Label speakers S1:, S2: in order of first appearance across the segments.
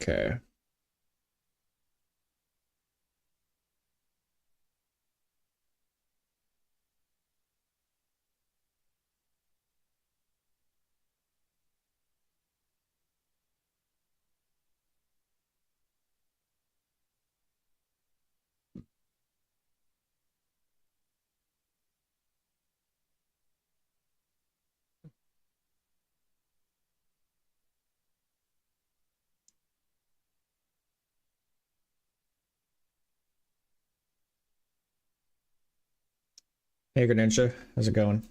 S1: Okay. Hey, Greninja, how's it going?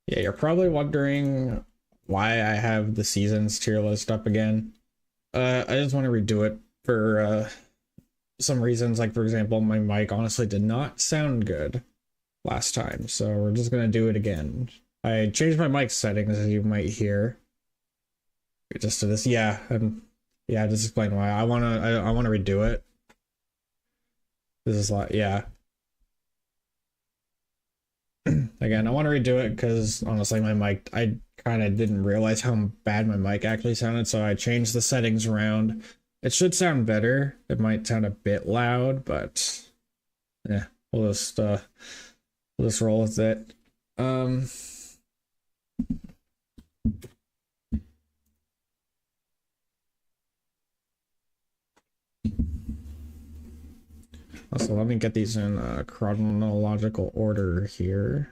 S1: Yeah, you're probably wondering why I have the seasons tier list up again. I just want to redo it for some reasons. Like, for example, my mic honestly did not sound good last time, so we're just gonna do it again. I changed my mic settings, as you might hear, just to this. Yeah, and yeah, just explain why. I wanna redo it. This is like, yeah. Again, I want to redo it because honestly, my mic, I kind of didn't realize how bad my mic actually sounded, so I changed the settings around. It should sound better. It might sound a bit loud, but yeah, we'll just roll with it. Um, also, let me get these in chronological order here.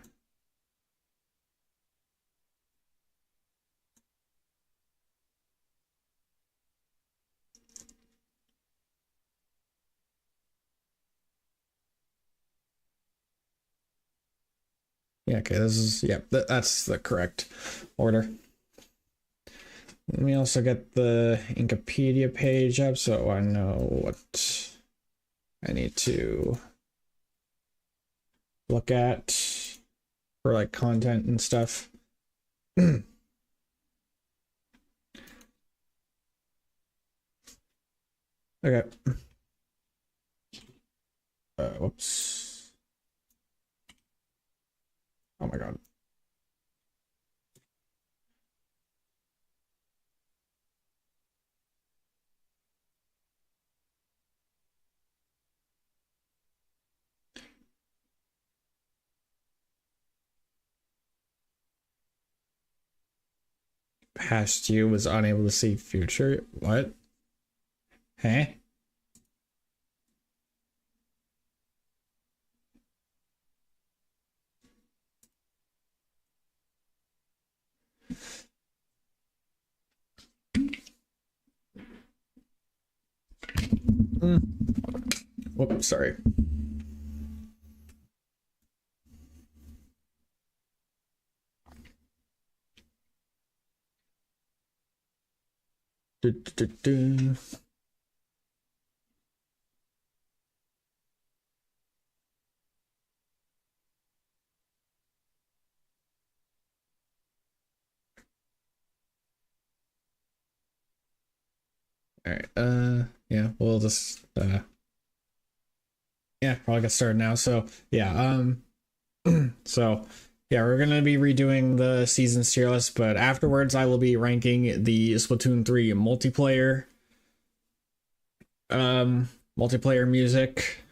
S1: Yeah, okay, this is, yeah, that's the correct order. Let me also get the Inkopedia page up so I know what I need to look at for like content and stuff. Okay. Whoops. Oh my god. Past you was unable to see future. What? Hey? Whoops, sorry. Do, do, do, do. All right. Yeah, we'll just yeah, probably get started now. So yeah, so yeah, we're gonna be redoing the seasons tier list, but afterwards I will be ranking the Splatoon 3 multiplayer music,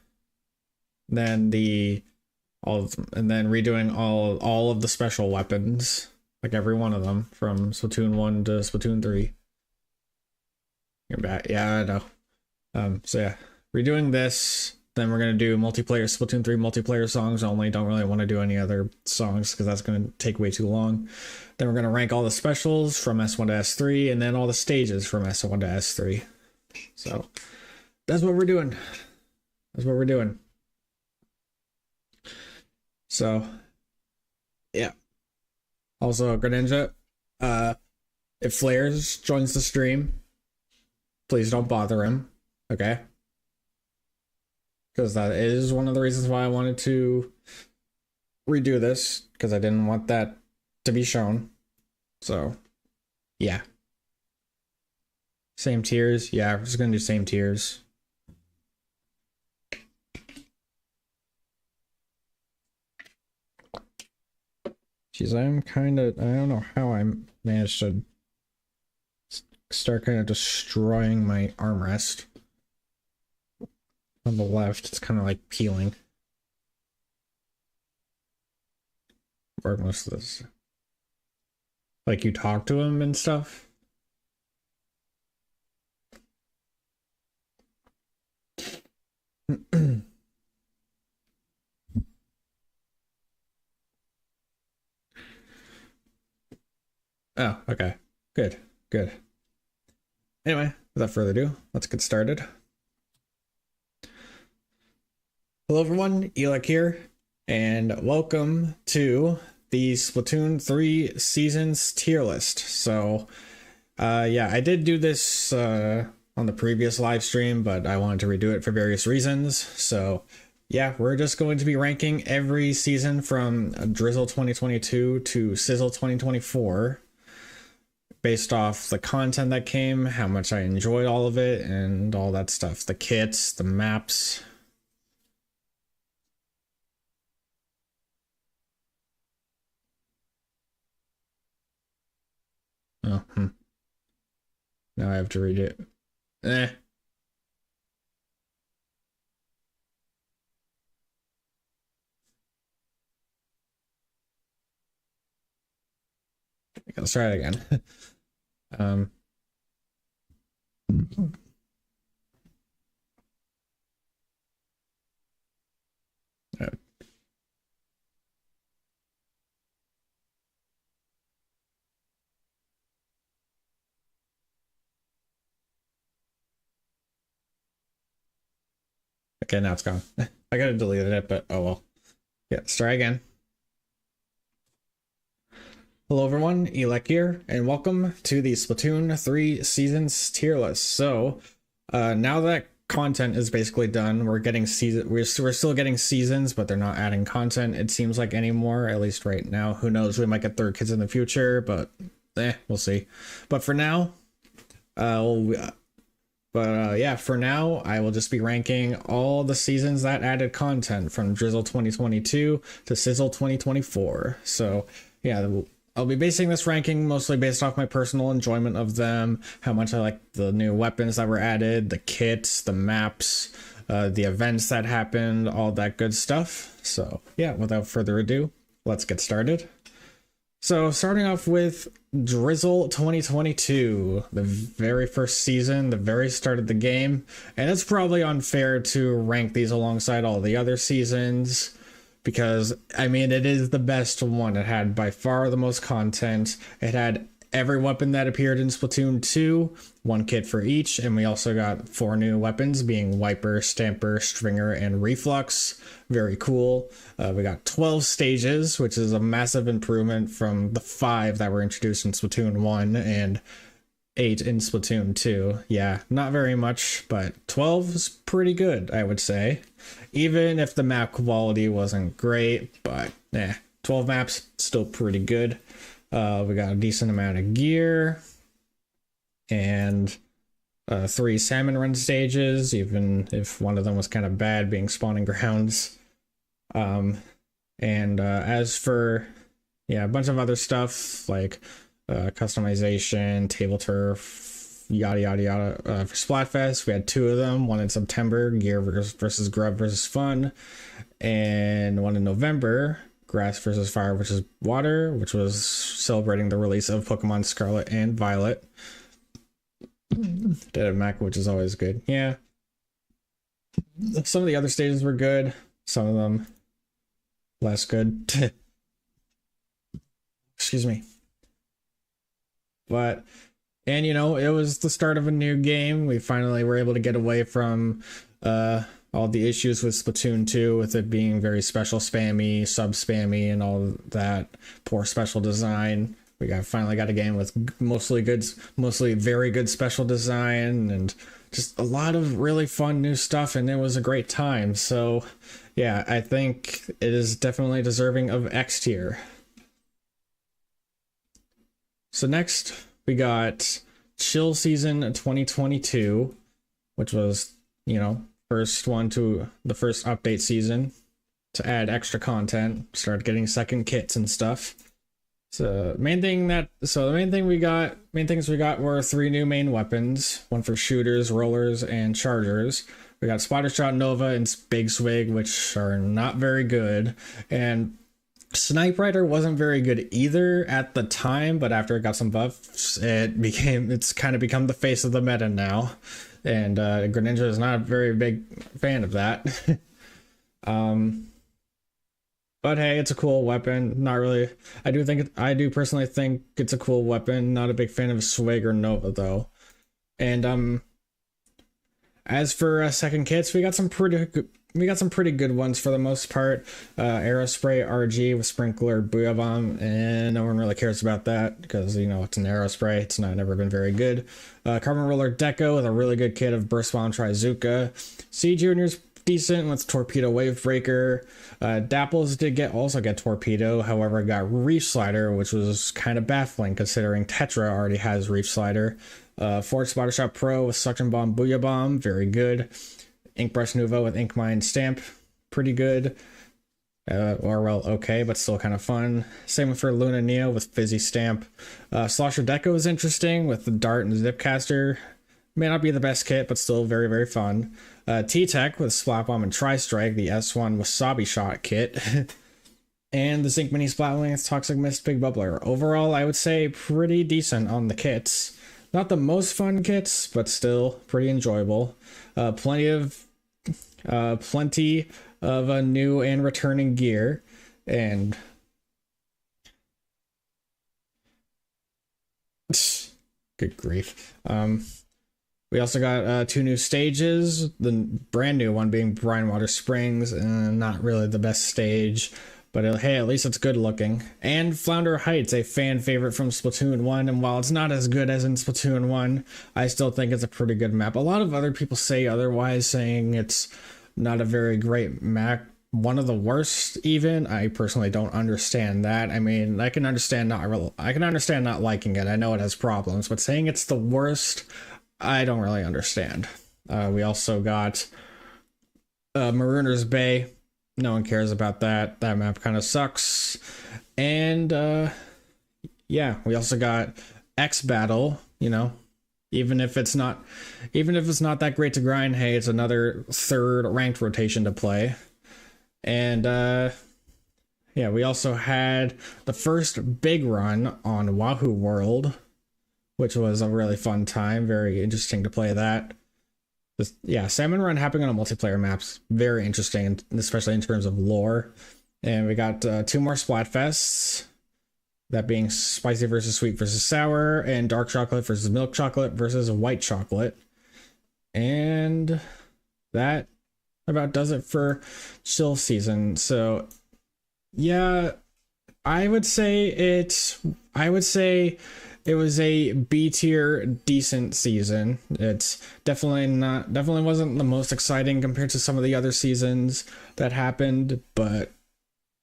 S1: then and then redoing all of the special weapons, like every one of them from Splatoon 1 to Splatoon 3. You're back. Yeah, I know. So yeah, redoing this. Then we're gonna do multiplayer Splatoon 3 multiplayer songs only. Don't really want to do any other songs because that's gonna take way too long. Then we're gonna rank all the specials from S1 to S3, and then all the stages from S1 to S3. So that's what we're doing. That's what we're doing. So yeah. Also, Greninja, if Flares joins the stream, please don't bother him. Okay. because that is one of the reasons why I wanted to redo this, because I didn't want that to be shown. So, yeah. Same tiers. Yeah, we're just gonna do same tiers. Jeez, I'm kind of, I don't know how I managed to start kind of destroying my armrest. On the left, it's kind of like peeling. Or most of this. Like you talk to him and stuff. Oh, okay. Good, good. Anyway, without further ado, let's get started. Hello everyone, Elec here, and welcome to the Splatoon 3 Seasons tier list. So, yeah, I did do this on the previous live stream, but I wanted to redo it for various reasons. So, yeah, we're just going to be ranking every season from Drizzle 2022 to Sizzle 2024 based off the content that came, how much I enjoyed all of it, and all that stuff. The kits, the maps. Oh, now I have to read it. Eh. Let's try it again. um. Okay, now it's gone. I gotta delete it, but oh well. Yeah, let's try again. Hello everyone, Elec here, and welcome to the Splatoon 3 Seasons tier list. So, now that content is basically done, we're still getting seasons, but they're not adding content, it seems like, anymore, at least right now. Who knows, we might get third kids in the future, but we'll see. But for now, yeah, for now, I will just be ranking all the seasons that added content from Drizzle 2022 to Sizzle 2024. So, yeah, I'll be basing this ranking mostly based off my personal enjoyment of them, how much I like the new weapons that were added, the kits, the maps, the events that happened, all that good stuff. So, yeah, without further ado, let's get started. So, starting off with Drizzle 2022, the very first season, the very start of the game, and it's probably unfair to rank these alongside all the other seasons, because, I mean, it is the best one. It had by far the most content. It had every weapon that appeared in Splatoon 2, one kit for each, and we also got 4 new weapons, being Wiper, Stamper, Stringer, and Reflux. Very cool. We got 12 stages, which is a massive improvement from the 5 that were introduced in Splatoon 1 and 8 in Splatoon 2. Yeah, not very much, but 12 is pretty good, I would say. Even if the map quality wasn't great, but 12 maps, still pretty good. We got a decent amount of gear and 3 salmon run stages, even if one of them was kind of bad, being spawning grounds. As for a bunch of other stuff like customization, table turf, yada yada yada. For Splatfest, we had 2 of them, one in September, gear versus grub versus fun, and one in November, grass versus fire versus water, which was celebrating the release of Pokemon Scarlet and Violet. Did a Mac, which is always good. Yeah, some of the other stages were good, some of them less good. Excuse me. But, and you know, it was the start of a new game. We finally were able to get away from all the issues with Splatoon 2, with it being very special spammy, sub spammy, and all that poor special design. finally got a game with mostly very good special design and just a lot of really fun new stuff, and it was a great time. So yeah, I think it is definitely deserving of X tier. So next we got Chill Season 2022, which was, first update season to add extra content, start getting second kits and stuff. So the main things we got were 3 new main weapons, one for shooters, rollers, and chargers. We got Spider Shot Nova and Big Swig, which are not very good, and Snipe Rider wasn't very good either at the time, but after it got some buffs, it's kind of become the face of the meta now, and Greninja is not a very big fan of that. But hey, it's a cool weapon. Not really. I do personally think it's a cool weapon. Not a big fan of Swig or Nova though. And as for second kits, we got some pretty good ones for the most part. Aerospray RG with Sprinkler Booyah Bomb, and no one really cares about that because it's an Aerospray. It's never been very good. Carbon Roller Deco with a really good kit of Burst Bomb Trizuka. C Junior's decent with Torpedo Wave Breaker. Dapples did also get Torpedo, however got Reef Slider, which was kind of baffling considering Tetra already has Reef Slider. Ford Spider Shot Pro with Suction Bomb Booyah Bomb, very good. Ink Brush Nuvo with Ink Mine Stamp, pretty good. Okay, but still kind of fun. Same for Luna Neo with Fizzy Stamp. Slosher Deco is interesting with the Dart and Zipcaster. May not be the best kit, but still very, very fun. T-Tech with Splat Bomb and Tri-Strike, the S1 Wasabi Shot kit. And the Zinc Mini Splatling with Toxic Mist Big Bubbler. Overall, I would say pretty decent on the kits. Not the most fun kits, but still pretty enjoyable. Plenty of new and returning gear. And good grief. We also got 2 new stages, the brand new one being Brine Water Springs, and not really the best stage, but hey, at least it's good looking. And Flounder Heights, a fan favorite from Splatoon 1, and while it's not as good as in Splatoon 1, I still think it's a pretty good map. A lot of other people say otherwise, saying it's not a very great map, one of the worst even. I personally don't understand that. I mean, I can understand not liking it. I know it has problems, but saying it's the worst, I don't really understand. We also got Marooner's Bay. No one cares about that. That map kind of sucks. And yeah, we also got X Battle. Even if it's not that great to grind, hey, it's another third ranked rotation to play. And yeah, we also had the first big run on Wahoo World, which was a really fun time. Very interesting to play that. Salmon Run happening on a multiplayer map's very interesting, especially in terms of lore. And we got 2 more Splatfests, that being Spicy versus Sweet versus Sour, and Dark Chocolate versus Milk Chocolate versus White Chocolate. And that about does it for Chill Season. So yeah, I would say it was a B tier decent season. It's definitely wasn't the most exciting compared to some of the other seasons that happened, but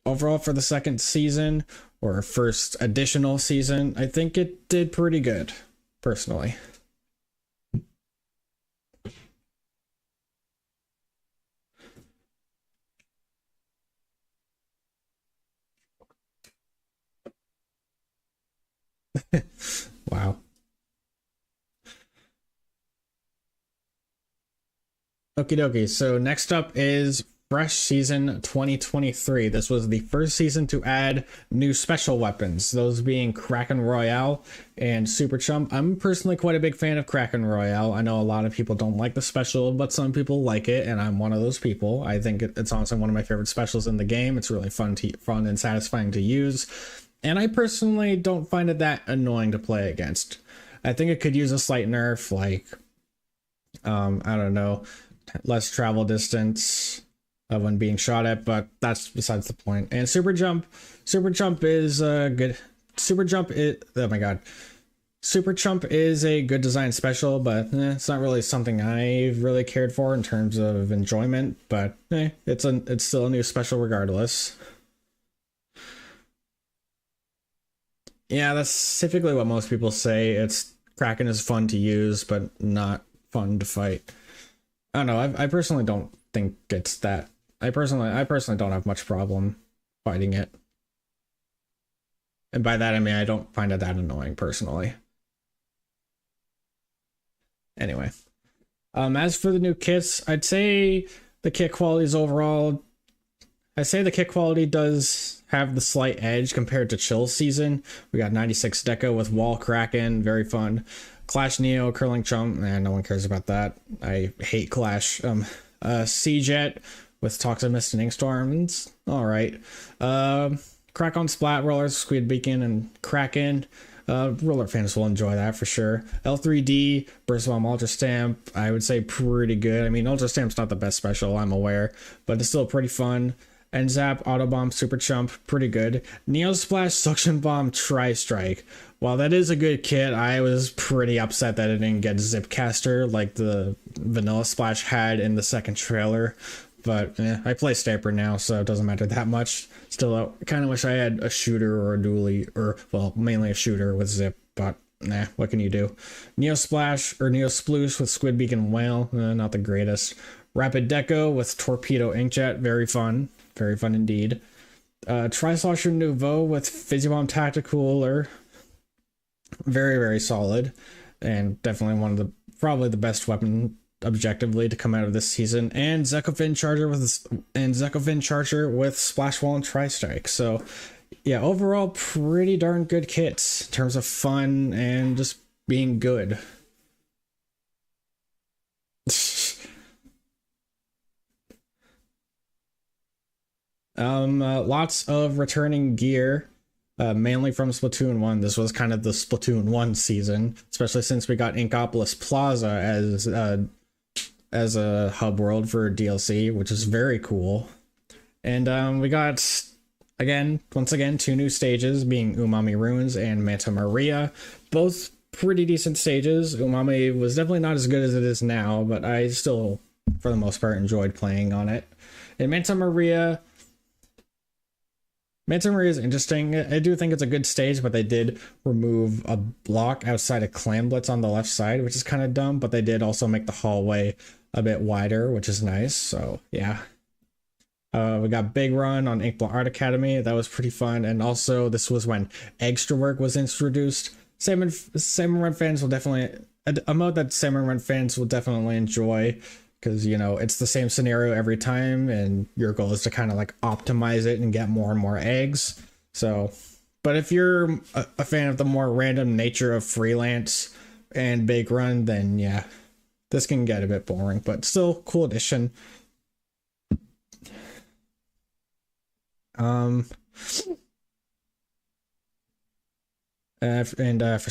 S1: overall for the second season or first additional season, I think it did pretty good, personally. Wow. Okie dokie. So next up is Fresh Season 2023. This was the first season to add new special weapons, those being Kraken Royale and Super Chump. I'm personally quite a big fan of Kraken Royale. I know a lot of people don't like the special, but some people like it, and I'm one of those people. I think it's honestly one of my favorite specials in the game. It's really fun and satisfying to use. And I personally don't find it that annoying to play against. I think it could use a slight nerf, like, I don't know, less travel distance when being shot at, but that's besides the point. And Super Jump is good Super Jump is, oh my god, Super Chump is a good design special, but it's not really something I've really cared for in terms of enjoyment. But it's still a new special regardless. Yeah, that's typically what most people say. It's Kraken is fun to use, but not fun to fight. I don't know. I personally don't think it's that. I personally don't have much problem fighting it, and by that I mean I don't find it that annoying personally. Anyway, as for the new kits, I'd say the kit quality is overall. I'd say the kit quality does have the slight edge compared to Chill Season. We got 96 Deco with Wall Kraken, very fun. Clash Neo, Curling Chump, no one cares about that. I hate Clash. C-Jet with Toxic Mist and Inkstorm, alright. Crack on Splat Rollers, Squid Beacon, and Kraken. Roller fans will enjoy that for sure. L3D, Burst Bomb Ultra Stamp, I would say pretty good. I mean, Ultra Stamp's not the best special, I'm aware, but it's still pretty fun. And Zap, Auto Bomb, Super Chump, pretty good. Neo Splash, Suction Bomb, Tri-Strike. While that is a good kit, I was pretty upset that it didn't get Zipcaster like the Vanilla Splash had in the second trailer. But I play Stamper now, so it doesn't matter that much. Still, I kind of wish I had a shooter or a dually, or, well, mainly a shooter with Zip, but what can you do? Neo Splash, or Neo Sploosh with Squid Beacon and Whale, not the greatest. Rapid Deco with Torpedo Inkjet, very fun indeed. Tri-Slosher Nouveau with Fizzy Bomb Tacticooler, very, very solid, and definitely one of the, probably the best weapon objectively to come out of this season. And Zekofin Charger with Splash Wall and Tri-Strike. So yeah, overall pretty darn good kits in terms of fun and just being good. Lots of returning gear, mainly from Splatoon 1. This was kind of the Splatoon 1 season, especially since we got Inkopolis Plaza as a hub world for DLC, which is very cool. And we got, once again, 2 new stages, being Umami Ruins and Manta Maria. Both pretty decent stages. Umami was definitely not as good as it is now, but I still, for the most part, enjoyed playing on it. And Manta Maria is interesting. I do think it's a good stage, but they did remove a block outside of Clam Blitz on the left side, which is kind of dumb, but they did also make the hallway a bit wider, which is nice. So yeah. We got Big Run on Inkblot Art Academy. That was pretty fun. And also this was when Extra Work was introduced. Salmon Run fans will definitely, a mode that Salmon Run fans will definitely enjoy, because, you know, it's the same scenario every time, and your goal is to kind of like optimize it and get more and more eggs. So, but if you're a fan of the more random nature of Freelance and Big Run, then yeah, this can get a bit boring, but still cool addition. For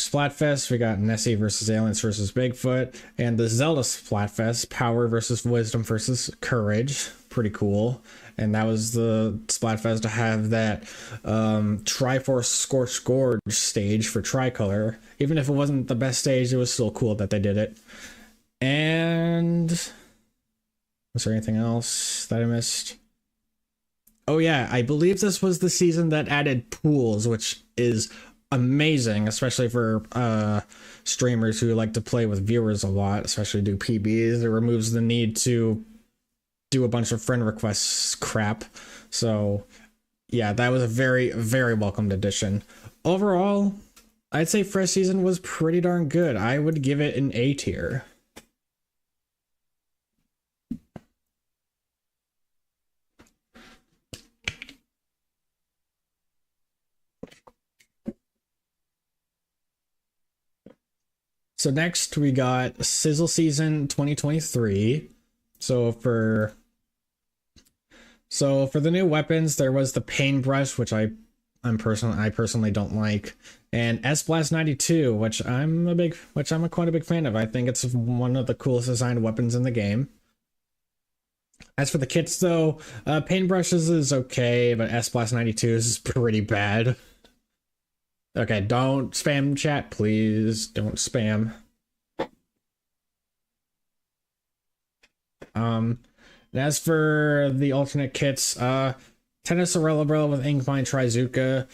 S1: Splatfest, we got Nessie versus Aliens versus Bigfoot, and the Zelda Splatfest, Power versus Wisdom versus Courage. Pretty cool. And that was the Splatfest to have that Triforce Scorched Gorge stage for Tricolor. Even if it wasn't the best stage, it was still cool that they did it. And was there anything else that I missed? Oh yeah, I believe this was the season that added pools, which is amazing, especially for streamers who like to play with viewers a lot, especially do PBs. It removes the need to do a bunch of friend requests crap. So yeah, that was a very, very welcomed addition. Overall, I'd say Fresh Season was pretty darn good. I would give it an A tier. So next we got Sizzle Season 2023. So for the new weapons, there was the Paintbrush, which I personally don't like, and S-Blast 92, which I'm quite a big fan of. I think it's one of the coolest designed weapons in the game. As for the kits though, Paintbrushes is okay, but S-Blast 92 is pretty bad. Okay, don't spam chat, please. Don't spam. And as for the alternate kits, Tennis Cerebro with Inkmine Trizuka,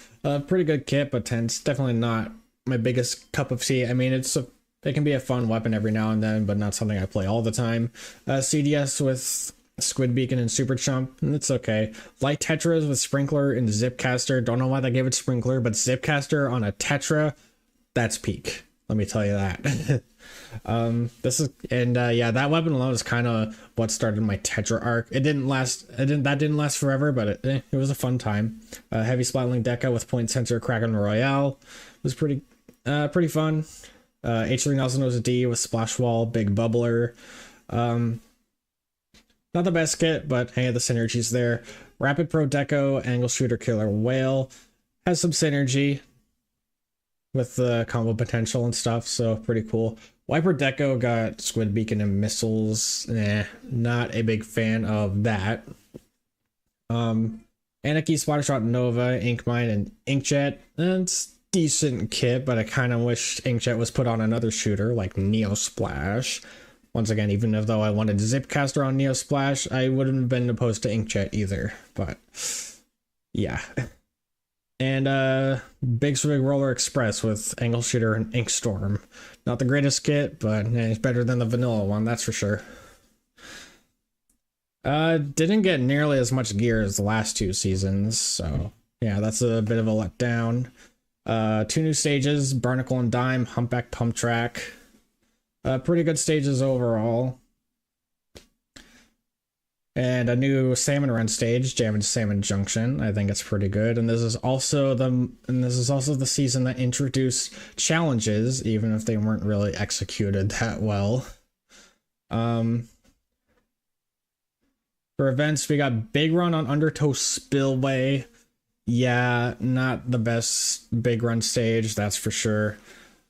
S1: pretty good kit, but it's definitely not my biggest cup of tea. I mean, it can be a fun weapon every now and then, but not something I play all the time. CDS with Squid Beacon and Super Chump, it's okay. Light Tetras with Sprinkler and Zipcaster. Don't know why they gave it Sprinkler, but Zipcaster on a Tetra, that's peak. Let me tell you that. Yeah, that weapon alone is kind of what started my Tetra arc. That didn't last forever, but it was a fun time. Heavy Splatling Deca with Point Sensor Kraken Royale was pretty fun. H3 Nelson was a D with Splash Wall, Big Bubbler. Not the best kit, but hey, the synergy's there. Rapid Pro Deco, Angle Shooter Killer Whale has some synergy with the combo potential and stuff, so pretty cool. Wiper Deco got Squid Beacon and missiles. Not a big fan of that. Anarchy, Splattershot Nova, Inkmine, and Inkjet. It's decent kit, but I kind of wish Inkjet was put on another shooter like Neo Splash. Once again, even though I wanted Zipcaster on Neo Splash, I wouldn't have been opposed to Inkjet either. But yeah. And Big Swig Roller Express with Angle Shooter and Inkstorm. Not the greatest kit, but it's better than the vanilla one, that's for sure. Didn't get nearly as much gear as the last two seasons, so yeah, that's a bit of a letdown. 2 new stages, Barnacle and Dime, Humpback Pump Track. Pretty good stages overall. And a new Salmon Run stage, Jam and Salmon Junction. I think it's pretty good. And this is also the season that introduced challenges, even if they weren't really executed that well. For events, we got Big Run on Undertow Spillway. Yeah, not the best Big Run stage, that's for sure.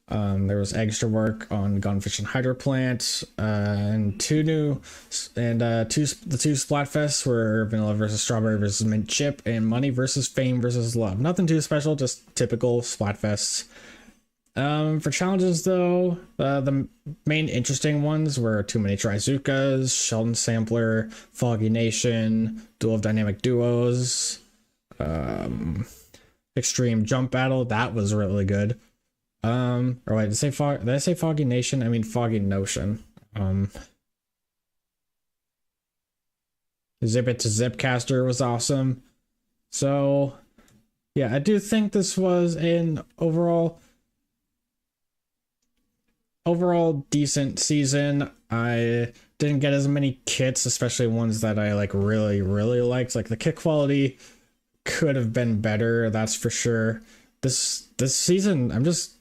S1: There was extra work on Gunfish and Hydroplant, and the two Splatfests were Vanilla versus Strawberry versus Mint Chip, and Money versus Fame versus Love. Nothing too special, just typical Splatfests. For challenges though, the main interesting ones were Too Many Trizukas, Sheldon Sampler, Foggy Nation, Duel of Dynamic Duos, Extreme Jump Battle. That was really good. Or wait, did I say Foggy Nation? I mean Foggy Notion. Zip It to Zipcaster was awesome. So yeah, I do think this was an overall decent season. I didn't get as many kits, especially ones that I like really liked. Like the kit quality could have been better, that's for sure. This season, I'm just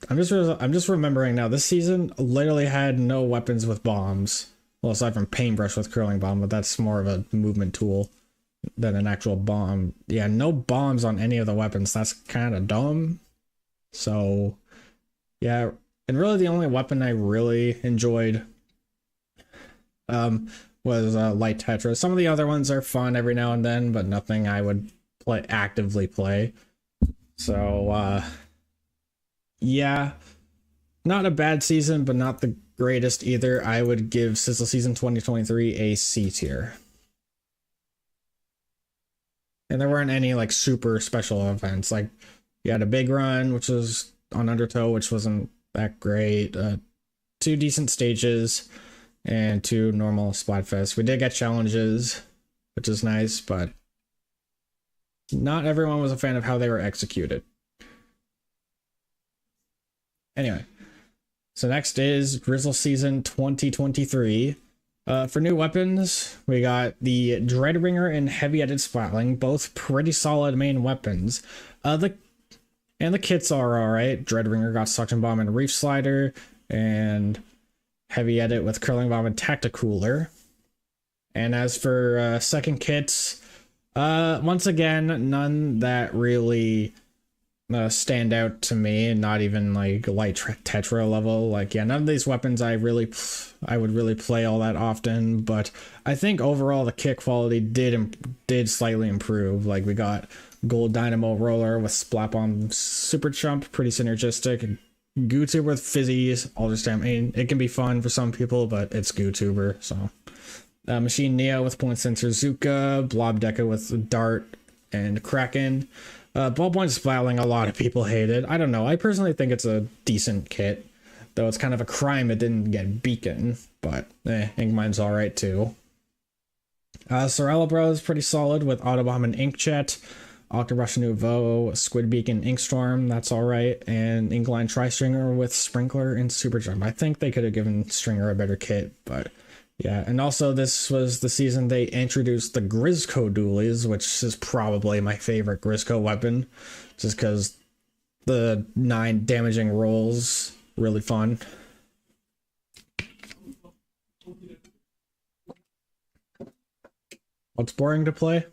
S1: remembering now. This season literally had no weapons with bombs. Well, aside from Paintbrush with Curling Bomb, but that's more of a movement tool than an actual bomb. Yeah, no bombs on any of the weapons. That's kind of dumb. So, yeah, and really the only weapon I really enjoyed was Light Tetra. Some of the other ones are fun every now and then, but nothing I would actively play. So, yeah, not a bad season, but not the greatest either. I would give Sizzle Season 2023 a C tier. And there weren't any like super special events. Like you had a Big Run, which was on Undertow, which wasn't that great. 2 decent stages and 2 normal Splatfests. We did get challenges, which is nice, but not everyone was a fan of how they were executed. Anyway, so next is Grizzle Season 2023. For new weapons, we got the Dreadringer and Heavy Edit Splatling, both pretty solid main weapons. The kits are alright. Dreadringer got Suction Bomb and Reef Slider, and Heavy Edit with Curling Bomb and Tacticooler. And as for second kits, once again, none that really stand out to me, not even like Light Tetra level. Like, yeah, none of these weapons I would really play all that often, but I think overall the kit quality did slightly improve. Like we got Gold Dynamo Roller with Splat Bomb Super Chump, pretty synergistic. GooTuber with Fizzies, Alder Stamp. I mean, it can be fun for some people, but it's GooTuber, so. Machine Neo with Point Sensor Zuka, Blob Deca with Dart and Kraken. Ballpoint Splatling, a lot of people hated. I don't know. I personally think it's a decent kit, though it's kind of a crime it didn't get Beacon, but Ink Mine's alright too. Sorella Bros is pretty solid with Autobomb and Inkjet. Octobrush Nouveau, Squid Beacon, Inkstorm, that's alright, and Inkline Tri-Stringer with Sprinkler and Super Jump. I think they could have given Stringer a better kit, but yeah. And also this was the season they introduced the Grizzco Dualies, which is probably my favorite Grizzco weapon, just because the 9 damaging rolls, really fun. What's boring to play?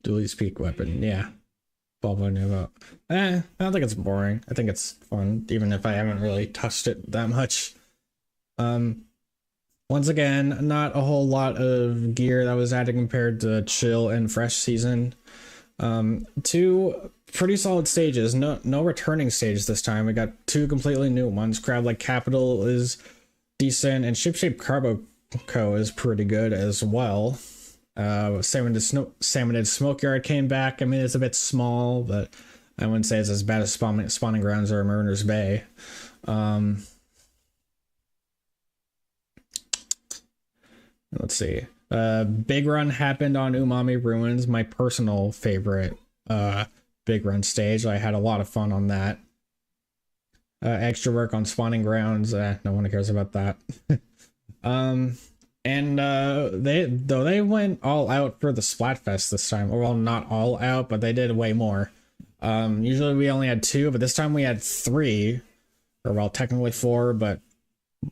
S1: Dualies peak weapon, yeah. Ballpoint Nouveau. I don't think it's boring. I think it's fun, even if I haven't really touched it that much. Once again, not a whole lot of gear that was added compared to Chill and Fresh season. 2 pretty solid stages. No returning stages this time. We got 2 completely new ones. Crab Like Capital is decent, and Shipshape Carbo Co is pretty good as well. Salmonid Smokeyard came back. I mean, it's a bit small, but I wouldn't say it's as bad as Spawning Grounds or Mariner's Bay. Let's see. Big Run happened on Umami Ruins, my personal favorite Big Run stage. I had a lot of fun on that. Extra work on Spawning Grounds. No one cares about that. And they went all out for the Splatfest this time. Well, not all out, but they did way more. Usually we only had 2, but this time we had 3, or well, technically 4, but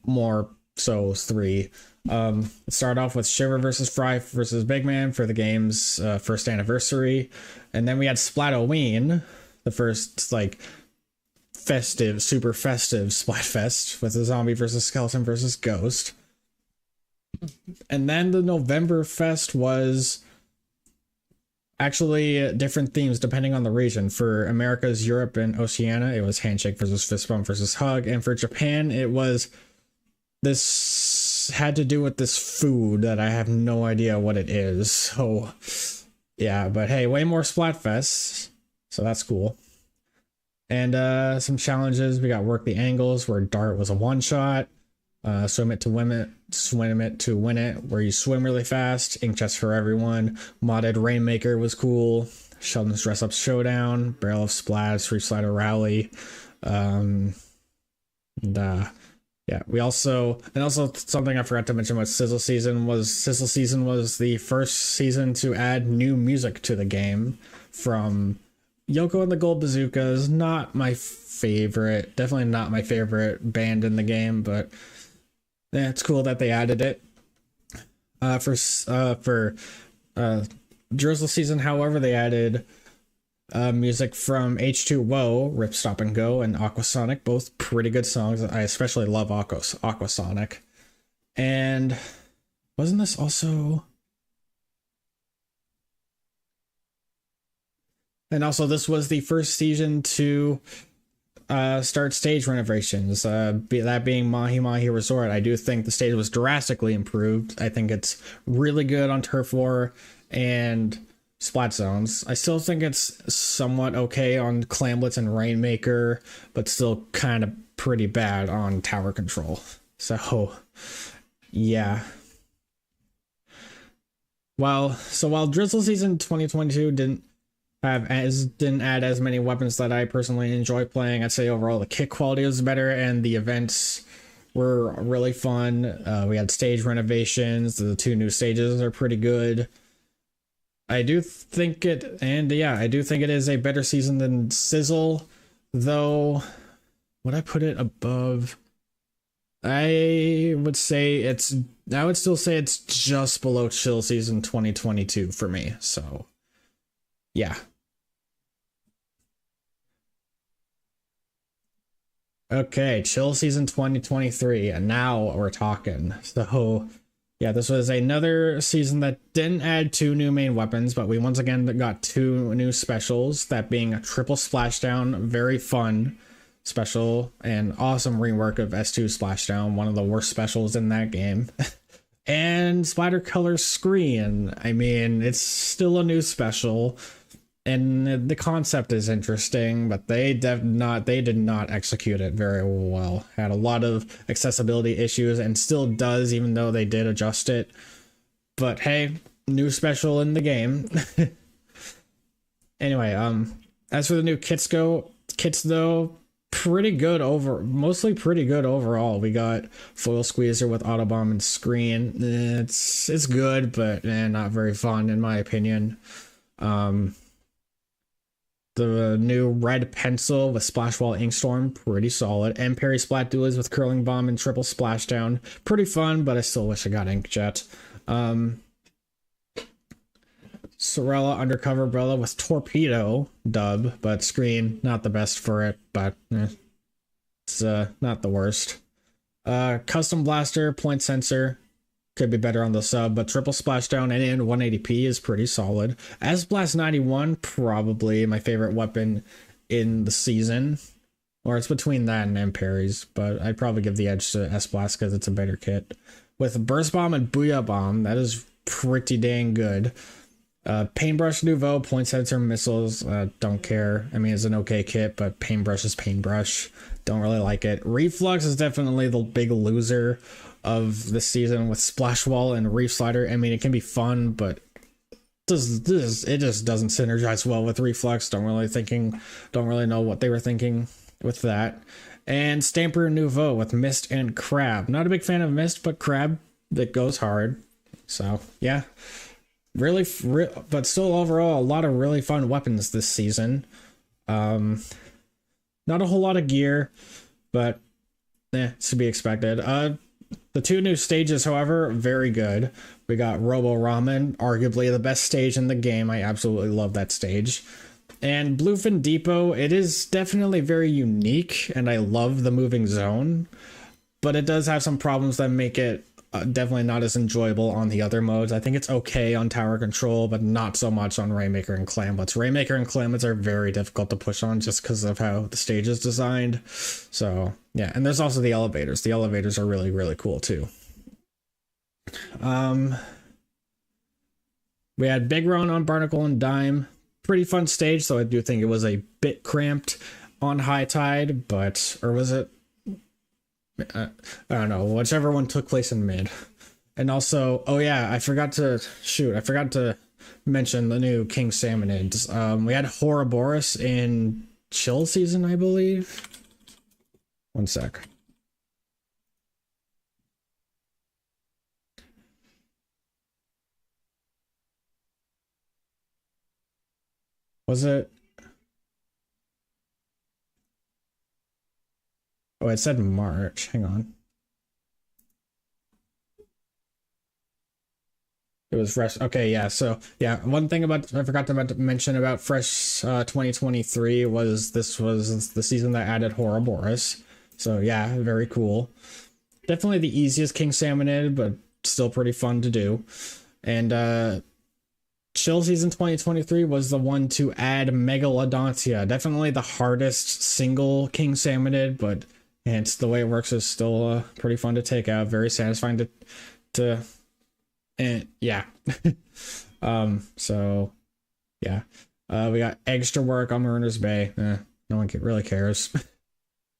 S1: more so 3. It started off with Shiver versus Fry versus Big Man for the game's first anniversary, and then we had Splatoween, the first like super festive Splatfest with a Zombie versus Skeleton versus Ghost. And then the November Fest was actually different themes depending on the region. For Americas, Europe, and Oceania, it was Handshake versus Fist Bump versus Hug. And for Japan, it was this had to do with this food that I have no idea what it is. So yeah, but hey, way more Splatfests, so that's cool. And some challenges. We got Work the Angles, where Dart was a one-shot. Swim it to win it, where you swim really fast. Ink Chest for Everyone. Modded Rainmaker was cool. Sheldon's Dress Up Showdown. Barrel of Splash. Free Slider Rally. Yeah, we also something I forgot to mention about Sizzle Season was the first season to add new music to the game from Yoko and the Gold Bazookas. Not my favorite, definitely not my favorite band in the game, but yeah, it's cool that they added it. For Drizzle Season, however, they added music from H2O, Rip Stop and Go, and Aquasonic, both pretty good songs. I especially love Aquasonic. And wasn't this also... And also, this was the first season to start stage renovations, that being Mahi Mahi Resort. I do think the stage was drastically improved. I think it's really good on Turf War and Splat Zones. I still think it's somewhat okay on Clamblitz and Rainmaker, but still kind of pretty bad on Tower Control. So, yeah. While Drizzle Season 2022 didn't add as many weapons that I personally enjoy playing, I'd say overall the kit quality was better and the events were really fun. We had stage renovations. The 2 new stages are pretty good. I do think it is a better season than Sizzle, though. Would I put it above? I would still say it's just below Chill Season 2022 for me. So, yeah. Okay, chill season 2023, and now we're talking. So, yeah, this was another season that didn't add two new main weapons, but we once again got two new specials, that being a triple splashdown, very fun special, and awesome rework of S2 splashdown, one of the worst specials in that game. And Splatter Color Screen. I mean, it's still a new special, and the concept is interesting, but they did not execute it very well. Had a lot of accessibility issues, and still does, even though they did adjust it. But hey, new special in the game. Anyway, as for the new kits though, mostly pretty good overall. We got Foil Squeezer with Autobomb and Screen. It's good, but not very fun in my opinion. The new red pencil with Splashwall Inkstorm, pretty solid. And Parry Splat Duels with Curling Bomb and Triple Splashdown, pretty fun, but I still wish I got Inkjet. Sorella Undercover Umbrella with Torpedo dub, but Screen not the best for it, but it's not the worst. Custom Blaster Point Sensor could be better on the sub, but Triple Splashdown and in 180p is pretty solid. As Blast 91, probably my favorite weapon in the season, or it's between that and M-Parries, but I'd probably give the edge to S-Blast because it's a better kit. With Burst Bomb and Booyah Bomb, that is pretty dang good. Paintbrush Nouveau, Point Sensor Missiles, don't care. I mean, it's an okay kit, but Paintbrush is Paintbrush. Don't really like it. Reflux is definitely the big loser of the season with Splash Wall and Reef Slider. I mean, it can be fun, but it just doesn't synergize well with Reflux. Don't really know what they were thinking with that. And Stamper Nouveau with Mist and Crab. Not a big fan of Mist, but Crab, that goes hard. So yeah, but still overall a lot of really fun weapons this season. Not a whole lot of gear, but it's to be expected. The two new stages, however, very good. We got Robo Ramen, arguably the best stage in the game. I absolutely love that stage. And Bluefin Depot, it is definitely very unique, and I love the moving zone, but it does have some problems that make it definitely not as enjoyable on the other modes. I think it's okay on Tower Control, but not so much on Rainmaker and Clamlets. Rainmaker and Clamlets are very difficult to push on just because of how the stage is designed. So yeah, and there's also the elevators. The elevators are really, really cool too. We had Big Ron on Barnacle and Dime. Pretty fun stage, so I do think it was a bit cramped on High Tide, or was it? I don't know, whichever one took place in mid. And also, oh yeah, I forgot to mention the new King Salmonids. We had Ouroboros in chill season, I believe. One sec. Was it? Oh, it said March. Hang on. It was fresh. Okay, yeah. So yeah, one thing I forgot to mention about Fresh 2023 was this was the season that added Ouroboros. So yeah, very cool. Definitely the easiest King Salmonid, but still pretty fun to do. And Chill Season 2023 was the one to add Megalodontia. Definitely the hardest single King Salmonid, but it's the way it works is still pretty fun to take out. Very satisfying to and yeah. So yeah. We got extra work on Mariner's Bay. No one really cares.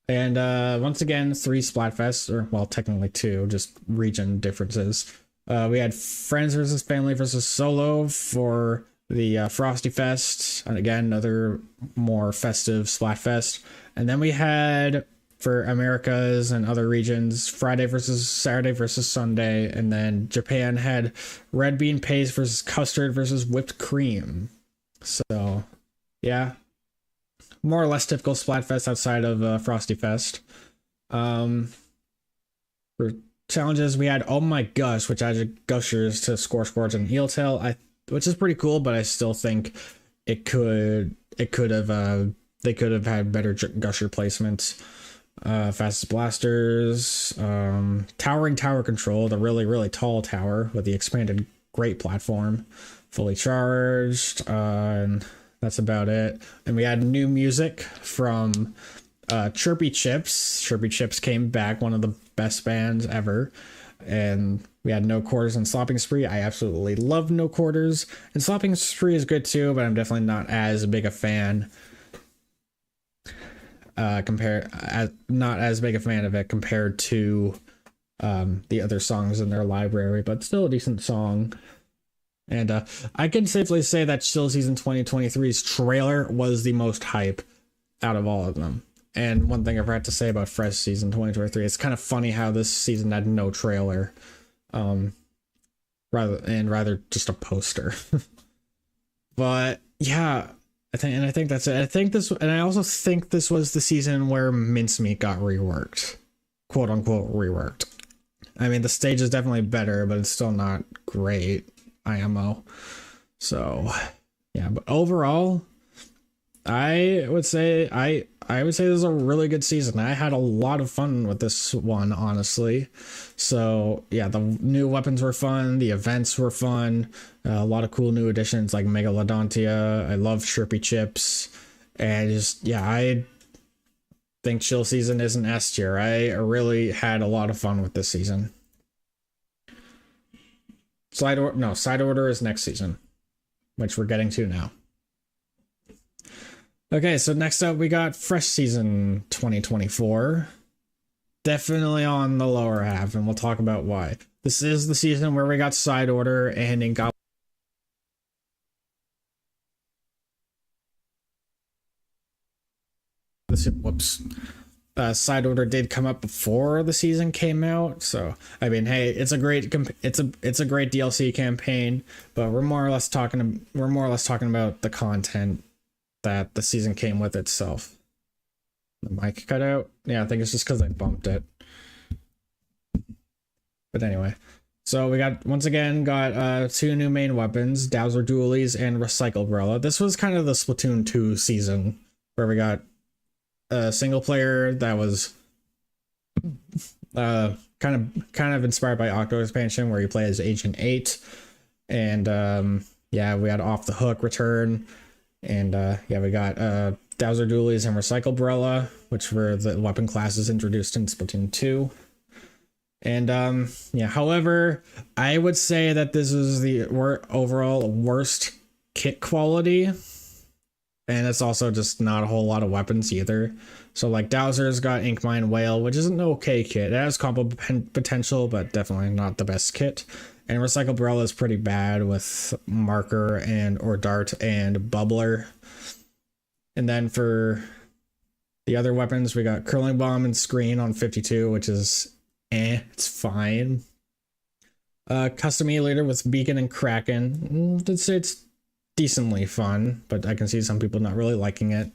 S1: And once again, 3 Splatfests, or well, technically 2, just region differences. We had Friends versus Family versus Solo for the Frosty Fest, and again, another more festive Splatfest. And then we had, for Americas and other regions, Friday versus Saturday versus Sunday, and then Japan had Red Bean Paste versus Custard versus Whipped Cream. So, yeah, more or less typical Splatfest outside of Frosty Fest. For challenges, we had Oh My Gosh, which added Gushers to Scourge and Eel Tail, which is pretty cool, but I still think they could have had better Gusher placements. fastest blasters, towering tower control, the really, really tall tower with the expanded great platform, fully charged, and that's about it. And we had new music from Chirpy Chips. Chirpy Chips came back, one of the best bands ever. And we had No Quarters and Slopping Spree. I absolutely love No Quarters. And Slopping Spree is good too, but I'm definitely not as big a fan. Not as big a fan of it compared to the other songs in their library, but still a decent song. And I can safely say that Chill Season 2023's trailer was the most hype out of all of them. And one thing I forgot to say about Fresh Season 2023, it's kind of funny how this season had no trailer, rather just a poster. But yeah, I think that's it. I also think this was the season where Mincemeat got reworked, quote unquote reworked. I mean, the stage is definitely better, but it's still not great. IMO. So yeah, but overall, I would say this is a really good season. I had a lot of fun with this one, honestly. So yeah, the new weapons were fun, the events were fun, a lot of cool new additions like Megalodontia. I love Chirpy Chips, and just yeah, I think Chill Season is an S tier. I really had a lot of fun with this season. Side order is next season, which we're getting to now. Okay, so next up we got Fresh Season 2024. Definitely on the lower half, and we'll talk about why. This is the season where we got Side Order and in Goblin. Whoops. Side Order did come up before the season came out, so I mean, hey, it's a great DLC campaign, but we're more or less talking about the content that the season came with itself. The mic cut out. Yeah, I think it's just because I bumped it. But anyway, so we once again got two new main weapons, Dowser Dualies and Recyclebrella. This was kind of the Splatoon 2 season where we got a single player that was kind of inspired by Octo Expansion, where you play as Agent 8, and yeah, we had Off the Hook return, and yeah, we got Dowser Dualies and Recyclebrella, which were the weapon classes introduced in Splatoon 2. And yeah, however, I would say that this is the overall worst kit quality, and it's also just not a whole lot of weapons either. So like Dowser's got Ink Mine Whale, which is an okay kit. It has combo potential, but definitely not the best kit. And Recyclebrella is pretty bad with Marker or Dart and Bubbler. And then for the other weapons, we got Curling Bomb and Screen on 52, which is it's fine. Custom E-Leader with Beacon and Kraken. It's decently fun, but I can see some people not really liking it.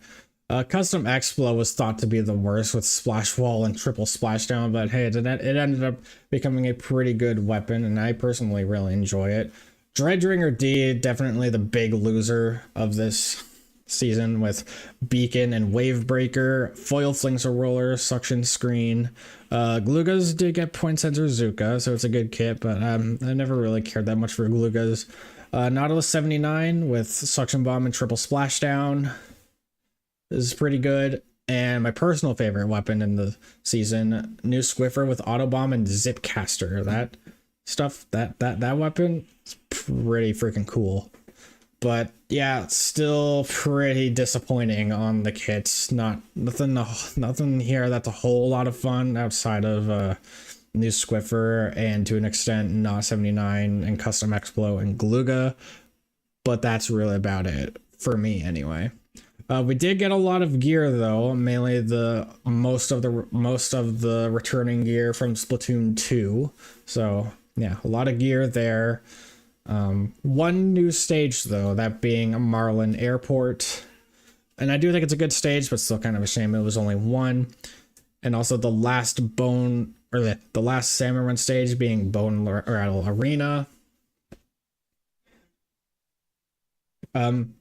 S1: Custom Explo was thought to be the worst with Splash Wall and Triple Splashdown, but hey, it ended up becoming a pretty good weapon, and I personally really enjoy it. Dredringer D, definitely the big loser of this season, with Beacon and Wavebreaker, Foil Flinger Roller, Suction Screen. Glugas did get Point Sensor Zuka, so it's a good kit, but I never really cared that much for Glugas. Nautilus 79 with Suction Bomb and Triple Splashdown is pretty good. And my personal favorite weapon in the season, new Squiffer with Auto Bomb and Zipcaster. That stuff, that weapon is pretty freaking cool. But yeah, still pretty disappointing on the kits. Nothing here that's a whole lot of fun outside of new Squiffer and to an extent Not 79 and Custom Explo and Gluga, but that's really about it for me anyway. We did get a lot of gear though, mainly most of the returning gear from Splatoon 2. So yeah, a lot of gear there. One new stage though, that being Marlin Airport, and I do think it's a good stage, but still kind of a shame it was only one. And also the last the last Salmon Run stage being Bone Rattle Arena.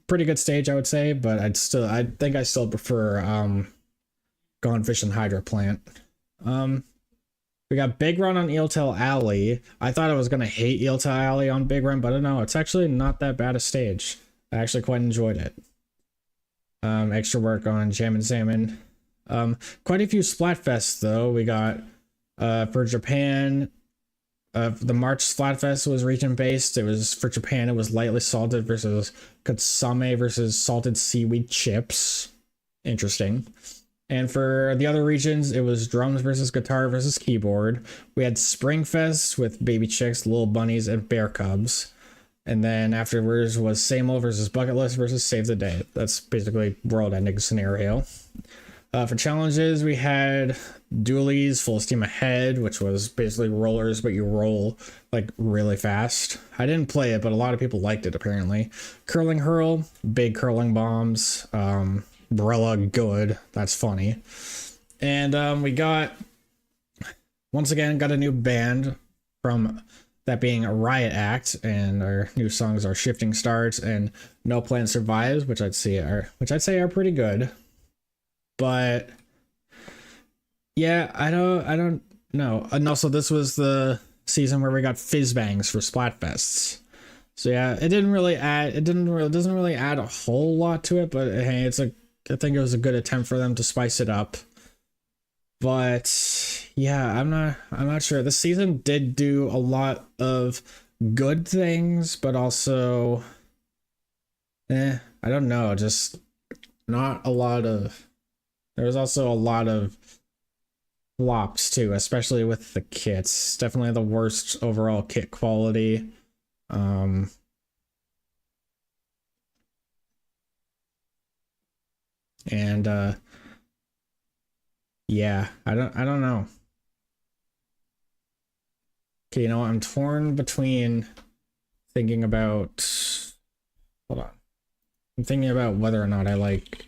S1: Pretty good stage, I would say, but I think I still prefer Gone Fishing Hydro Plant. We got Big Run on Eeltail Alley. I thought I was gonna hate Eeltail Alley on Big Run, but no, it's actually not that bad a stage. I actually quite enjoyed it. Extra work on Jam and Salmon. Quite a few Splatfests though. We got for Japan. The March Splatfest was region based. It was for Japan. It was lightly salted versus Kutsame versus salted seaweed chips. Interesting. And for the other regions, it was drums versus guitar versus keyboard. We had Springfest with Baby Chicks, Little Bunnies, and Bear Cubs. And then afterwards was Same Old versus Bucket List versus Save the Day. That's basically world-ending scenario. For challenges, we had Dualies Full Steam Ahead, which was basically rollers, but you roll like really fast. I didn't play it, but a lot of people liked it apparently. Curling Hurl, big curling bombs. Brella, good. That's funny. And we got, once again, got a new band from that being a Riot Act, and our new songs are Shifting Starts and No Plan Survives, which I'd say are pretty good. But yeah, I don't know. And also this was the season where we got Fizz Bangs for Splatfests. So yeah, it doesn't really add a whole lot to it, but hey, I think it was a good attempt for them to spice it up. But yeah, I'm not sure. This season did do a lot of good things, but also I don't know, just not a lot of. There was also a lot of flops too, especially with the kits. Definitely the worst overall kit quality. And yeah, I don't know. Okay, you know what? I'm torn between thinking about, hold on. I'm thinking about whether or not I like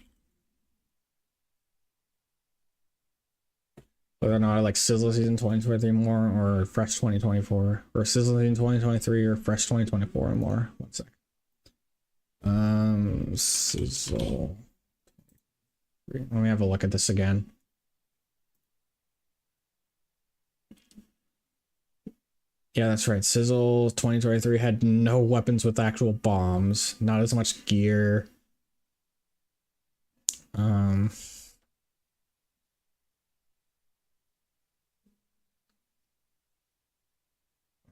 S1: Sizzle Season 2023 more or Fresh 2024, or Sizzle Season 2023 or Fresh 2024 more. One sec. Sizzle. Let me have a look at this again. Yeah, that's right. Sizzle 2023 had no weapons with actual bombs, not as much gear.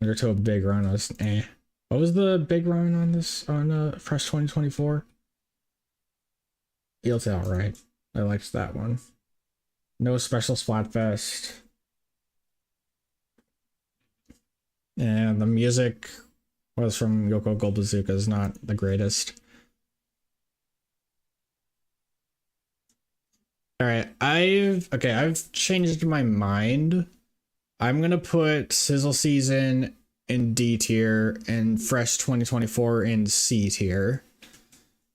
S1: Undertow Big Run was What was the big run on this Fresh 2024? Eeltail, right? I liked that one. No special Splatfest. And the music was from Yoko Gold Bazooka, is not the greatest. All right, I've changed my mind. I'm gonna put Sizzle Season in D tier and Fresh 2024 in C tier.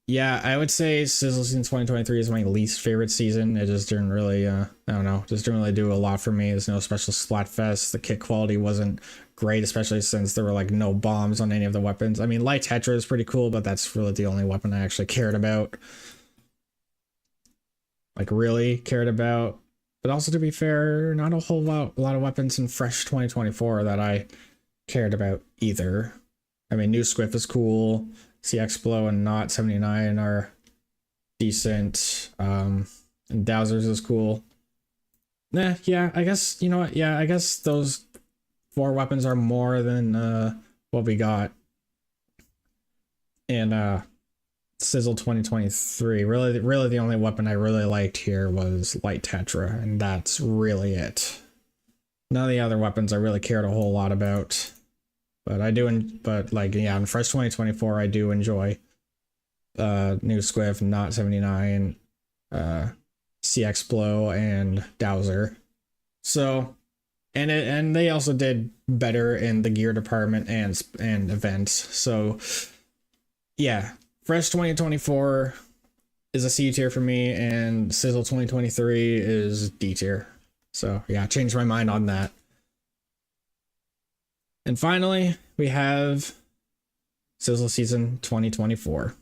S1: Yeah, I would say Sizzle Season 2023 is my least favorite season. It just didn't really, I don't know, just didn't really do a lot for me. There's no special Splatfest. The kit quality wasn't great, especially since there were like no bombs on any of the weapons. I mean, Light Tetra is pretty cool, but that's really the only weapon I actually cared about. Like really cared about. But also, to be fair, not a whole lot of weapons in Fresh 2024 that I cared about either. I mean, New Squiff is cool. CX Blow and Not 79 are decent. And Dowsers is cool. Yeah, I guess, you know what? Yeah, I guess those 4 weapons are more than what we got in Sizzle 2023. Really the only weapon I really liked here was Light Tetra, and that's really it. None of the other weapons I really cared a whole lot about. But I do, but like, yeah, in Fresh 2024, I do enjoy New Squiff, Not 79, CX Blow, and Dowser. So, and they also did better in the gear department and events. So, yeah, Fresh 2024 is a C tier for me, and Sizzle 2023 is D tier. So, yeah, changed my mind on that. And finally, we have Sizzle Season 2024.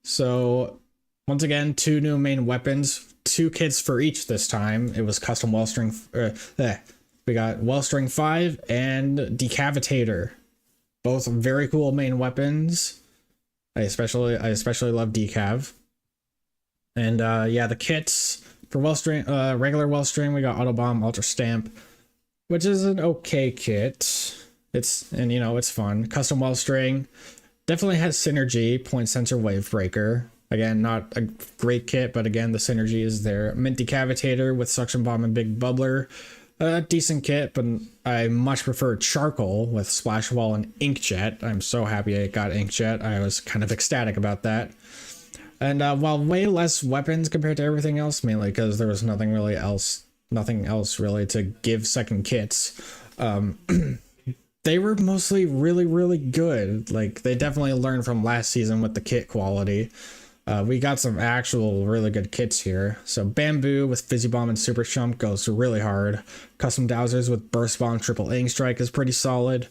S1: So, once again, 2 new main weapons, 2 kits for each this time. It was custom Wellstring. We got Wellstring 5 and Decavitator. Both very cool main weapons. I especially love Decav. And yeah, the kits for Wellstring, regular Wellstring, we got Autobomb, Ultra Stamp, which is an okay kit. And you know, it's fun. Custom Wellstring definitely has synergy, point sensor, wave breaker. Again, not a great kit, but again, the synergy is there. Mint Decavitator with Suction Bomb and Big Bubbler. A decent kit, but I much prefer Charcoal with Splash Wall and Inkjet. I'm so happy I got Inkjet. I was kind of ecstatic about that. And while way less weapons compared to everything else, mainly because there was nothing else really to give second kits, they were mostly really good. Like, they definitely learned from last season with the kit quality. We got some actual really good kits here. So Bamboo with Fizzy Bomb and Super Chump goes really hard. Custom Dowsers with Burst Bomb, Triple Ink Strike is pretty solid.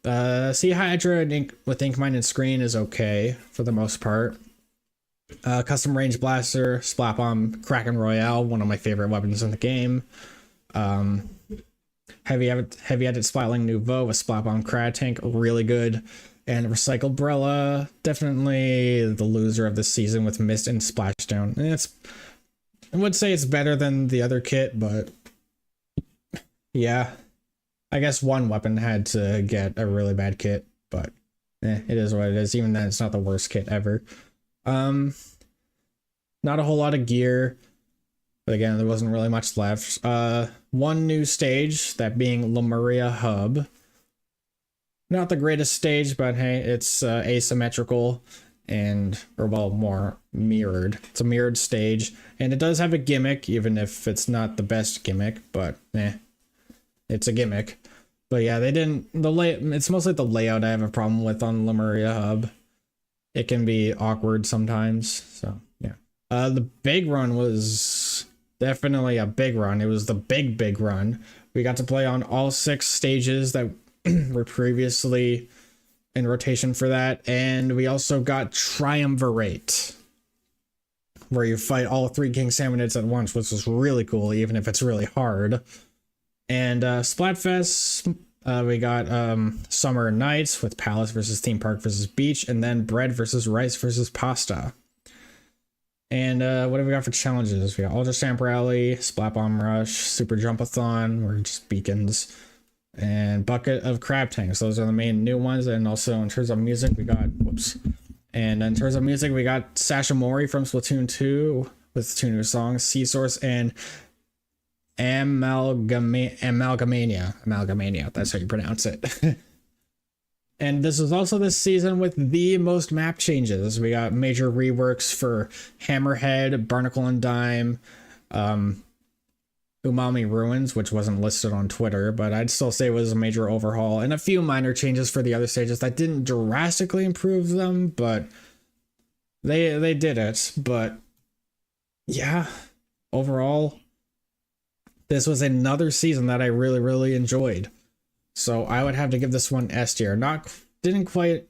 S1: Sea Hydra with Ink Mine and Screen is okay for the most part. Custom Range Blaster, Splat Bomb, Kraken Royale, one of my favorite weapons in the game. Heavy-Edit Splatling Nouveau with Splat Bomb, Crad Tank, really good. And Recycled Brella, definitely the loser of this season with Mist and Splashdown. And I would say it's better than the other kit, but yeah, I guess one weapon had to get a really bad kit, but it is what it is. Even then, it's not the worst kit ever. Not a whole lot of gear, but again, there wasn't really much left. One new stage, that being Lemuria Hub. Not the greatest stage, but hey, it's asymmetrical or more mirrored. It's a mirrored stage, and it does have a gimmick, even if it's not the best gimmick, but it's a gimmick. But yeah, it's mostly the layout I have a problem with on Lemuria Hub. It can be awkward sometimes, so yeah. The big run was definitely a big run. It was the big run. We got to play on all 6 stages that were previously in rotation for that, and we also got Triumvirate, where you fight all 3 King Salmonids at once, which was really cool, even if it's really hard. And Splatfest, we got Summer Nights with Palace versus Theme Park versus Beach, and then Bread versus Rice versus Pasta. And what have we got for challenges? We got Ultra Stamp Rally, Splat Bomb Rush, Super Jumpathon, or just beacons, and Bucket of Crab Tanks. Those are the main new ones. And also in terms of music, we got Sasha Mori from Splatoon 2 with 2 new songs, Sea Source and Amalgamania. That's how you pronounce it. And this is also the season with the most map changes. We got major reworks for Hammerhead, Barnacle and Dime, Umami Ruins, which wasn't listed on Twitter, but I'd still say it was a major overhaul, and a few minor changes for the other stages that didn't drastically improve them, but they did it. But yeah, overall, this was another season that I really enjoyed. So I would have to give this one S tier. Didn't quite.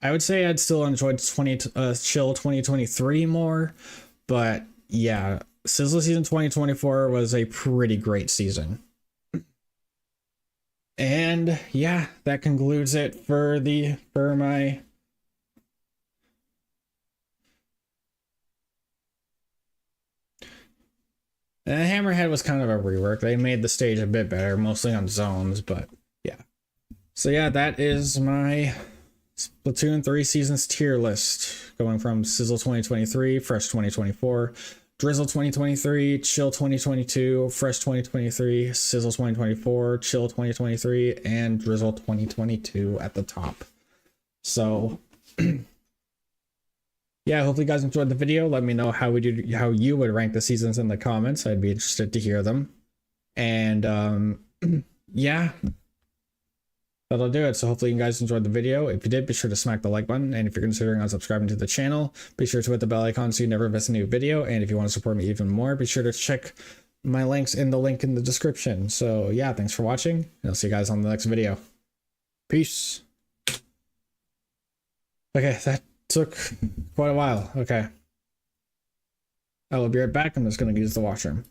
S1: I would say I'd still enjoyed Chill 2023 more, but yeah, Sizzle Season 2024 was a pretty great season. And yeah, that concludes it for my. Hammerhead was kind of a rework. They made the stage a bit better, mostly on zones, but yeah. So yeah, that is my Splatoon 3 Seasons tier list, going from Sizzle 2023, Fresh 2024, Drizzle 2023, Chill 2022, Fresh 2023, Sizzle 2024, Chill 2023, and Drizzle 2022 at the top. So yeah, hopefully you guys enjoyed the video. Let me know how you would rank the seasons in the comments. I'd be interested to hear them. And yeah, that'll do it. So hopefully you guys enjoyed the video. If you did, be sure to smack the like button. And if you're considering unsubscribing to the channel, be sure to hit the bell icon so you never miss a new video. And if you want to support me even more, be sure to check my links in the link in the description. So yeah, thanks for watching, and I'll see you guys on the next video. Peace. Okay, that took quite a while. Okay. I will be right back. I'm just going to use the washroom.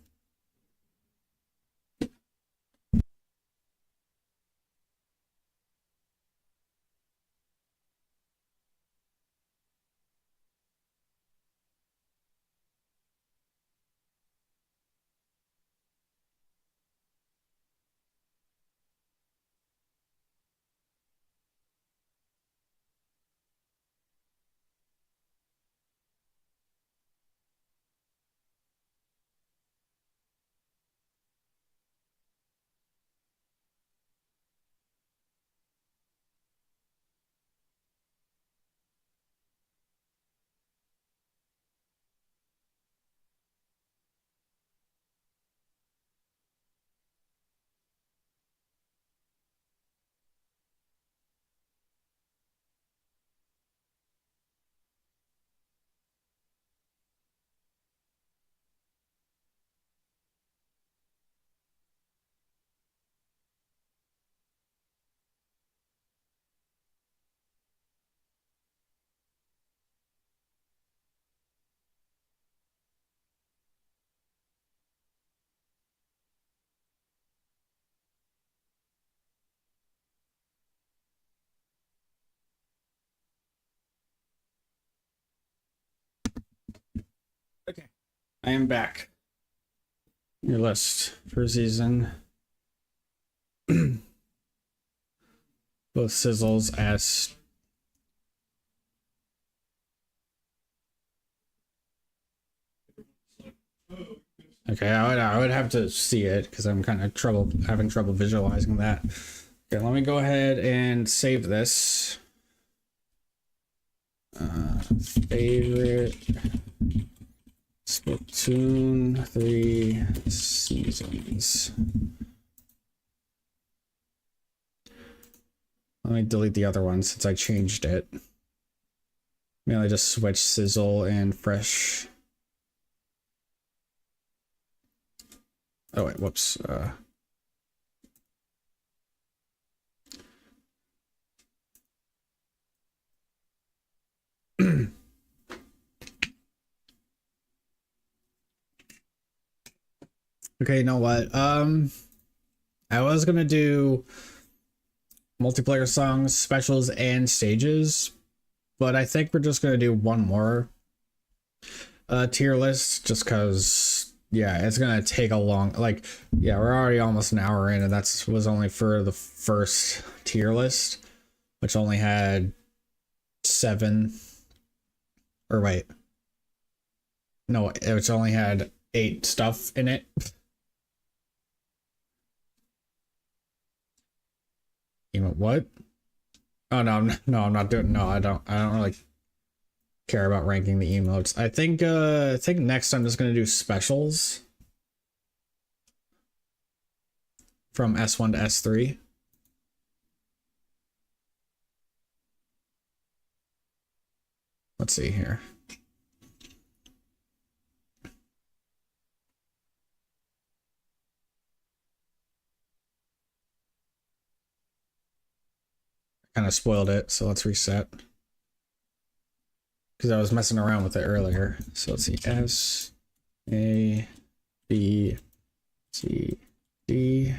S1: Okay, I am back. Your list for season. Both sizzles as okay. I would have to see it because I'm kind of having trouble visualizing that. Okay, let me go ahead and save this. Favorite Splatoon 3 seasons. Let me delete the other one since I changed it. Maybe I just switch sizzle and fresh. Oh wait, whoops. Okay, you know what? I was gonna do multiplayer songs, specials, and stages, but I think we're just gonna do one more tier list just because yeah, it's gonna take a long yeah, we're already almost an hour in and was only for the first tier list, which only had 7 or wait. No, it only had 8 stuff in it. What? Oh no, no, I'm not doing. No, I don't really care about ranking the emotes. I think next I'm just gonna do specials from S1 to S3. Let's see here. Kind of spoiled it, so let's reset. Because I was messing around with it earlier. So let's see. S, A, B, C, D.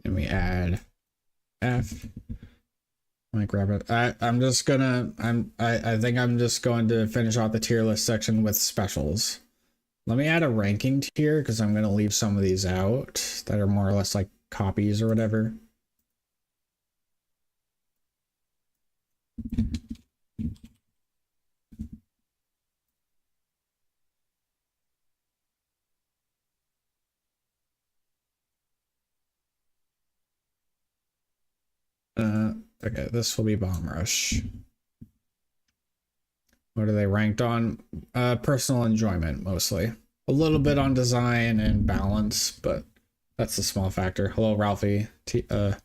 S1: And we add F. Let me grab it. I'm just gonna I think I'm just going to finish off the tier list section with specials. Let me add a ranking tier because I'm gonna leave some of these out that are more or less like copies or whatever. Okay, this will be Bomb Rush. What are they ranked on? Personal enjoyment mostly. A little bit on design and balance, but that's a small factor. Hello, Ralphie. TVYT.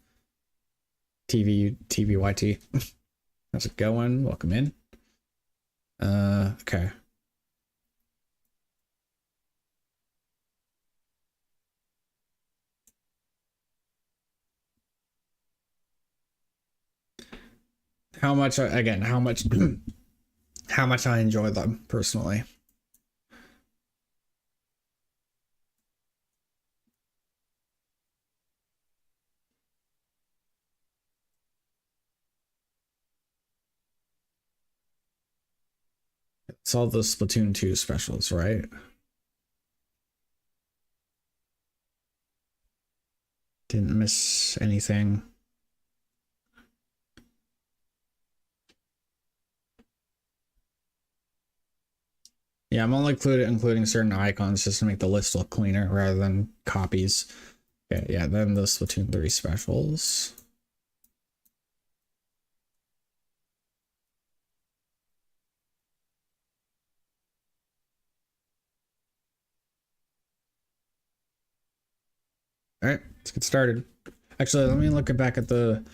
S1: How's it going? Welcome in. Okay. How much again? How much? how much I enjoy them personally. It's all the Splatoon 2 specials, right? Didn't miss anything. Yeah, I'm only including certain icons just to make the list look cleaner rather than copies. Okay, yeah, then the Splatoon 3 specials. All right, let's get started. Actually, let me look back at the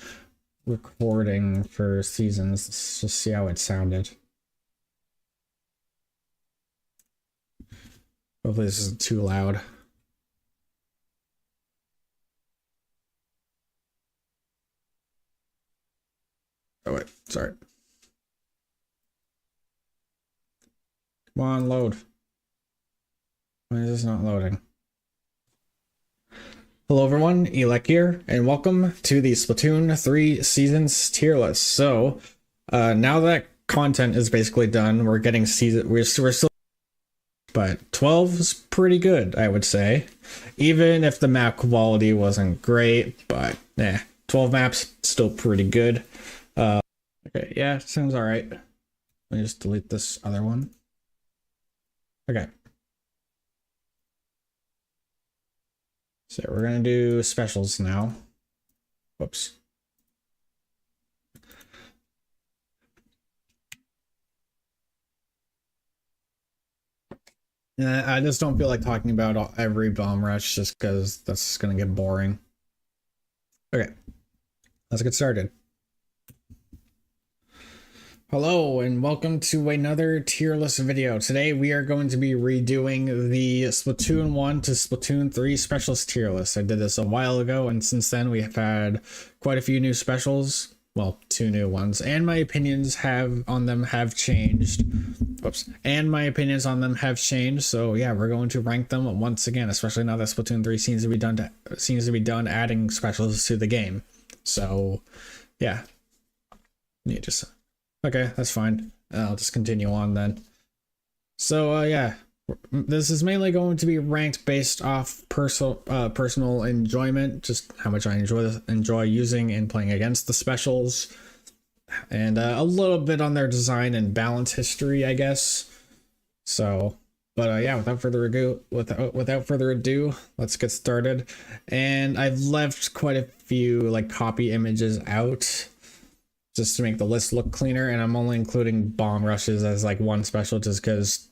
S1: recording for seasons. Let's just see how it sounded. Hopefully this isn't too loud. Oh wait, sorry. Come on, load. Why is this not loading? Hello everyone, Elec here, and welcome to the Splatoon 3 Seasons tier list. So, now that content is basically done, we're getting we're still, but 12 is pretty good, I would say. Even if the map quality wasn't great, but 12 maps, still pretty good. Okay, yeah, sounds alright. Let me just delete this other one. Okay. So we're gonna do specials now. Whoops. I just don't feel like talking about every bomb rush just because that's gonna get boring. Okay, let's get started. Hello and welcome to another tier list video. Today we are going to be redoing the Splatoon 1 to Splatoon 3 specials tier list. I did this a while ago, and since then we have had quite a few new specials. Well, 2 new ones, and my opinions on them have changed. Oops. And my opinions on them have changed. So yeah, we're going to rank them once again, especially now that Splatoon 3 seems to be done adding specials to the game. So yeah, you just. Okay, that's fine. I'll just continue on then. So yeah, this is mainly going to be ranked based off personal enjoyment, just how much I enjoy using and playing against the specials, and a little bit on their design and balance history, I guess. So, but yeah, without further ado, let's get started. And I've left quite a few like copy images out, just to make the list look cleaner, and I'm only including bomb rushes as like one special just because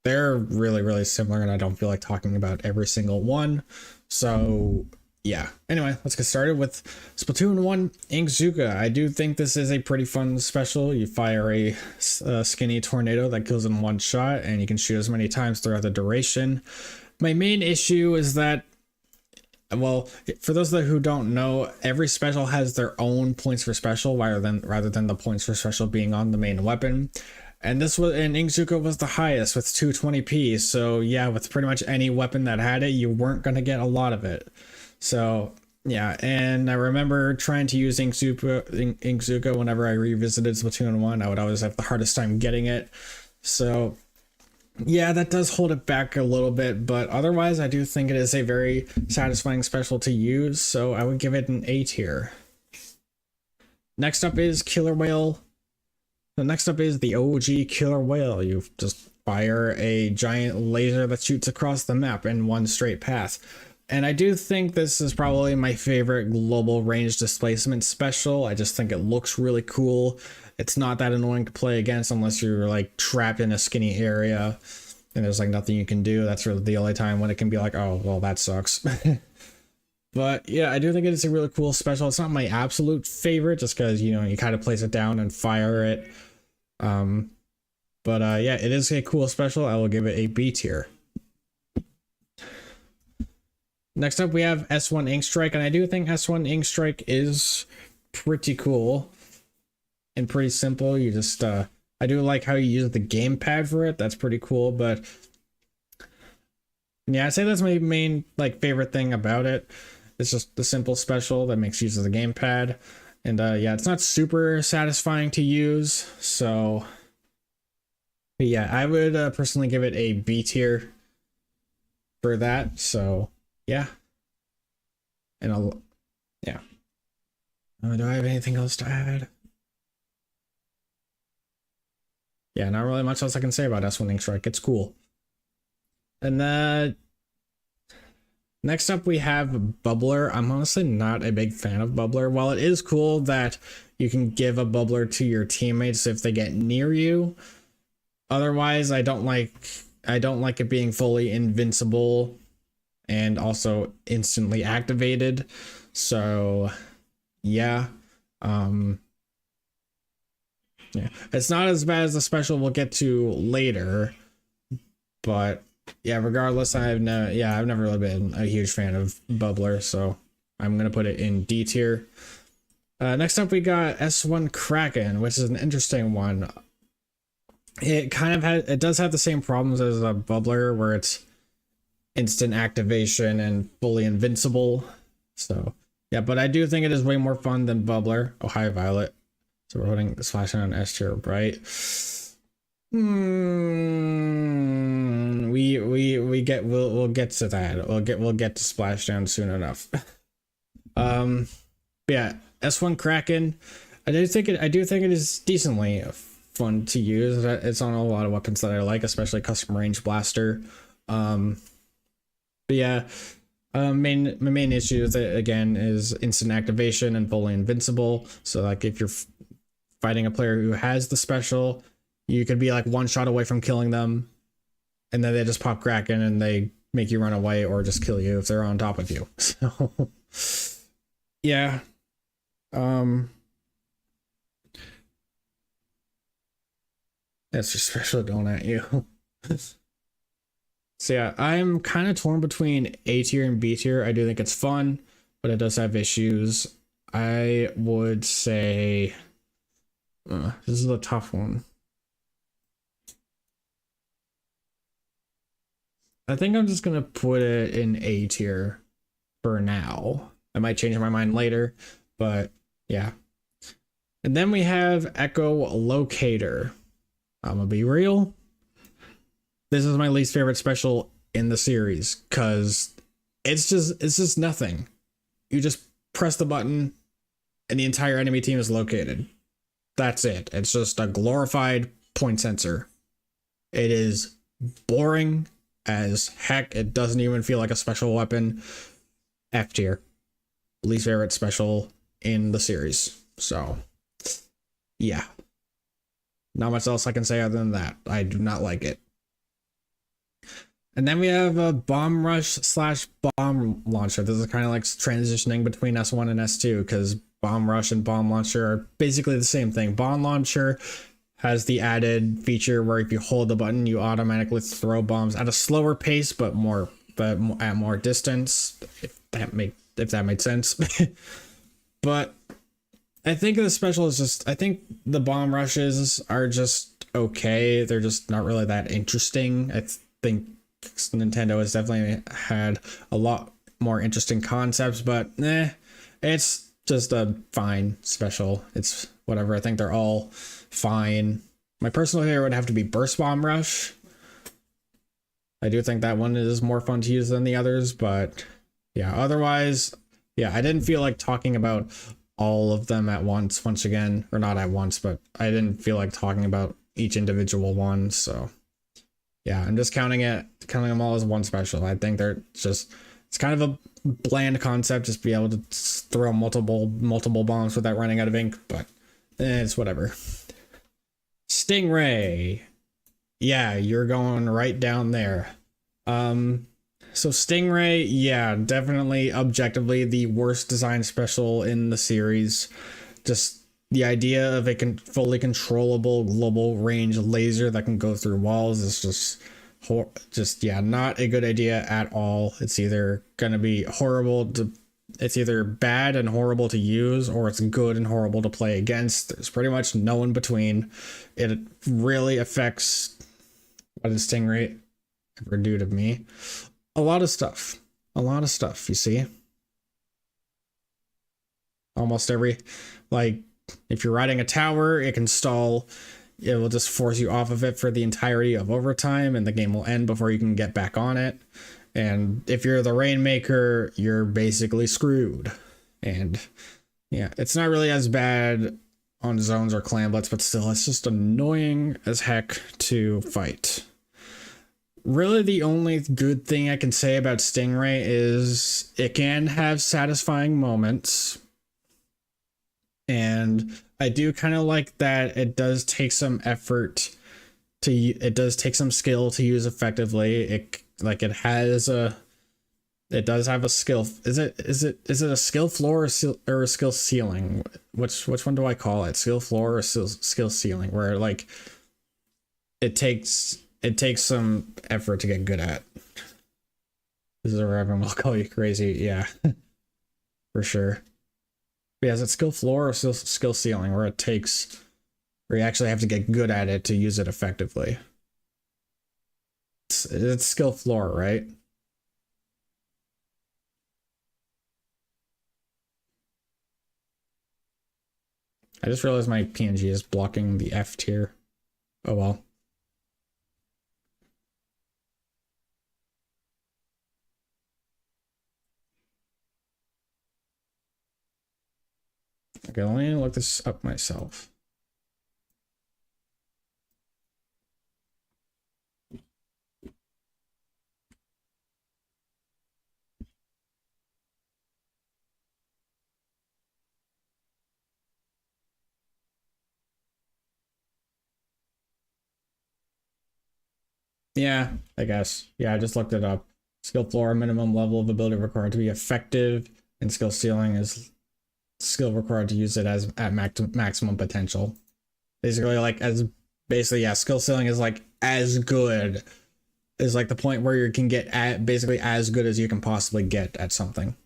S1: they're really similar and I don't feel like talking about every single one. So yeah, anyway, let's get started with Splatoon 1 Inkzooka. I do think this is a pretty fun special. You fire a skinny tornado that kills in one shot, and you can shoot as many times throughout the duration. My main issue is that, well, for those who don't know, every special has their own points for special rather than the points for special being on the main weapon. And Inkzooka was the highest with 220p. So yeah, with pretty much any weapon that had it, you weren't going to get a lot of it. So yeah, and I remember trying to use Inkzooka whenever I revisited Splatoon 1. I would always have the hardest time getting it. So yeah, that does hold it back a little bit, but otherwise I do think it is a very satisfying special to use, so I would give it an A tier. Next up is Killer Whale. The next up is the OG Killer Whale. You just fire a giant laser that shoots across the map in one straight path. And I do think this is probably my favorite global range displacement special. I just think it looks really cool. It's not that annoying to play against unless you're like trapped in a skinny area and there's like nothing you can do. That's really the only time when it can be like, oh, well, that sucks. But yeah, I do think it is a really cool special. It's not my absolute favorite just because, you know, you kind of place it down and fire it. But yeah, it is a cool special. I will give it a B tier. Next up, we have S1 Ink Strike, and I do think S1 Ink Strike is pretty cool and pretty simple. You just I do like how you use the gamepad for it. That's pretty cool. But yeah, I'd say that's my main like favorite thing about it. It's just the simple special that makes use of the gamepad. And yeah, it's not super satisfying to use. So yeah, I would personally give it a B tier for that. So yeah. And yeah. Do I have anything else to add? Yeah, not really much else I can say about S1 Ink Strike. It's cool. And next up we have Bubbler. I'm honestly not a big fan of Bubbler. While it is cool that you can give a Bubbler to your teammates if they get near you, otherwise I don't like it being fully invincible and also instantly activated. So yeah. Yeah, it's not as bad as the special we'll get to later, but yeah, regardless, I've never really been a huge fan of Bubbler, so I'm gonna put it in D tier. Next up, we got S1 Kraken, which is an interesting one. It does have the same problems as a Bubbler, where it's instant activation and fully invincible. So yeah, but I do think it is way more fun than Bubbler. Oh, hi Violet. So we're holding the splashdown on S tier, right? We'll get to that. We'll get to splashdown soon enough. Yeah, S1 Kraken. I do think it is decently fun to use. It's on a lot of weapons that I like, especially custom range blaster. But yeah, my main issue with it again is instant activation and fully invincible. So like if you're fighting a player who has the special, you could be like one shot away from killing them, and then they just pop Kraken and they make you run away or just kill you if they're on top of you. So yeah. That's your special going at you. So yeah, I'm kind of torn between A tier and B tier. I do think it's fun, but it does have issues. I would say this is a tough one. I think I'm just gonna put it in A tier for now. I might change my mind later, but yeah. And then we have Echo Locator. I'm gonna be real. This is my least favorite special in the series because it's just nothing. You just press the button and the entire enemy team is located. That's it. It's just a glorified point sensor. It is boring as heck. It doesn't even feel like a special weapon. F tier. Least favorite special in the series. So yeah. Not much else I can say other than that. I do not like it. And then we have a Bomb Rush / Bomb Launcher. This is kind of like transitioning between S1 and S2 because Bomb Rush and Bomb Launcher are basically the same thing. Bomb Launcher has the added feature where if you hold the button, you automatically throw bombs at a slower pace, but at more distance. If that made sense. But I think the special is just, I think the bomb rushes are just okay. They're just not really that interesting. I think Nintendo has definitely had a lot more interesting concepts, but it's just a fine special. It's whatever. I think they're all fine. My personal favorite would have to be Burst Bomb Rush. I do think that one is more fun to use than the others, but yeah, otherwise, yeah, I didn't feel like talking about all of them at once again, or not at once, but I didn't feel like talking about each individual one. So yeah, I'm just counting them all as one special. I think it's kind of a bland concept, just be able to throw multiple bombs without running out of ink, but it's whatever. Stingray. Yeah, you're going right down there. So Stingray, yeah, definitely objectively the worst design special in the series. Just the idea of a fully controllable global range laser that can go through walls is just yeah, not a good idea at all. It's either gonna be horrible to it's either bad and horrible to use, or it's good and horrible to play against. There's pretty much no in between. It really affects, what does Stingray ever do to me? A lot of stuff. You see? Almost every, like, if you're riding a tower, it can stall. It will just force you off of it for the entirety of overtime, and the game will end before you can get back on it. And if you're the Rainmaker, you're basically screwed. And yeah, it's not really as bad on zones or clamblets, but still, it's just annoying as heck to fight. Really, the only good thing I can say about Stingray is it can have satisfying moments. And I do kind of like that it does take some effort to, it does take some skill to use effectively. It does have a skill. Is it a skill floor or a skill ceiling? Which one do I call it? Skill floor or skill ceiling? Where like it takes some effort to get good at. This is where everyone will call you crazy. Yeah, for sure. But yeah, is it skill floor or skill ceiling, where you actually have to get good at it to use it effectively? It's skill floor, right? I just realized my PNG is blocking the F tier. Oh well. Okay, let me look this up myself. Yeah, I guess. Yeah, I just looked it up. Skill floor, minimum level of ability required to be effective, and skill ceiling is skill required to use it as at maximum potential. Basically, yeah, skill ceiling is like as good, is like the point where you can get at basically as good as you can possibly get at something.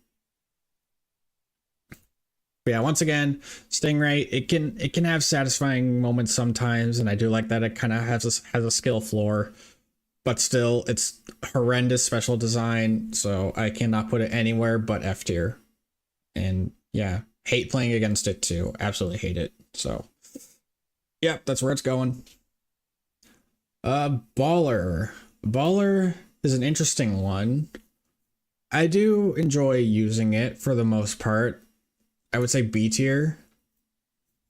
S1: But yeah, once again, Stingray, it can have satisfying moments sometimes, and I do like that it kind of has a skill floor. But still, it's horrendous special design, so I cannot put it anywhere but F tier. And yeah, hate playing against it too. Absolutely hate it. So yeah, that's where it's going. Baller. Baller is an interesting one. I do enjoy using it for the most part. I would say B tier.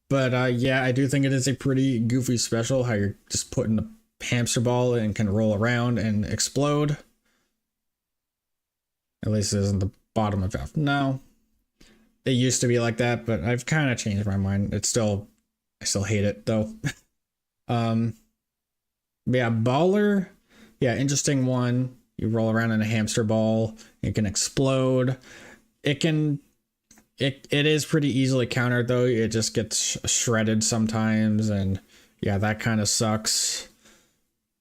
S1: But yeah, I do think it is a pretty goofy special, how you're just putting the hamster ball and can roll around and explode. At least it isn't the bottom of F. No. It used to be like that, but I've kind of changed my mind. I still hate it though. Yeah, Baller. Yeah, interesting one. You roll around in a hamster ball, it can explode. It is pretty easily countered though. It just gets shredded sometimes, and yeah, that kind of sucks.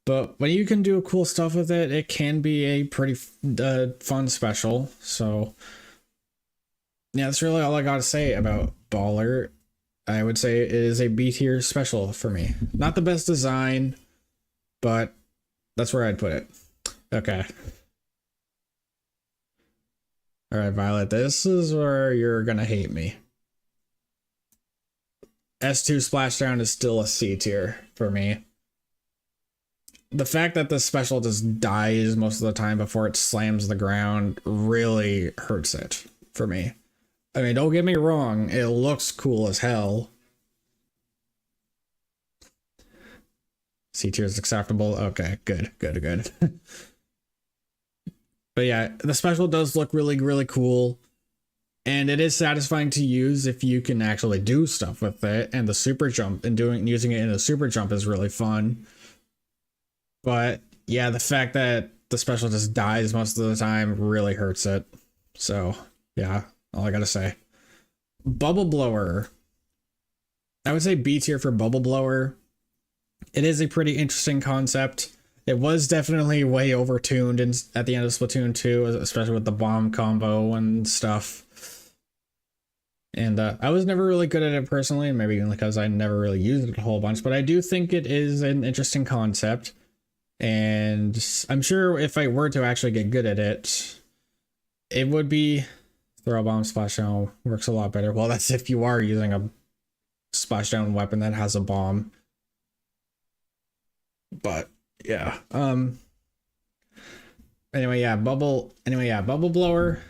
S1: But when you can do cool stuff with it, it can be a pretty fun special. So yeah, that's really all I gotta say about Baller. I would say it is a B tier special for me. Not the best design, but that's where I'd put it. Okay. All right, Violet, this is where you're gonna hate me. S2 Splashdown is still a C tier for me. The fact that the special just dies most of the time before it slams the ground really hurts it for me. I mean, don't get me wrong, it looks cool as hell. C tier is acceptable. Okay, good. But yeah, the special does look really, really cool. And it is satisfying to use if you can actually do stuff with it. And the super jump and using it in a super jump is really fun. But yeah, the fact that the special just dies most of the time really hurts it. So yeah, all I gotta say. Bubble Blower. I would say B tier for Bubble Blower. It is a pretty interesting concept. It was definitely way overtuned at the end of Splatoon 2, especially with the bomb combo and stuff. And I was never really good at it personally, maybe because I never really used it a whole bunch, but I do think it is an interesting concept. And I'm sure if I were to actually get good at it, it would be throw bomb splashdown works a lot better. Well, that's if you are using a splashdown weapon that has a bomb. But yeah. Bubble blower.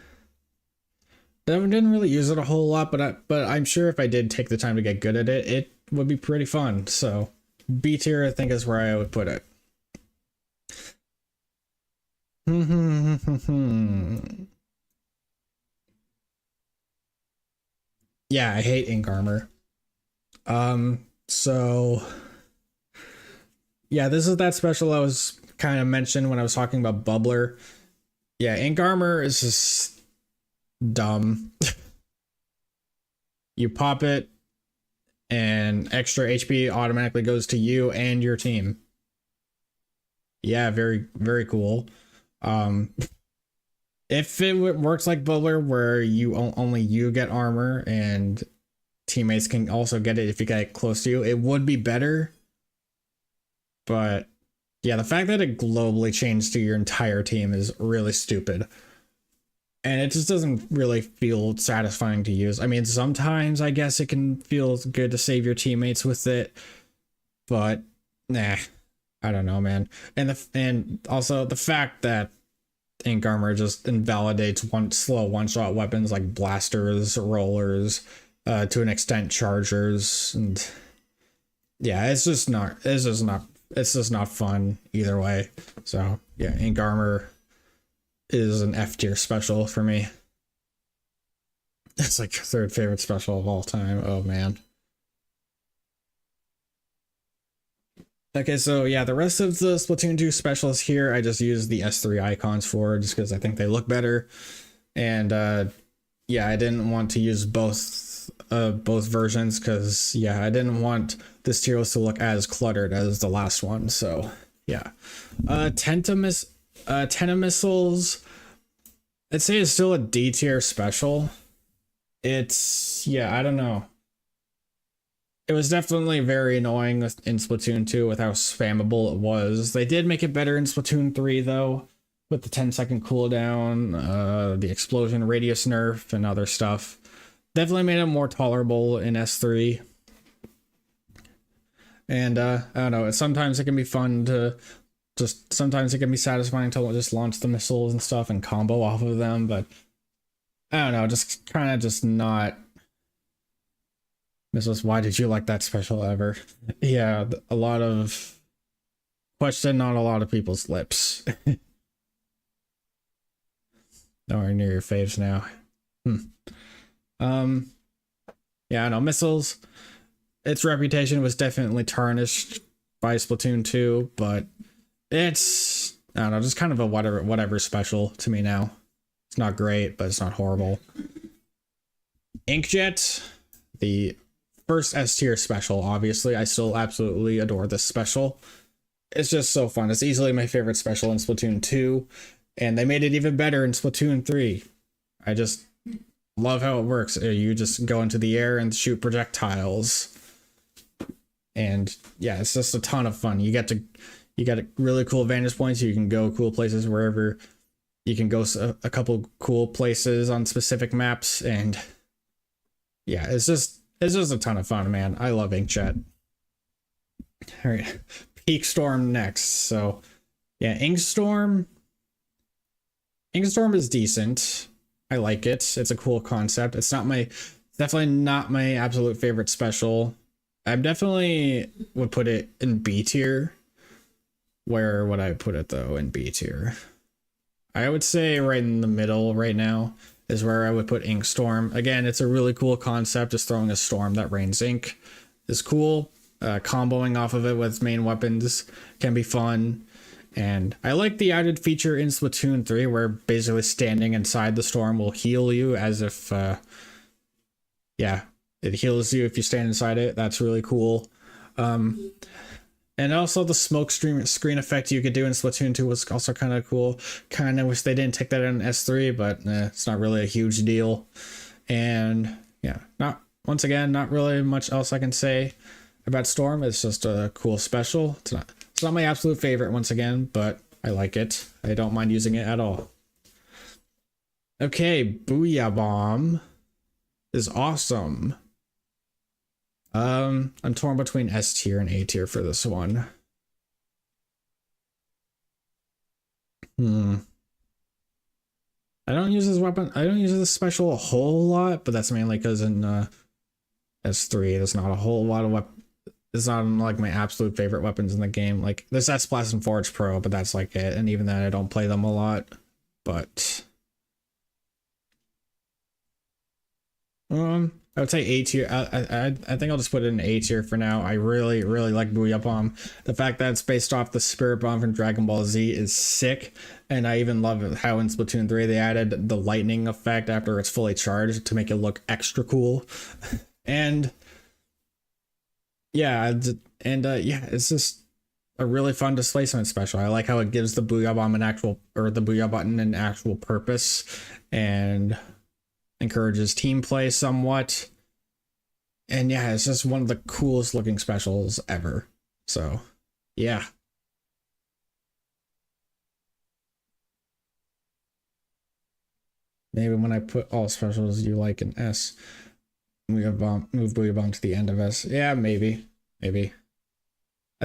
S1: I didn't really use it a whole lot, but I'm sure if I did take the time to get good at it, it would be pretty fun. So B tier, I think, is where I would put it. Yeah, I hate ink armor. So yeah, this is that special I was kind of mentioned when I was talking about bubbler. Yeah, ink armor is just dumb. You pop it and extra HP automatically goes to you and your team. Yeah, very, very cool. If it works like bubbler where only you get armor and teammates can also get it if you get close to you, it would be better. But yeah, the fact that it globally changed to your entire team is really stupid. And it just doesn't really feel satisfying to use. I mean, sometimes I guess it can feel good to save your teammates with it, but nah, I don't know, man. And also the fact that ink armor just invalidates slow one-shot weapons like blasters, rollers, to an extent chargers, and yeah, it's just not fun either way. So yeah, ink armor is an F tier special for me. It's like your third favorite special of all time. Oh man. Okay, so yeah, the rest of the Splatoon 2 specials here, I just use the S3 icons for just because I think they look better. And yeah, I didn't want to use both versions because yeah, I didn't want this tier list to look as cluttered as the last one. So yeah. Tentamissiles, I'd say it's still a D tier special. It's, yeah, I don't know. It was definitely very annoying in Splatoon 2 with how spammable it was. They did make it better in Splatoon 3 though, with the 10-second cooldown, the explosion radius nerf, and other stuff. Definitely made it more tolerable in S3. And I don't know, sometimes it can be fun to sometimes it can be satisfying to just launch the missiles and stuff and combo off of them, but I don't know, just kind of just not. Missiles, why did you like that special ever? Yeah, a lot of question on a lot of people's lips. Nowhere near your faves now. Yeah, I know, missiles. Its reputation was definitely tarnished by Splatoon 2, but it's, I don't know, just kind of a whatever special to me now. It's not great, but it's not horrible. Inkjet, the first S tier special, obviously. I still absolutely adore this special. It's just so fun. It's easily my favorite special in Splatoon 2, and they made it even better in Splatoon 3. I just love how it works. You just go into the air and shoot projectiles. And yeah, it's just a ton of fun. You get really cool vantage points. You can go cool places wherever. You can go a couple cool places on specific maps, and yeah, it's just a ton of fun, man. I love Inkjet. All right, Peak Storm next. So yeah, Inkstorm is decent. I like it. It's a cool concept. It's definitely not my absolute favorite special. I definitely would put it in B tier. Where would I put it though in B tier? I would say right in the middle right now is where I would put Inkstorm. Again, it's a really cool concept. Just throwing a storm that rains ink is cool. Comboing off of it with main weapons can be fun. And I like the added feature in Splatoon 3 where basically standing inside the storm will heal you as if, yeah, it heals you if you stand inside it. That's really cool. And also the smoke screen effect you could do in Splatoon 2 was also kind of cool. Kind of wish they didn't take that in S3, but it's not really a huge deal. And yeah, not once again, not really much else I can say about Storm. It's just a cool special. It's not my absolute favorite once again, but I like it. I don't mind using it at all. Okay, Booyah Bomb is awesome. I'm torn between S tier and A tier for this one. I don't use this weapon. I don't use this special a whole lot, but that's mainly because in S3, there's not a whole lot of weapons. It's not like my absolute favorite weapons in the game. Like there's S-Blast and Forge Pro, but that's like it. And even then, I don't play them a lot. But I would say A tier. I think I'll just put it in A tier for now. I really like Booyah Bomb. The fact that it's based off the Spirit Bomb from Dragon Ball Z is sick, and I even love how in Splatoon 3 they added the lightning effect after it's fully charged to make it look extra cool. And yeah, it's just a really fun displacement special. I like how it gives the Booyah Bomb the Booyah button an actual purpose, and encourages team play somewhat. And yeah, it's just one of the coolest looking specials ever. So yeah. Maybe when I put all specials you like in S, move Booyah Bomb to the end of S. Yeah, maybe. I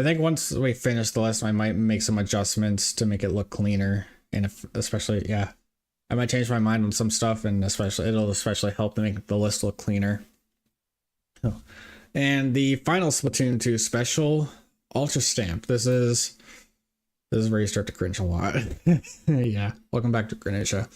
S1: think once we finish the list, I might make some adjustments to make it look cleaner. And especially, yeah, I might change my mind on some stuff, and it'll especially help to make the list look cleaner. Oh. And the final Splatoon 2 special, Ultra Stamp. This is where you start to cringe a lot. Yeah, welcome back to Greninja.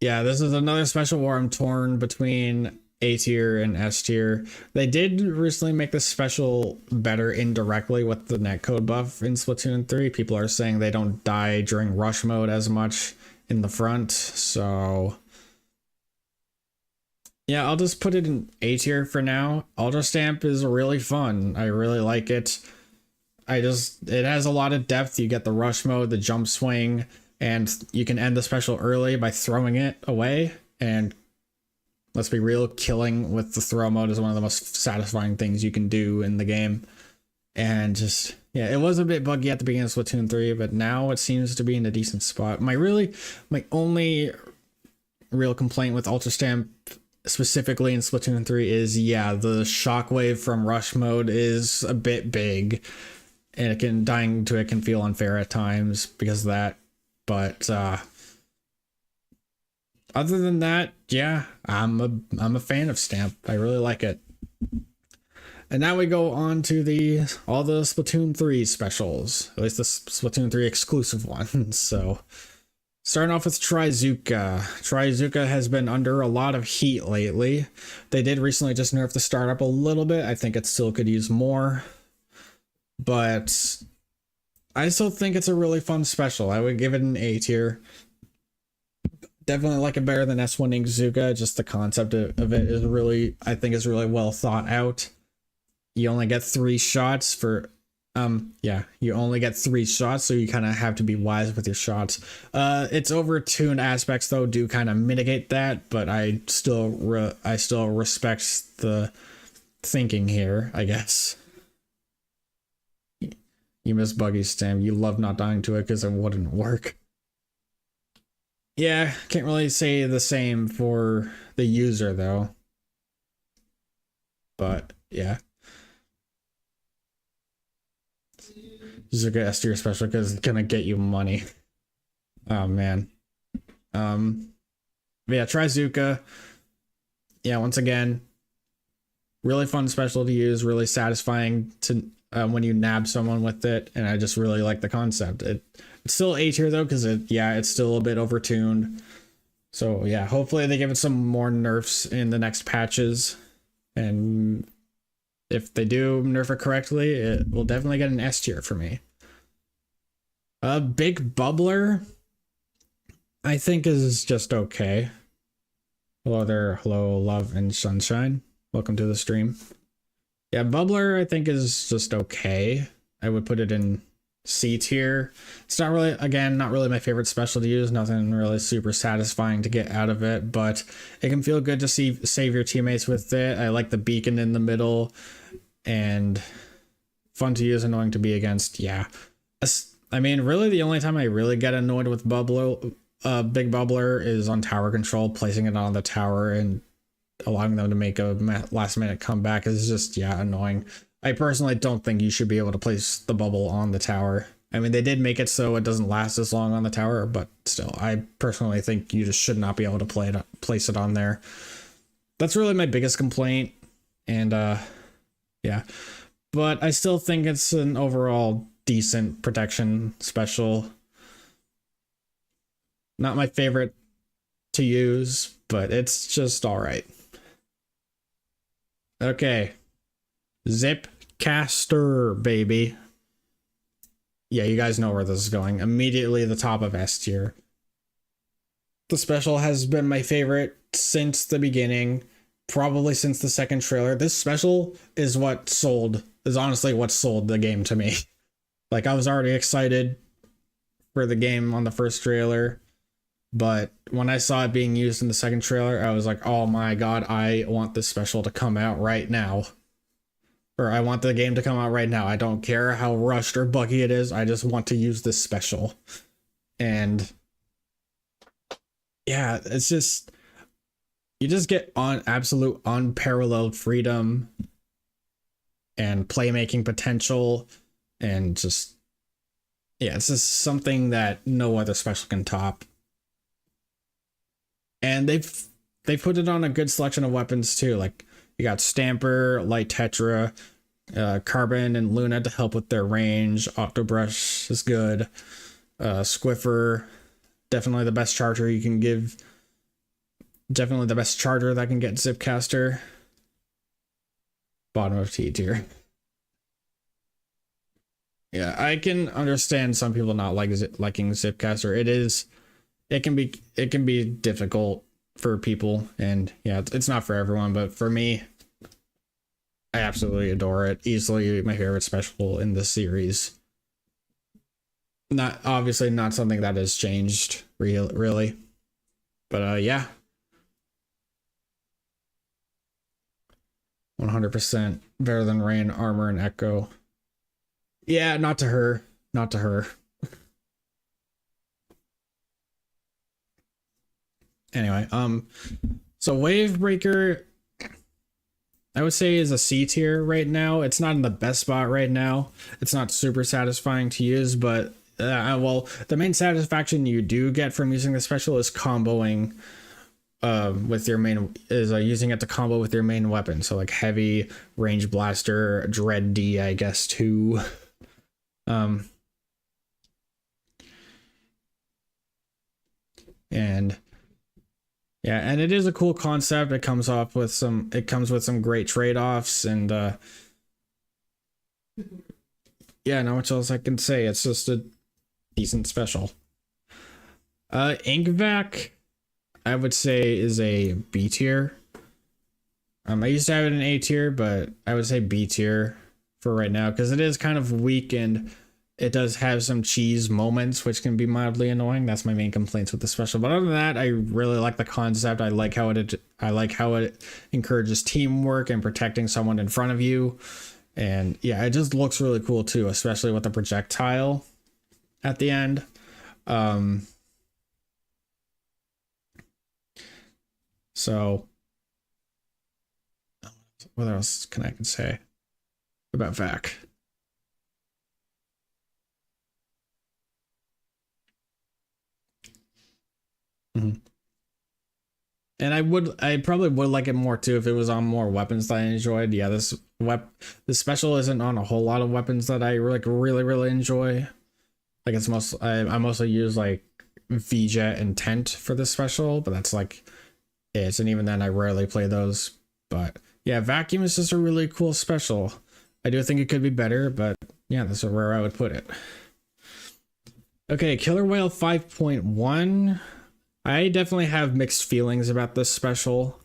S1: Yeah, this is another special where I'm torn between A tier and S tier. They did recently make this special better indirectly with the netcode buff in Splatoon 3. People are saying they don't die during rush mode as much in the front, so yeah, I'll just put it in A tier for now. Ultra Stamp is really fun. I really like it. It has a lot of depth. You get the rush mode, the jump swing, and you can end the special early by throwing it away. And let's be real, killing with the throw mode is one of the most satisfying things you can do in the game. And just, yeah, it was a bit buggy at the beginning of Splatoon 3, but now it seems to be in a decent spot. My only real complaint with Ultra Stamp specifically in Splatoon 3 is, yeah, the shockwave from rush mode is a bit big, and dying to it can feel unfair at times because of that. But other than that, yeah, I'm a fan of Stamp. I really like it. And now we go on to all the Splatoon 3 specials, at least the Splatoon 3 exclusive ones. So starting off with Trizooka. Trizooka has been under a lot of heat lately. They did recently just nerf the startup a little bit. I think it still could use more, but I still think it's a really fun special. I would give it an A tier. Definitely like it better than S1 Inkzooka. Just the concept of it is really, I think, is really well thought out. You only get 3 shots for you only get 3 shots, so you kind of have to be wise with your shots. Its overtuned aspects though do kind of mitigate that, but I still respect the thinking here, I guess. You miss Buggy Stamp. You love not dying to it because it wouldn't work. Yeah, can't really say the same for the user though. But yeah. Trizooka S tier special because it's gonna get you money. Oh man. Yeah, Trizooka. Yeah, once again, really fun special to use, really satisfying to when you nab someone with it, and I just really like the concept. It's still A tier though, because it's still a bit overtuned. So yeah, hopefully they give it some more nerfs in the next patches, and if they do nerf it correctly, it will definitely get an S tier for me. Big Bubbler, I think, is just okay. Hello there, hello, love and sunshine. Welcome to the stream. Yeah, Bubbler, I think, is just okay. I would put it in C tier. It's not really, again, not really my favorite special to use. Nothing really super satisfying to get out of it, but it can feel good to save your teammates with it. I like the beacon in the middle, and fun to use, annoying to be against. Yeah. I mean, really, the only time I really get annoyed with Big Bubbler is on tower control. Placing it on the tower and allowing them to make a last minute comeback is just, yeah, annoying. I personally don't think you should be able to place the bubble on the tower. I mean, they did make it so it doesn't last as long on the tower, but still, I personally think you just should not be able to place it on there. That's really my biggest complaint, and yeah. But I still think it's an overall decent protection special. Not my favorite to use, but it's just all right. Okay. Zipcaster, baby. Yeah, you guys know where this is going. Immediately the top of S tier. The special has been my favorite since the beginning, probably since the second trailer. This special is honestly what sold the game to me. Like, I was already excited for the game on the first trailer, but when I saw it being used in the second trailer, I was like, oh my god, I want this special to come out right now. Or I want the game to come out right now. I don't care how rushed or buggy it is. I just want to use this special. And yeah, it's just, you just get on absolute unparalleled freedom and playmaking potential, and just, yeah, it's just something that no other special can top. And they've put it on a good selection of weapons too. Like, you got Stamper, Light Tetra, Carbon and Luna to help with their range. Octobrush is good. Squiffer, definitely the best charger you can give. Definitely the best charger that can get Zipcaster. Bottom of T tier. Yeah, I can understand some people not liking Zipcaster. It can be difficult for people, and yeah, it's not for everyone, but for me, I absolutely adore it. Easily my favorite special in the series. Obviously not something that has changed really. But yeah. 100% better than Rain, Armor, and Echo. Yeah, not to her. Not to her. Anyway, so Wavebreaker, I would say, is a C tier right now. It's not in the best spot right now. It's not super satisfying to use, but well, the main satisfaction you do get from using the special is comboing with your main, using it to combo with your main weapon. So like Heavy, Range Blaster, Dread D, I guess too. And yeah, and it is a cool concept. It comes with some great trade-offs, and yeah, not much else I can say. It's just a decent special. Inkvac, I would say, is a B tier. I used to have it in A tier, but I would say B tier for right now, because it is kind of weak and it does have some cheese moments, which can be mildly annoying. That's my main complaints with the special. But other than that, I really like the concept. I like how it encourages teamwork and protecting someone in front of you. And yeah, it just looks really cool too, especially with the projectile at the end. So what else can I say about VAC? Mm-hmm. And I probably would like it more too if it was on more weapons that I enjoyed. Yeah, this special isn't on a whole lot of weapons that I really enjoy. Like, it's I mostly use like VJet and Tent for this special, but that's like it. And even then, I rarely play those. But yeah, Vacuum is just a really cool special. I do think it could be better, but yeah, that's where I would put it. Okay, Killer Whale 5.1. I definitely have mixed feelings about this special.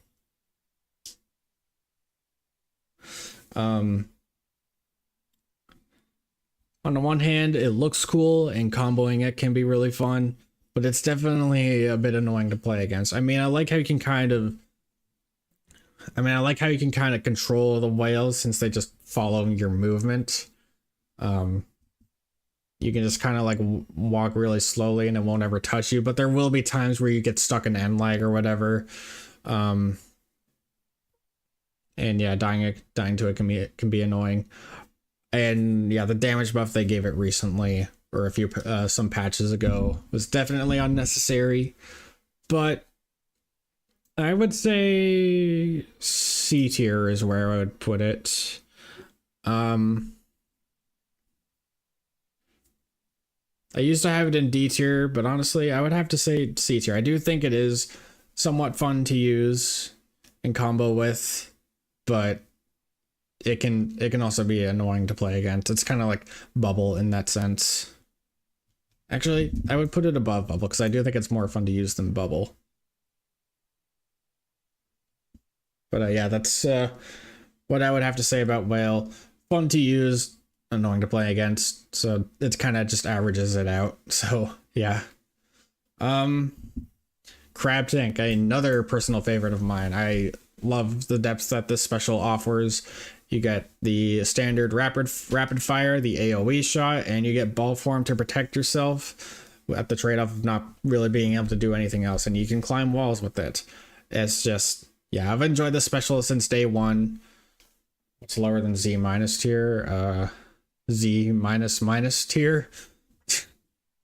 S1: on the one hand, it looks cool and comboing it can be really fun, but it's definitely a bit annoying to play against. I mean, I like how you can kind of control the whales since they just follow your movement. You can just kind of like walk really slowly and it won't ever touch you, but there will be times where you get stuck in end lag or whatever. And yeah, dying to it can be annoying. And yeah, the damage buff they gave it recently, or some patches ago, was definitely unnecessary. But I would say C tier is where I would put it. I used to have it in D tier, but honestly, I would have to say C tier. I do think it is somewhat fun to use and combo with, but it can also be annoying to play against. It's kind of like Bubble in that sense. Actually, I would put it above Bubble because I do think it's more fun to use than Bubble. But yeah, that's what I would have to say about Whale. Fun to use, annoying to play against, so it's kind of just averages it out. So yeah. Crab Tank, another personal favorite of mine. I love the depth that this special offers. You get the standard rapid fire, the AoE shot, and you get ball form to protect yourself at the trade-off of not really being able to do anything else, and you can climb walls with it. It's just, yeah, I've enjoyed the special since day one. It's lower than Z minus tier. Z minus tier.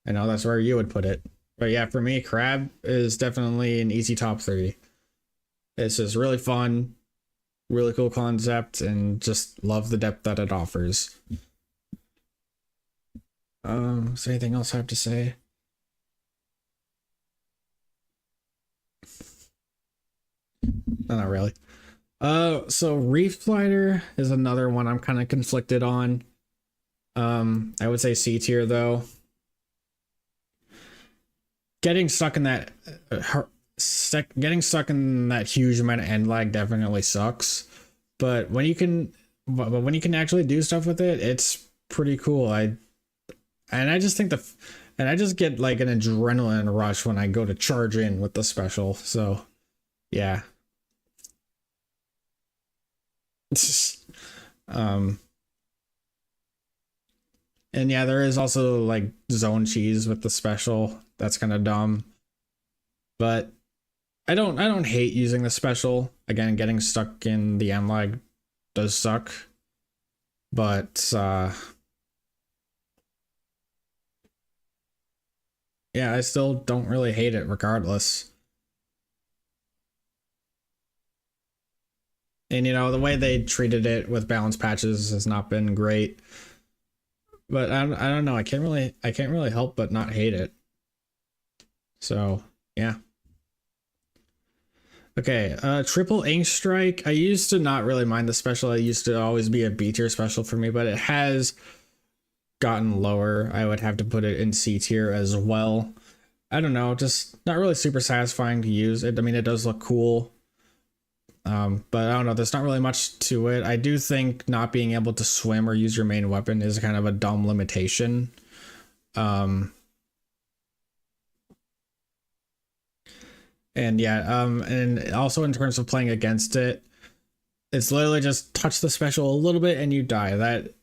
S1: I know that's where you would put it. But yeah, for me, Crab is definitely an easy top 3. It's just really fun, really cool concept, and just love the depth that it offers. Is there anything else I have to say? No, not really. So Reef Glider is another one I'm kind of conflicted on. I would say C tier though. Getting stuck in that huge amount of end lag definitely sucks. But when you can actually do stuff with it, it's pretty cool. I just get like an adrenaline rush when I go to charge in with the special. So yeah. And yeah, there is also like zone cheese with the special. That's kind of dumb. But I don't hate using the special. Again, getting stuck in the end lag does suck. But yeah, I still don't really hate it regardless. And you know, the way they treated it with balance patches has not been great. But I don't know, I can't really help but not hate it. So, yeah. Okay, triple ink strike. I used to not really mind the special. It used to always be a B tier special for me, but it has gotten lower. I would have to put it in C tier as well. I don't know, just not really super satisfying to use. I mean, it does look cool. But I don't know, there's not really much to it. I do think not being able to swim or use your main weapon is kind of a dumb limitation. And yeah, and also in terms of playing against it, it's literally just touch the special a little bit and you die. That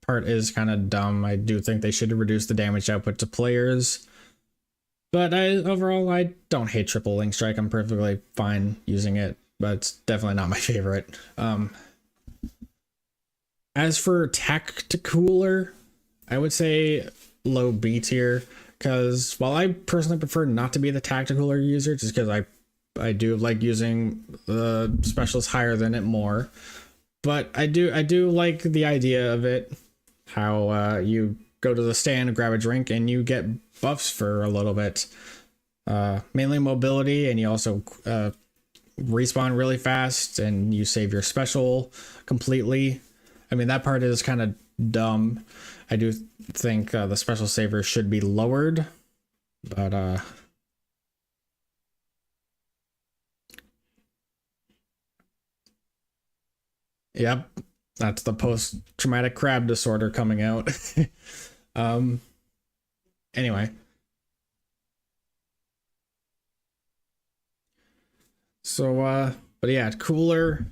S1: part is kind of dumb. I do think they should reduce the damage output to players. But overall, I don't hate triple link strike. I'm perfectly fine using it, but it's definitely not my favorite. As for Tacticooler, I would say low B tier, because while I personally prefer not to be the Tacticooler user, just because I do like using the specials higher than it more, but I do like the idea of it, how you go to the stand, grab a drink, and you get buffs for a little bit. Mainly mobility, and you also respawn really fast, and you save your special completely. I mean, that part is kind of dumb. I do think the special saver should be lowered, but yep, that's the post-traumatic crab disorder coming out. Um, anyway. So, but yeah, cooler.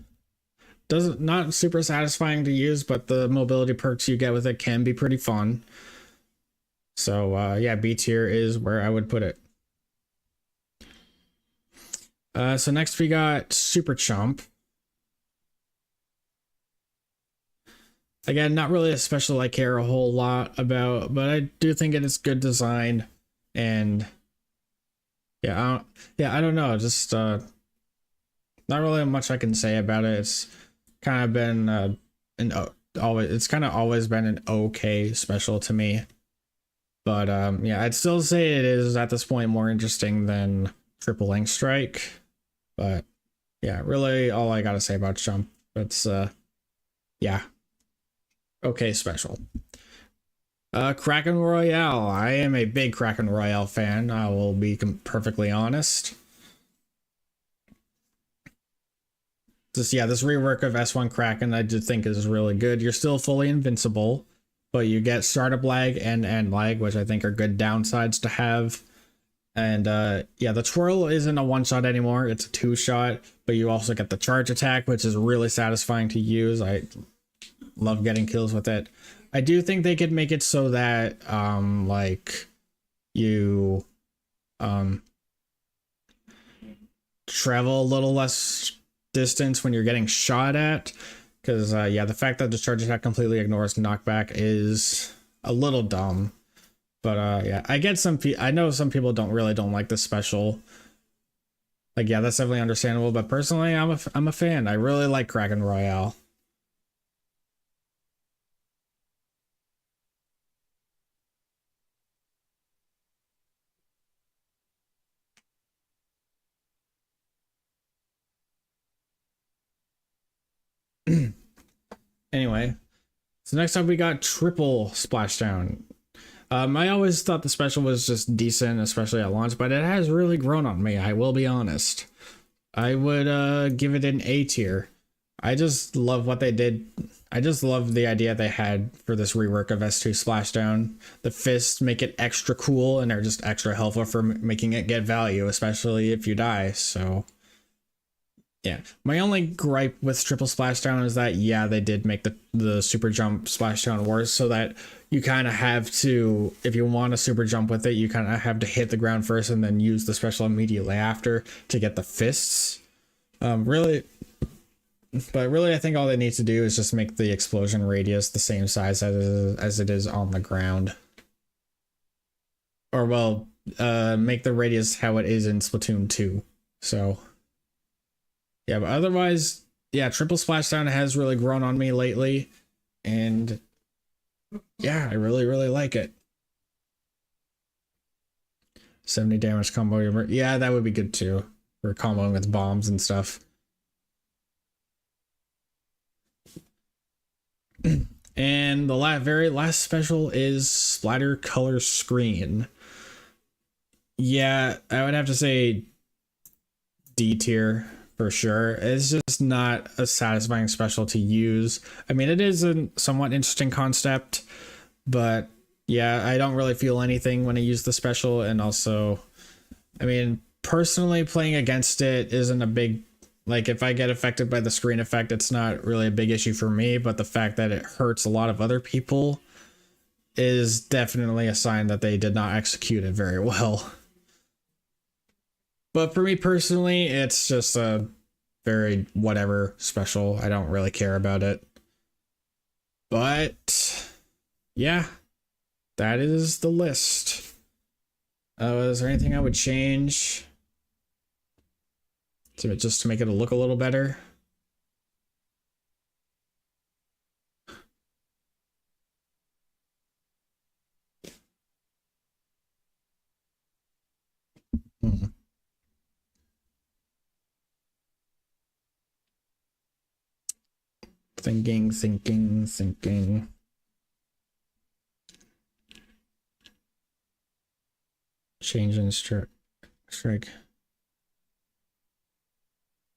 S1: Doesn't not super satisfying to use, but the mobility perks you get with it can be pretty fun. So, yeah, B tier is where I would put it. So next we got Super Chump. Again, not really a special I care a whole lot about, but I do think it is good design, and I don't know, just not really much I can say about it. It's kind of been it's kind of always been an okay special to me, but yeah, I'd still say it is at this point more interesting than Triple Link Strike, but yeah, really all I gotta say about Chump. It's yeah, okay special. Kraken Royale. I am a big Kraken Royale fan. I will be perfectly honest. This rework of S1 Kraken I do think is really good. You're still fully invincible, but you get startup lag and end lag, which I think are good downsides to have. And yeah, the twirl isn't a one shot anymore, it's a two shot, but you also get the charge attack, which is really satisfying to use. I love getting kills with it. I do think they could make it so that like you travel a little less distance when you're getting shot at, because yeah, the fact that the charge attack completely ignores knockback is a little dumb. But yeah, I get I know some people don't like the special. Like, yeah, that's definitely understandable, but personally I'm a fan. I really like Kraken Royale. Anyway, so next up we got Triple Splashdown. I always thought the special was just decent, especially at launch, but it has really grown on me, I will be honest. I would give it an A tier. I just love what they did. I just love the idea they had for this rework of S2 Splashdown. The fists make it extra cool and they're just extra helpful for making it get value, especially if you die, so yeah. My only gripe with Triple Splashdown is that, yeah, they did make the super jump splashdown worse, so that you kind of have to, if you want to super jump with it, you kind of have to hit the ground first and then use the special immediately after to get the fists. Really, I think all they need to do is just make the explosion radius the same size as it is on the ground. Or, well, make the radius how it is in Splatoon 2. So yeah, but otherwise, yeah, Triple Splashdown has really grown on me lately, and yeah, I really like it. 70 damage combo, yeah, that would be good too, for comboing with bombs and stuff. And the very last special is Splatter Color Screen. Yeah, I would have to say D tier for sure. It's just not a satisfying special to use. I mean, it is a somewhat interesting concept, but yeah, I don't really feel anything when I use the special. And also, I mean, personally playing against it isn't a big, like, if I get affected by the screen effect, it's not really a big issue for me, but the fact that it hurts a lot of other people is definitely a sign that they did not execute it very well. But for me personally, it's just a very whatever special. I don't really care about it. But yeah, that is the list. Is there anything I would change just to make it look a little better? Hmm. Thinking. Change in strike.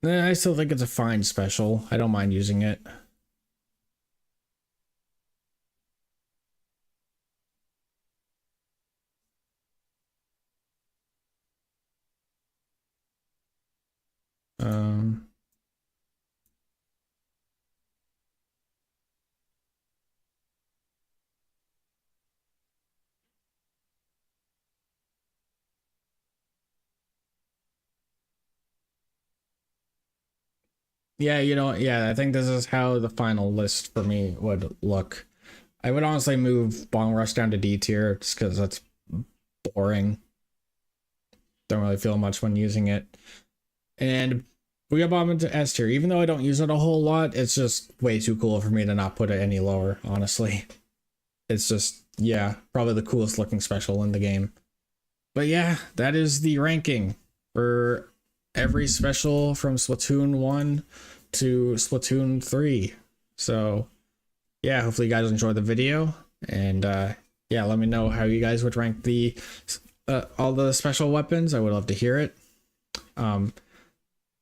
S1: I still think it's a fine special. I don't mind using it. Yeah, yeah, I think this is how the final list for me would look. I would honestly move Bong Rush down to D tier just because that's boring. Don't really feel much when using it. And Booyah Bomb into S tier. Even though I don't use it a whole lot, it's just way too cool for me to not put it any lower, honestly. It's just, yeah, probably the coolest looking special in the game. But yeah, that is the ranking for every special from Splatoon 1 to Splatoon 3. So yeah, hopefully you guys enjoyed the video. And yeah, let me know how you guys would rank the all the special weapons. I would love to hear it.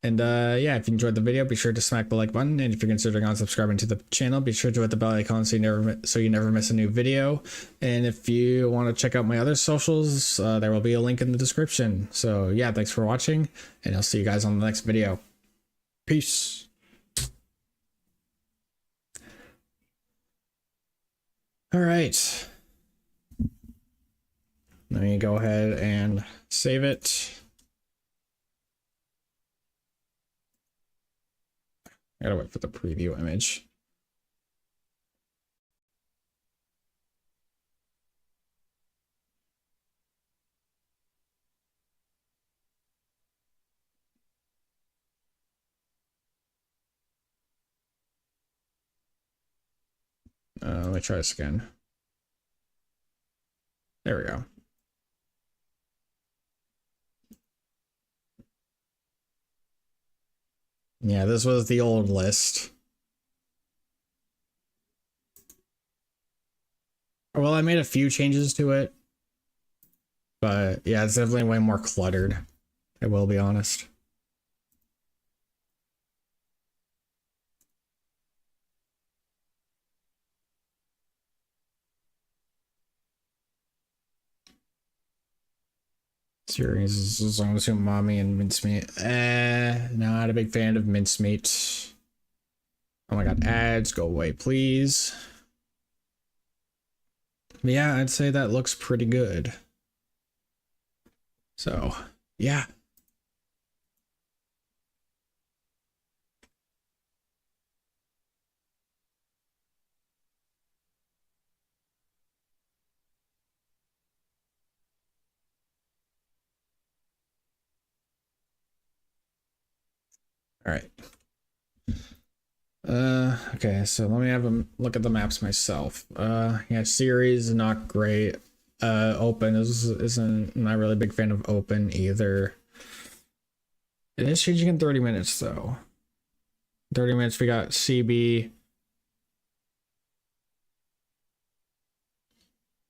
S1: And yeah, if you enjoyed the video, be sure to smack the like button. And if you're considering unsubscribing to the channel, be sure to hit the bell icon so you never miss a new video. And if you want to check out my other socials, there will be a link in the description. So yeah, thanks for watching, and I'll see you guys on the next video. Peace. All right. Let me go ahead and save it. I gotta wait for the preview image. Let me try this again. There we go. Yeah, this was the old list. Well, I made a few changes to it, but yeah, it's definitely way more cluttered. I will be honest. Series as long as umami and mincemeat. Not a big fan of mincemeat. Oh my god, ads, go away, please. But yeah, I'd say that looks pretty good. So, yeah. All right. Okay, so let me have a look at the maps myself. Yeah, series not great. Open isn't not really a big fan of open either. It is changing in 30 minutes though. 30 minutes we got CB.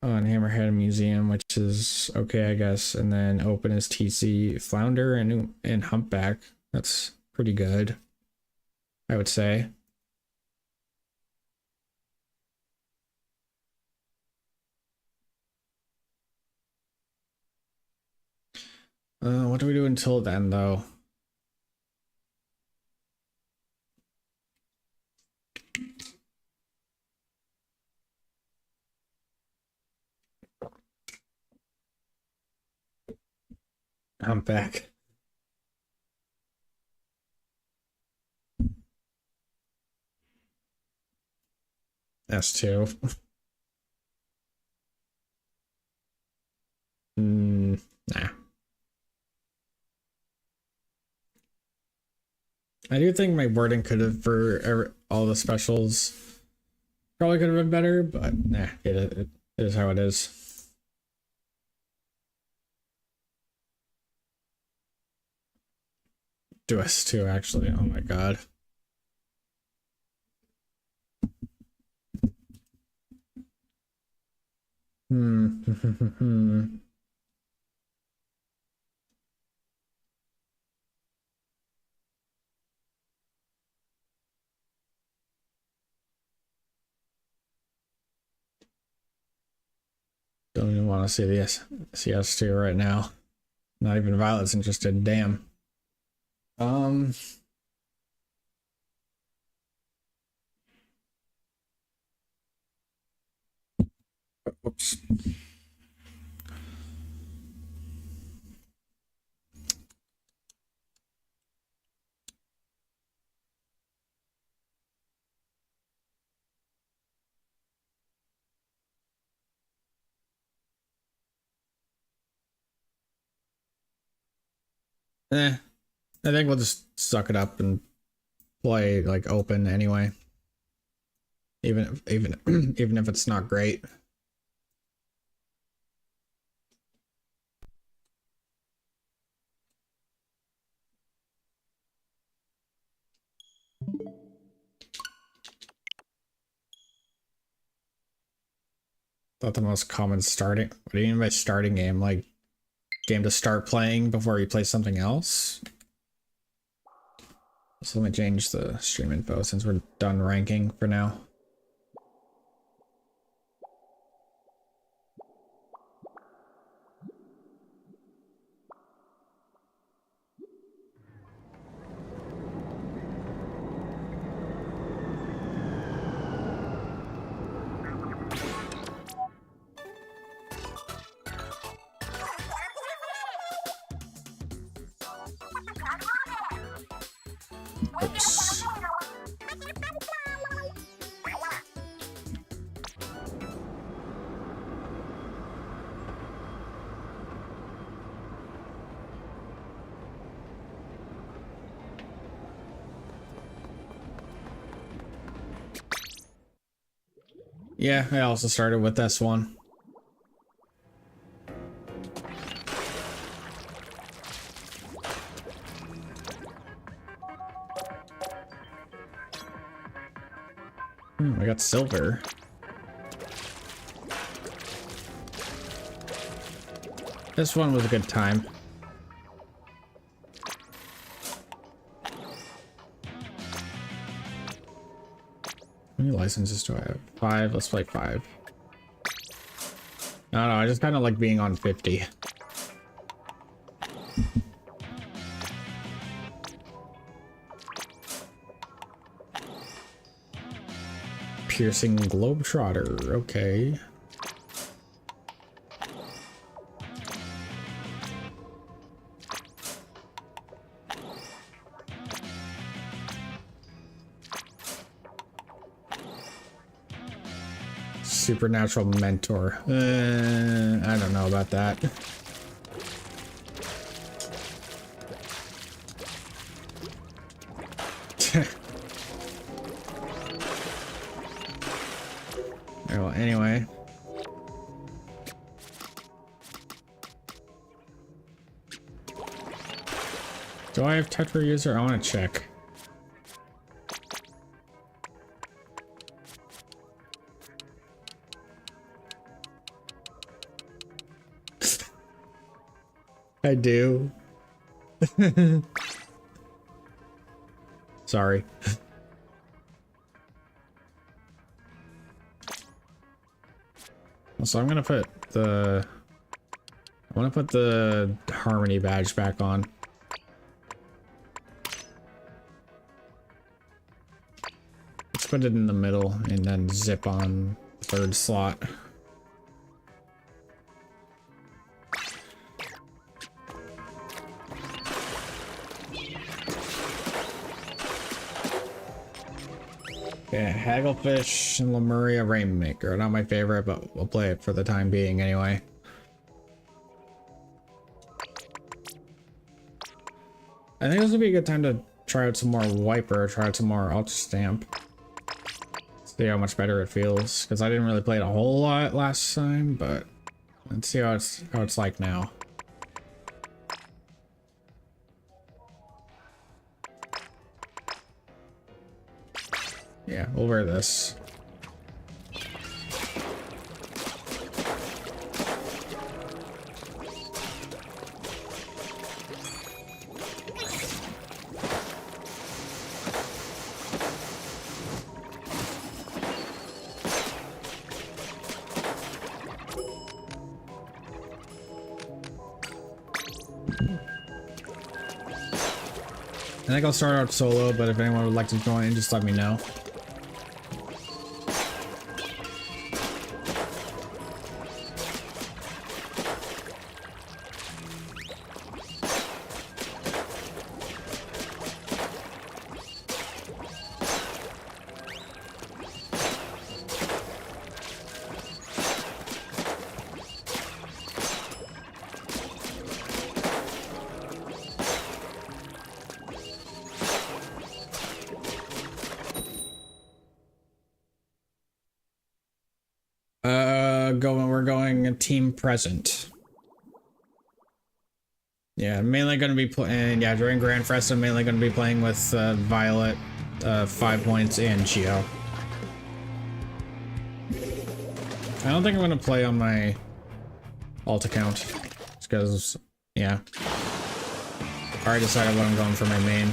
S1: On Hammerhead Museum, which is okay, I guess, and then open is TC Flounder and Humpback. That's pretty good, I would say. What do we do until then, though? Humpback. S2. Nah. I do think my wording could have for all the specials probably could have been better, but nah, it is how it is. Do S2 actually. Oh my god. Don't even want to see the CS2 right now. Not even Violet's interested. Damn. Oops. I think we'll just suck it up and play like open anyway. Even even if it's not great. Thought the most common starting. What do you mean by starting game? Like game to start playing before you play something else? So let me change the stream info since we're done ranking for now. Oops. Yeah, I also started with this one. I got silver. This one was a good time. How many licenses do I have? 5. Let's play 5. I don't know, I just kind of like being on 50. Piercing Globetrotter, okay. Supernatural Mentor. I don't know about that. Well, anyway. Do I have Tetra user? I want to check. I do. Sorry. So I'm gonna put the... I want to put the Harmony badge back on. Let's put it in the middle and then zip on the 3rd slot. Yeah, Hagglefish and Lemuria Rainmaker. Not my favorite, but we'll play it for the time being anyway. I think this would be a good time to try out some more Wiper, try out some more Ultra Stamp. See how much better it feels, because I didn't really play it a whole lot last time, but let's see how it's like now. Yeah, we'll wear this. I think I'll start out solo, but if anyone would like to join, just let me know. doing a team present. Yeah, I'm mainly going to be playing, yeah, during Grand Fest, I'm mainly going to be playing with Violet, 5 points, and Geo. I don't think I'm going to play on my alt account, just because, yeah. I already decided what I'm going for my main.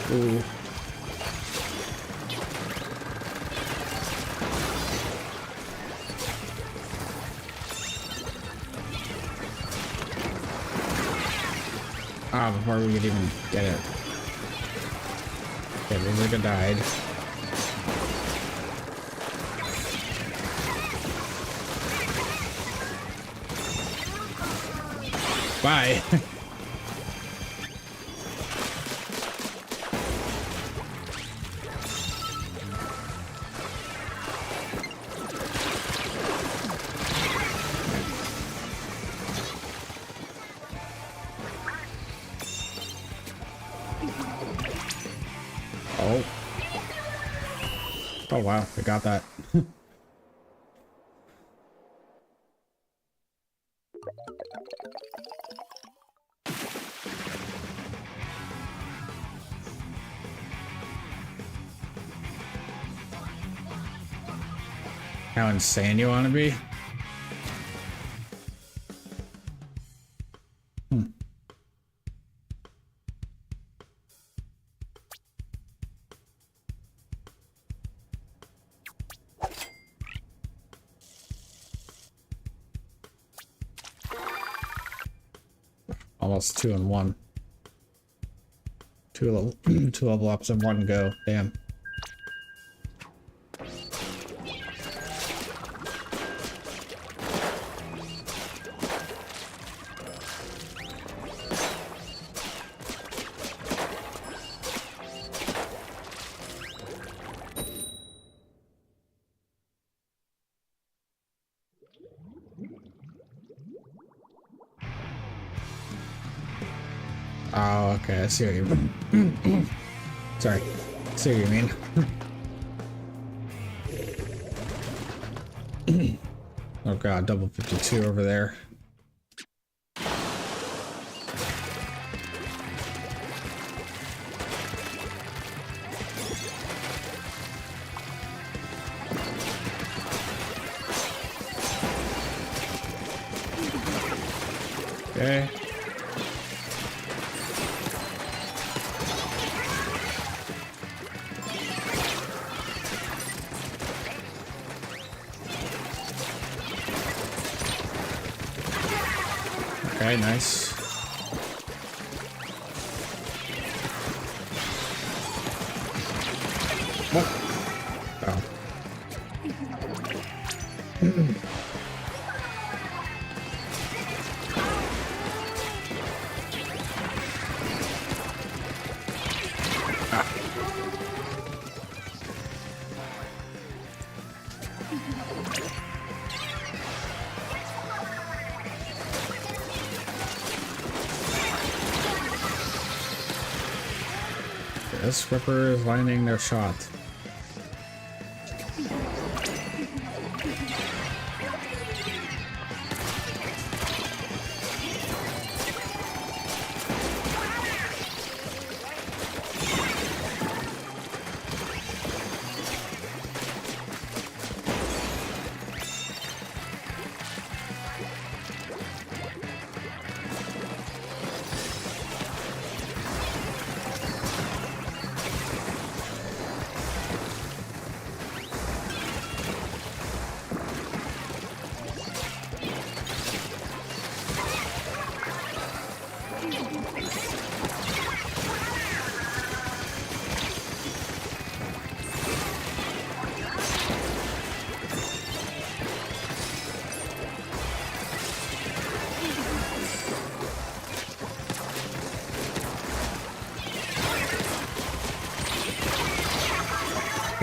S1: Ooh. Ah, before we could even get it. Okay, Rizika died. Bye. Oh. Oh wow, we got that. How insane you want to be? Almost 2 in 1. Two level ups in one go. Damn. Oh, okay, I see what you mean. Sorry, I see what you mean. Oh god, double 52 over there. Okay. Okay, nice. Oh. This Ripper is lining their shot.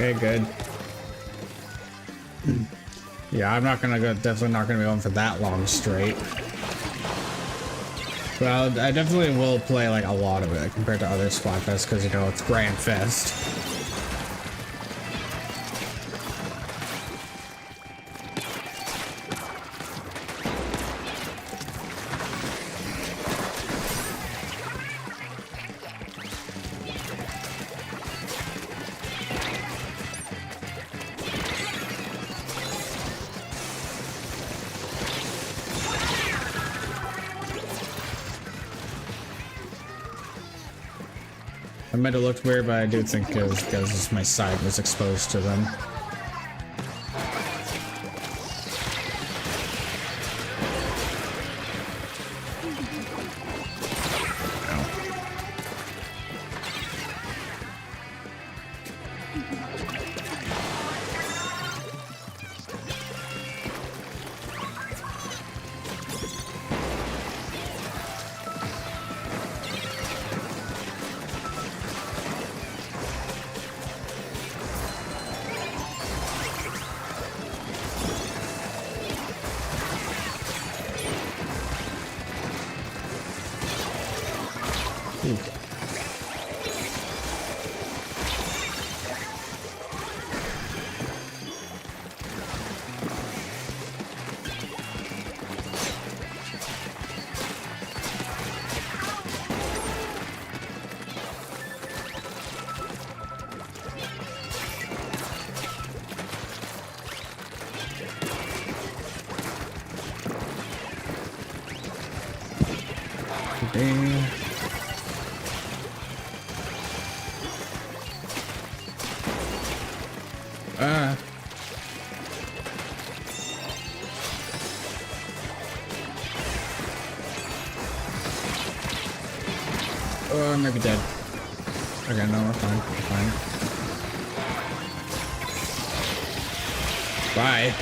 S1: Okay, good. Yeah, I'm not gonna go. Definitely not gonna be going for that long straight. Well, I definitely will play like a lot of it compared to other Splatfests because you know it's Grand Fest. I might have looked weird, but I do think it was because my side was exposed to them. Oh, I might be dead. Okay, no, we're fine. We're fine. Bye.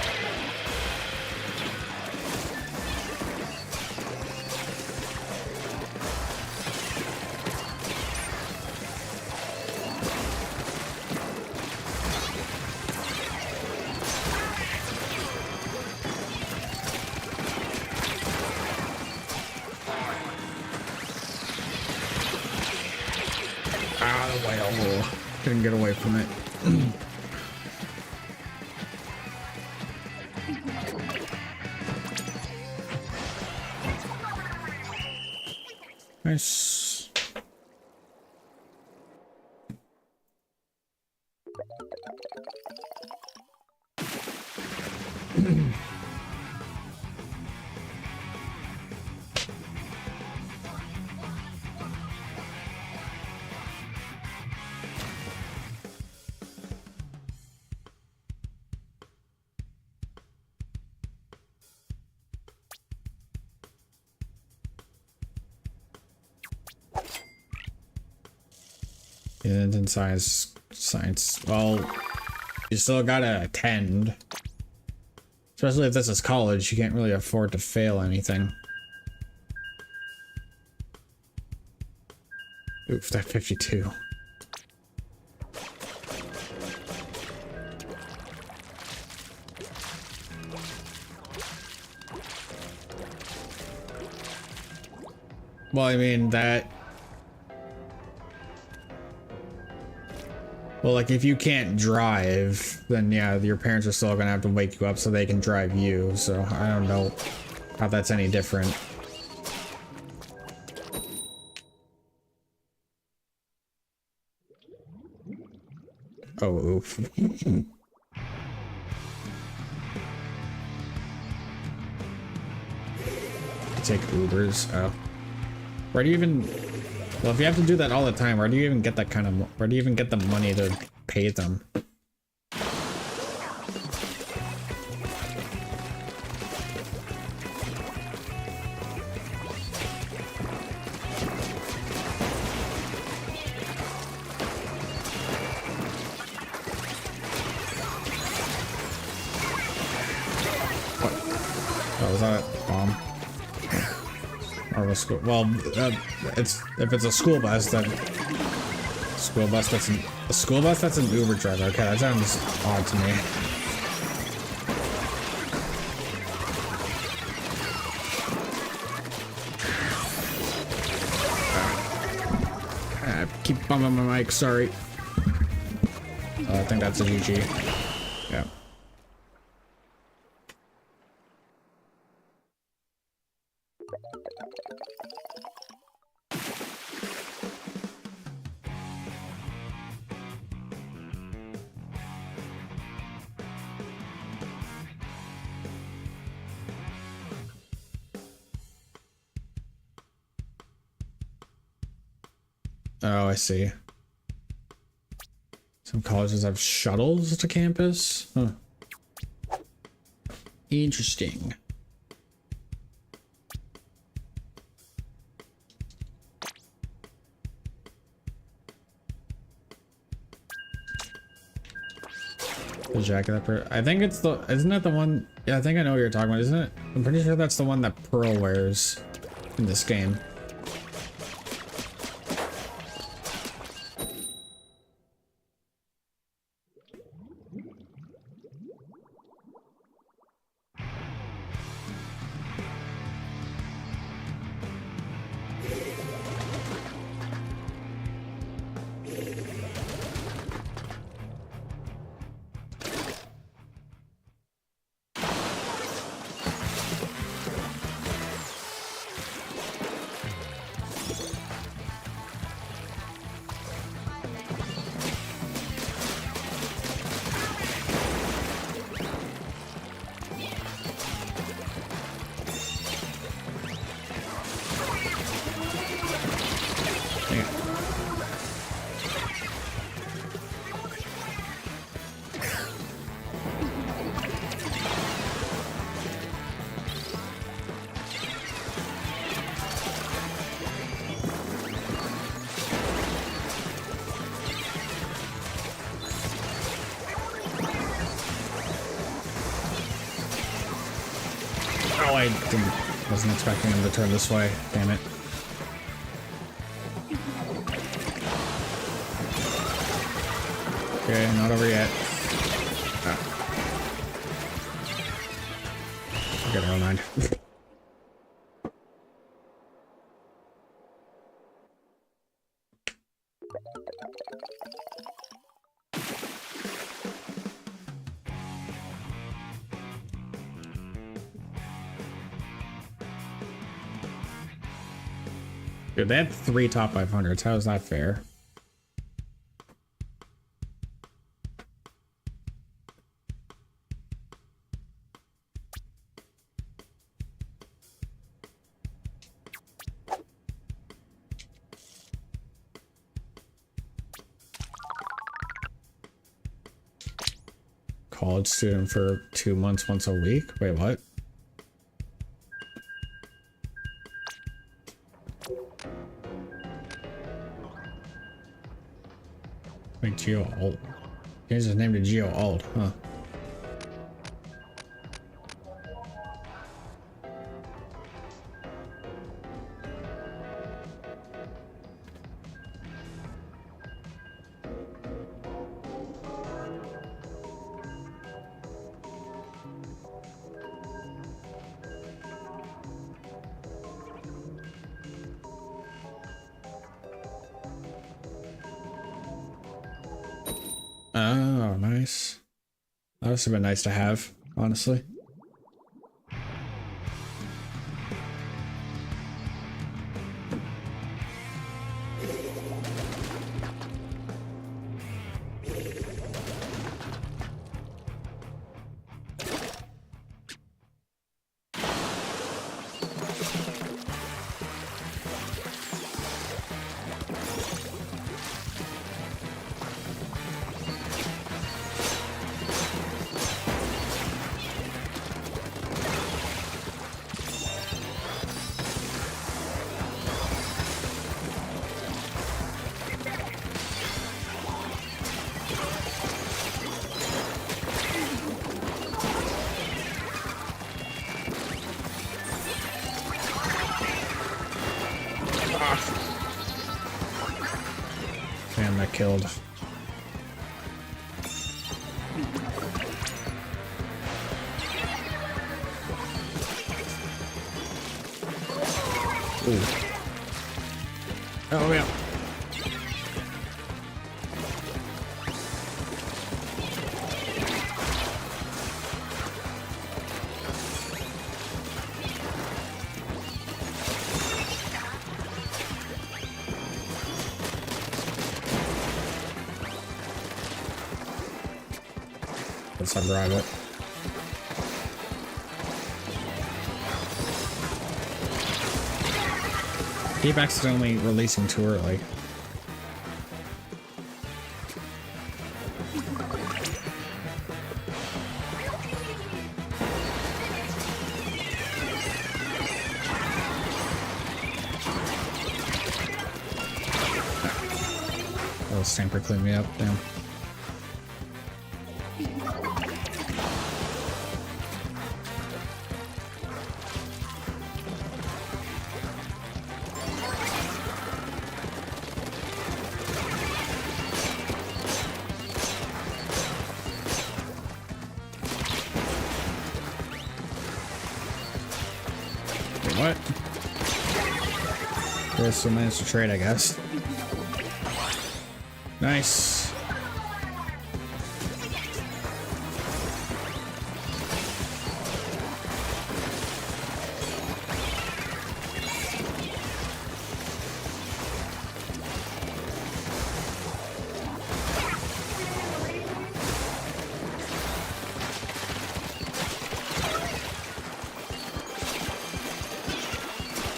S1: Couldn't get away from it. Nice. And in science, well, you still gotta attend. Especially if this is college, you can't really afford to fail anything. Oof, that 52. Well, I mean, that... Well, like, if you can't drive, then yeah, your parents are still gonna have to wake you up so they can drive you, so I don't know how that's any different. Oh, oof. Take Ubers. Oh. Where do you even... Well, if you have to do that all the time, where do you even get that kind of... Where do you even get the money to pay them? What? Oh, was that a bomb? Or a school? Well, it's if it's a school bus, then school bus A school bus that's an Uber driver. Okay, that sounds odd to me. I keep bumping my mic, sorry. I think that's a GG. Yeah. Oh, I see. Some colleges have shuttles to campus? Huh. Interesting. The jacket that I think it's the, isn't that the one? Yeah, I think I know what you're talking about, isn't it? I'm pretty sure that's the one that Pearl wears in this game. Oh, wasn't expecting him to turn this way. Damn it. Okay, not over yet. Ah. Okay, never mind. Dude, they had 3 top 500s. How is that fair? College student for 2 months once a week? Wait, what? Like Geo Alt. Here's his name to Geo Alt, huh? Oh, nice. That would have been nice to have, honestly. Damn, that killed. Ooh. Oh yeah. Let's ungrab it. Keep accidentally releasing too early. Oh, Stamper cleaned me up. Damn. What? There's some minutes to trade, I guess. Nice.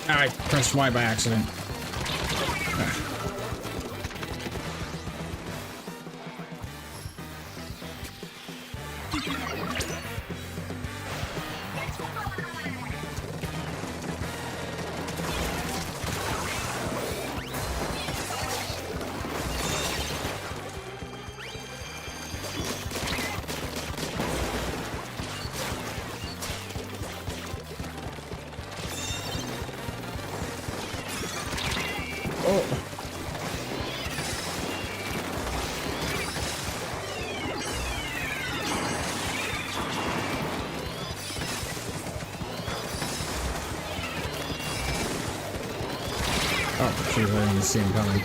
S1: I pressed Y by accident. Oh. Oh, geez, I didn't see him coming.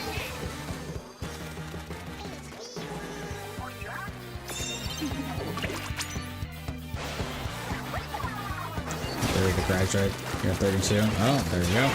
S1: There we go, graduate. You got 32. Oh, there you go.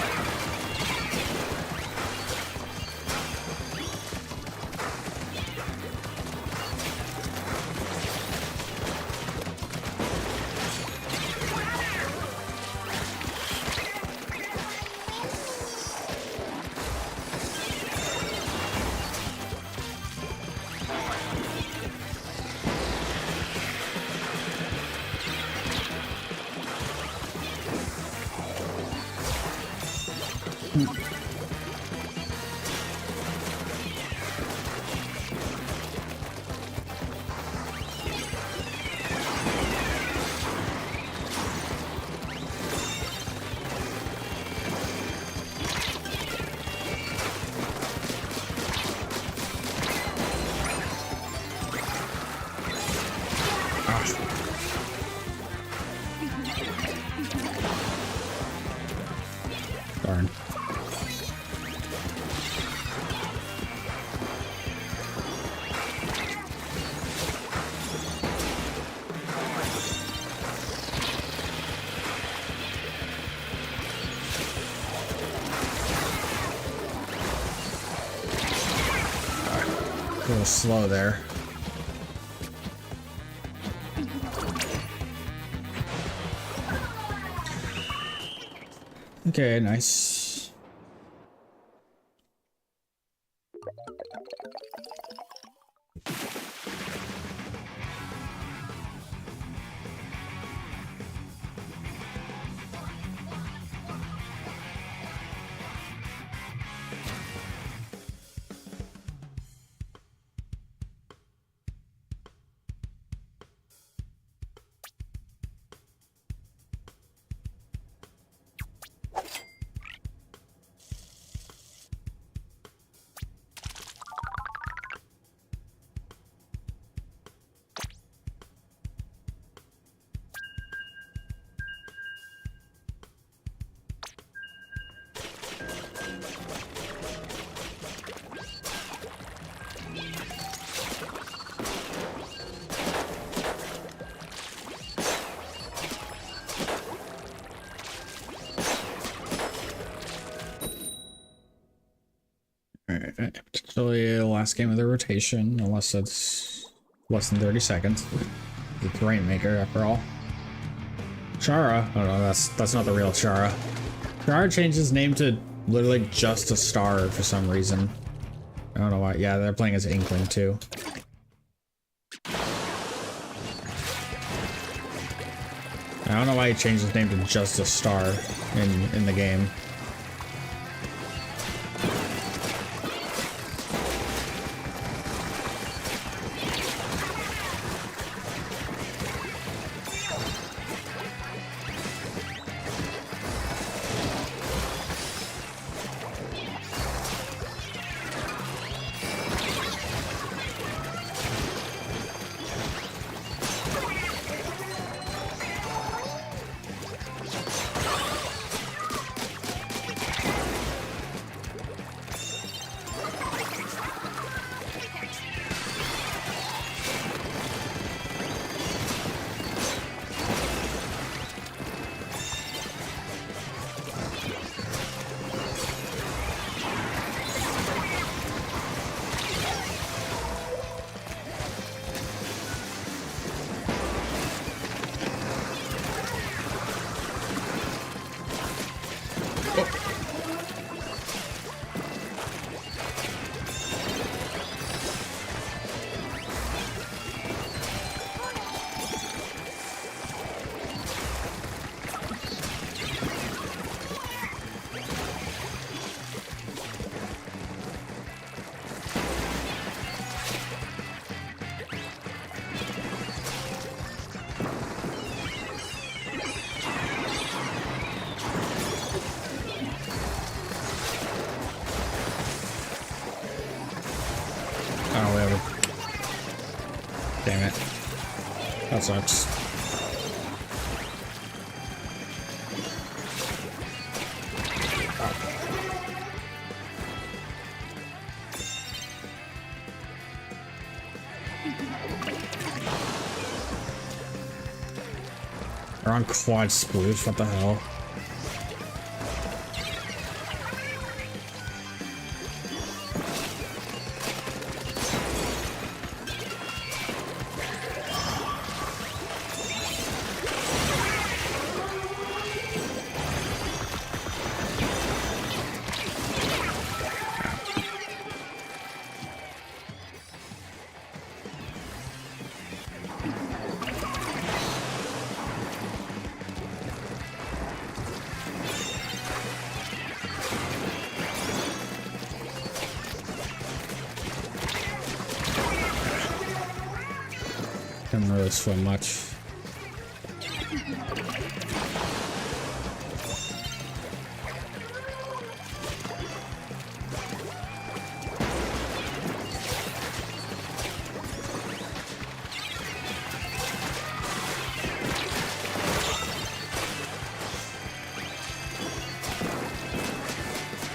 S1: Darn. A little slow there. Okay, nice. Alright, potentially the last game of the rotation, unless it's less than 30 seconds. It's Rainmaker after all. Chara. Oh no, that's not the real Chara. Chara changed his name to literally just a star for some reason. I don't know why. Yeah, they're playing as Inkling too. I don't know why he changed his name to just a star in the game. Damn it. That sucks. They're on quad sploosh, what the hell? Didn't really swim much.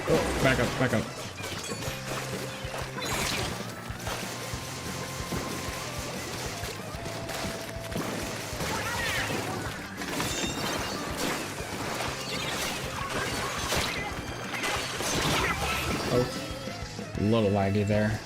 S1: Oh, back up, back up. A little laggy there.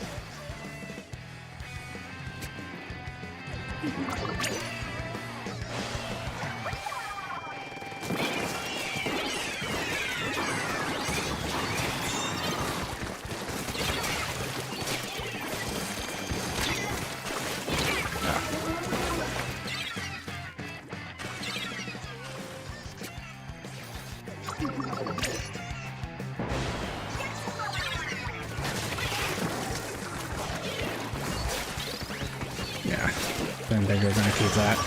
S1: Yeah, didn't think we were gonna keep that.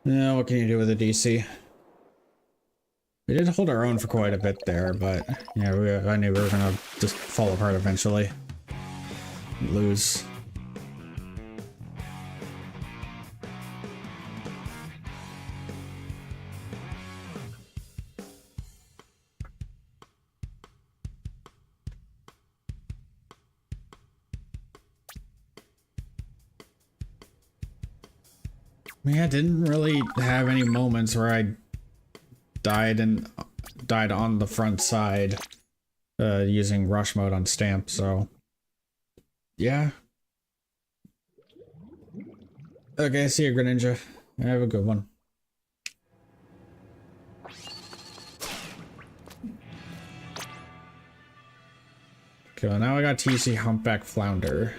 S1: Yeah, what can you do with a DC? We did hold our own for quite a bit there, but yeah, I knew we were gonna just fall apart eventually. Lose. I mean, I didn't really have any moments where I died on the front side using rush mode on Stamp, so yeah. Okay, see you, Greninja. Have a good one. Okay, well now I got TC Humpback Flounder.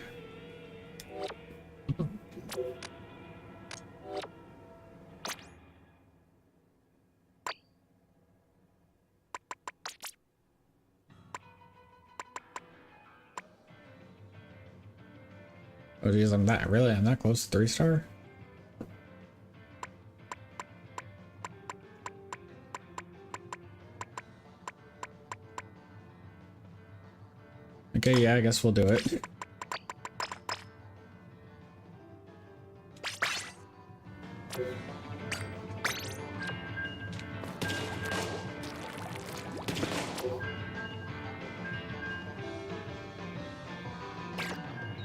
S1: Oh geez, I'm that close to 3-star? Okay, yeah, I guess we'll do it.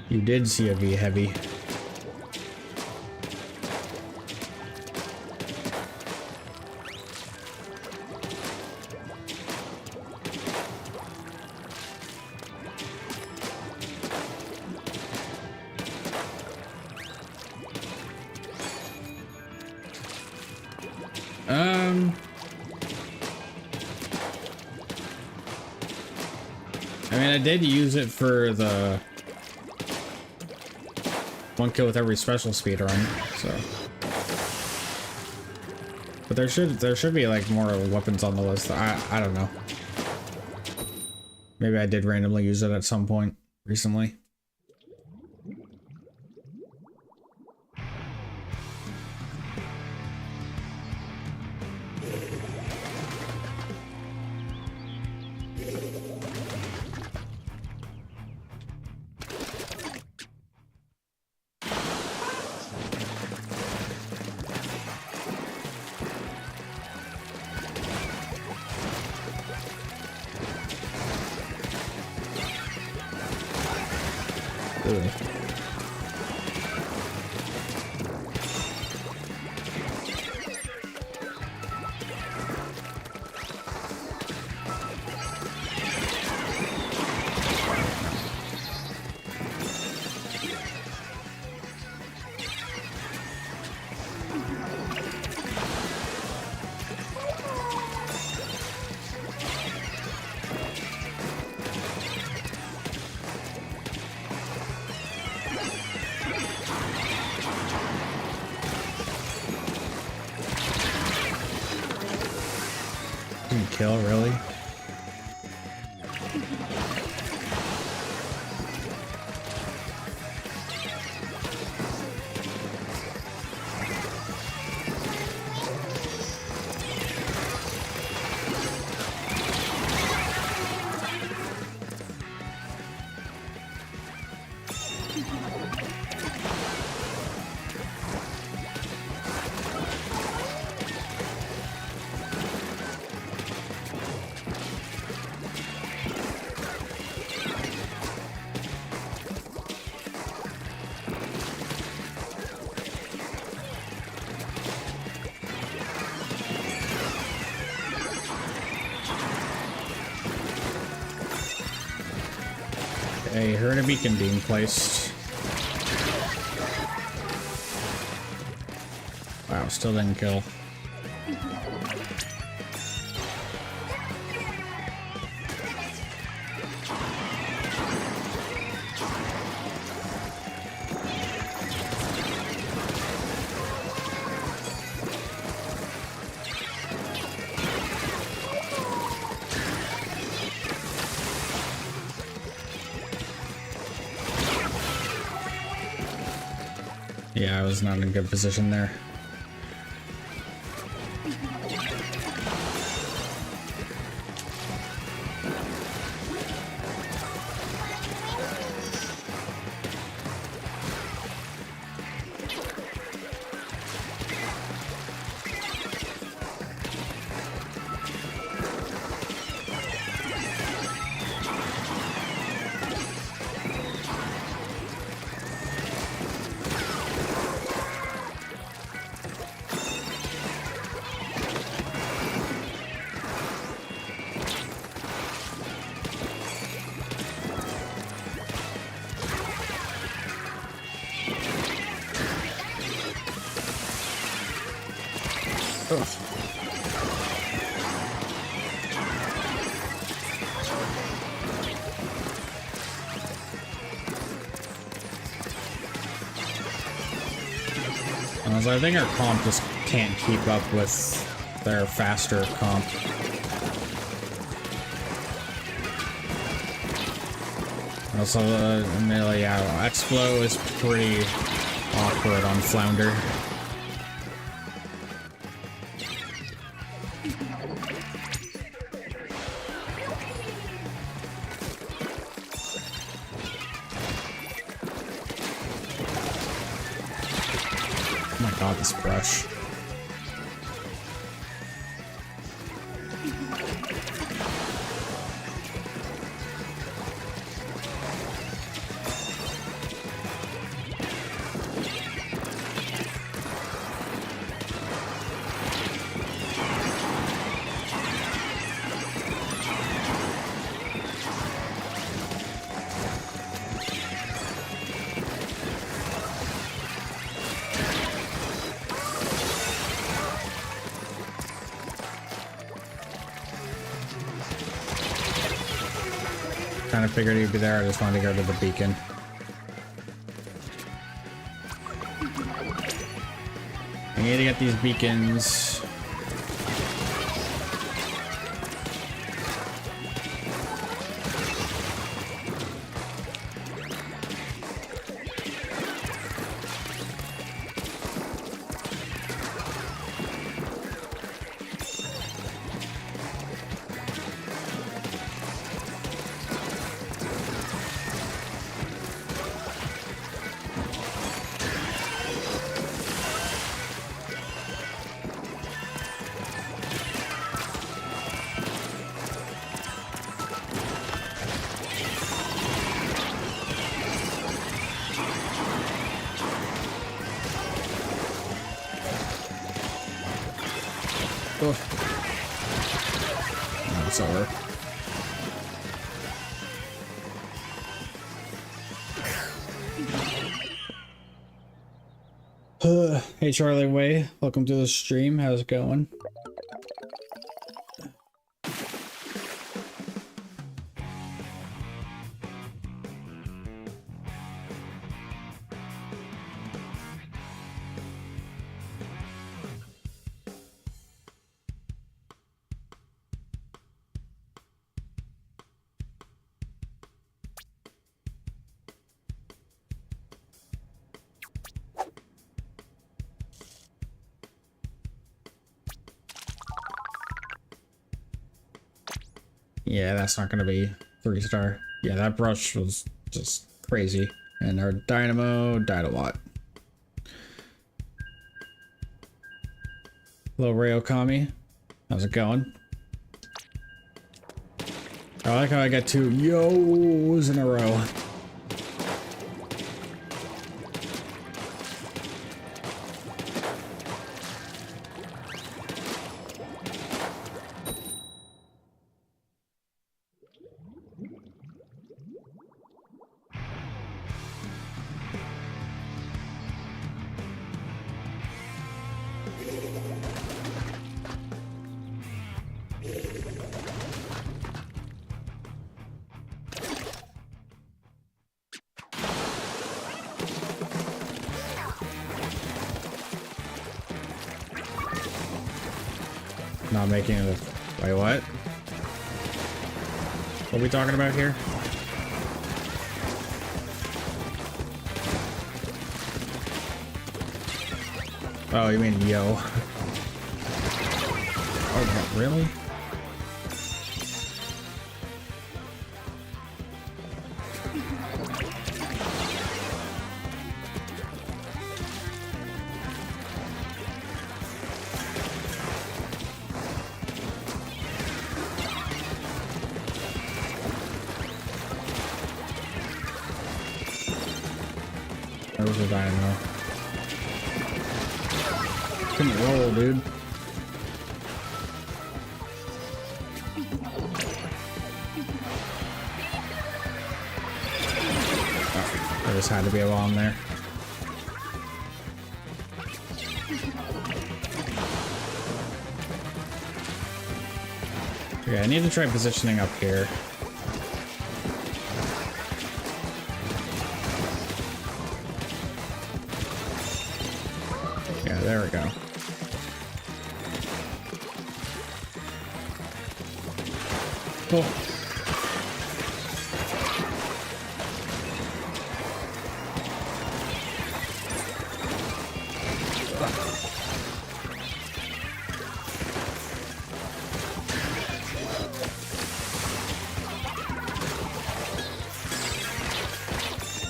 S1: You did see a V heavy. I mean, I did use it for the 1 kill with every special speed run, so. But there should be like more weapons on the list. I don't know. Maybe I did randomly use it at some point recently. Didn't kill, really? A Herda Beacon being placed. Wow, still didn't kill. Yeah, I was not in a good position there. Ugh. I think our comp just can't keep up with their faster comp. Also, admittedly, yeah, X-Flow is pretty awkward on Flounder. Oh my god, this brush. Kind of figured he'd be there. I just wanted to go to the beacon. I need to get these beacons. Oh. No, it's over. Hey Charlie Way, welcome to the stream. How's it going? Yeah, that's not gonna be 3-star. Yeah, that brush was just crazy. And our Dynamo died a lot. Hello, Rayokami. How's it going? I like how I got 2 yo's in a row. Not making it. Wait, what? What are we talking about here? Oh, you mean yo? Oh, really? Where was the Dynamo? Couldn't roll, dude. Oh, there just had to be a bomb there. Okay, I need to try positioning up here. Yeah, there we go. Cool.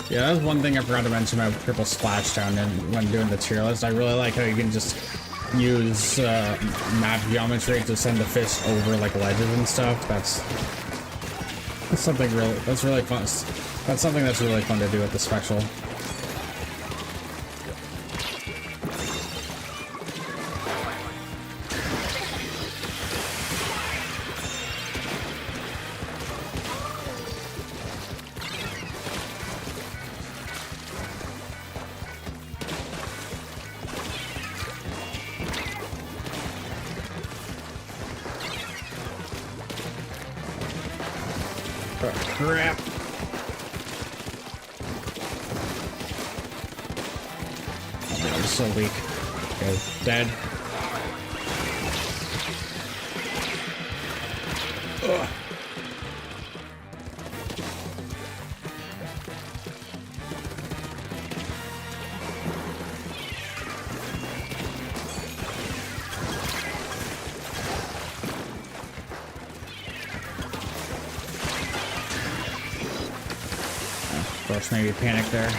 S1: Yeah, that was one thing I forgot to mention about triple splashdown and when doing the tier list. I really like how you can just use map geometry to send the fish over like ledges and stuff. That's something really fun. That's something that's really fun to do with the special. Crap. Oh man, I'm so weak. Okay, dead. Ugh. Of course, maybe panic there.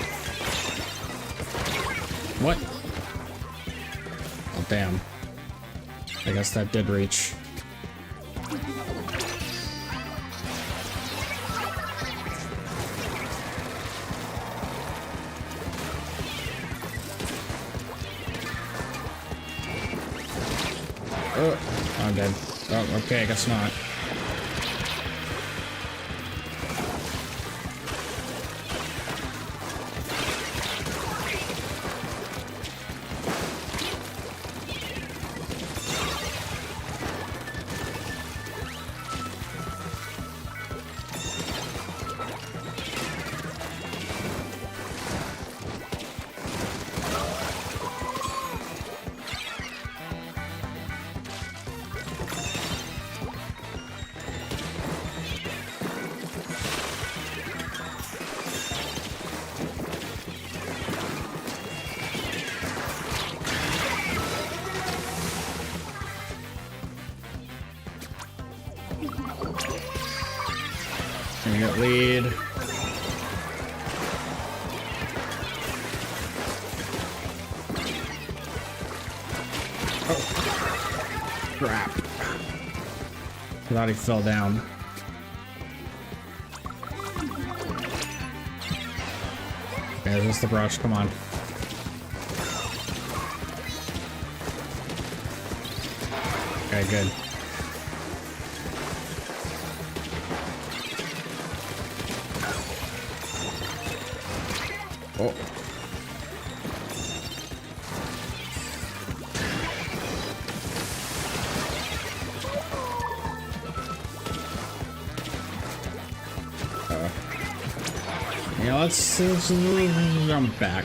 S1: What? Oh, damn. I guess that did reach. Oh, I'm dead. Oh, okay, I guess not. Gonna get lead. Oh. Crap. I thought he fell down. Okay, this is the brush, come on. Okay, good. Oh. Yeah, let's jump back.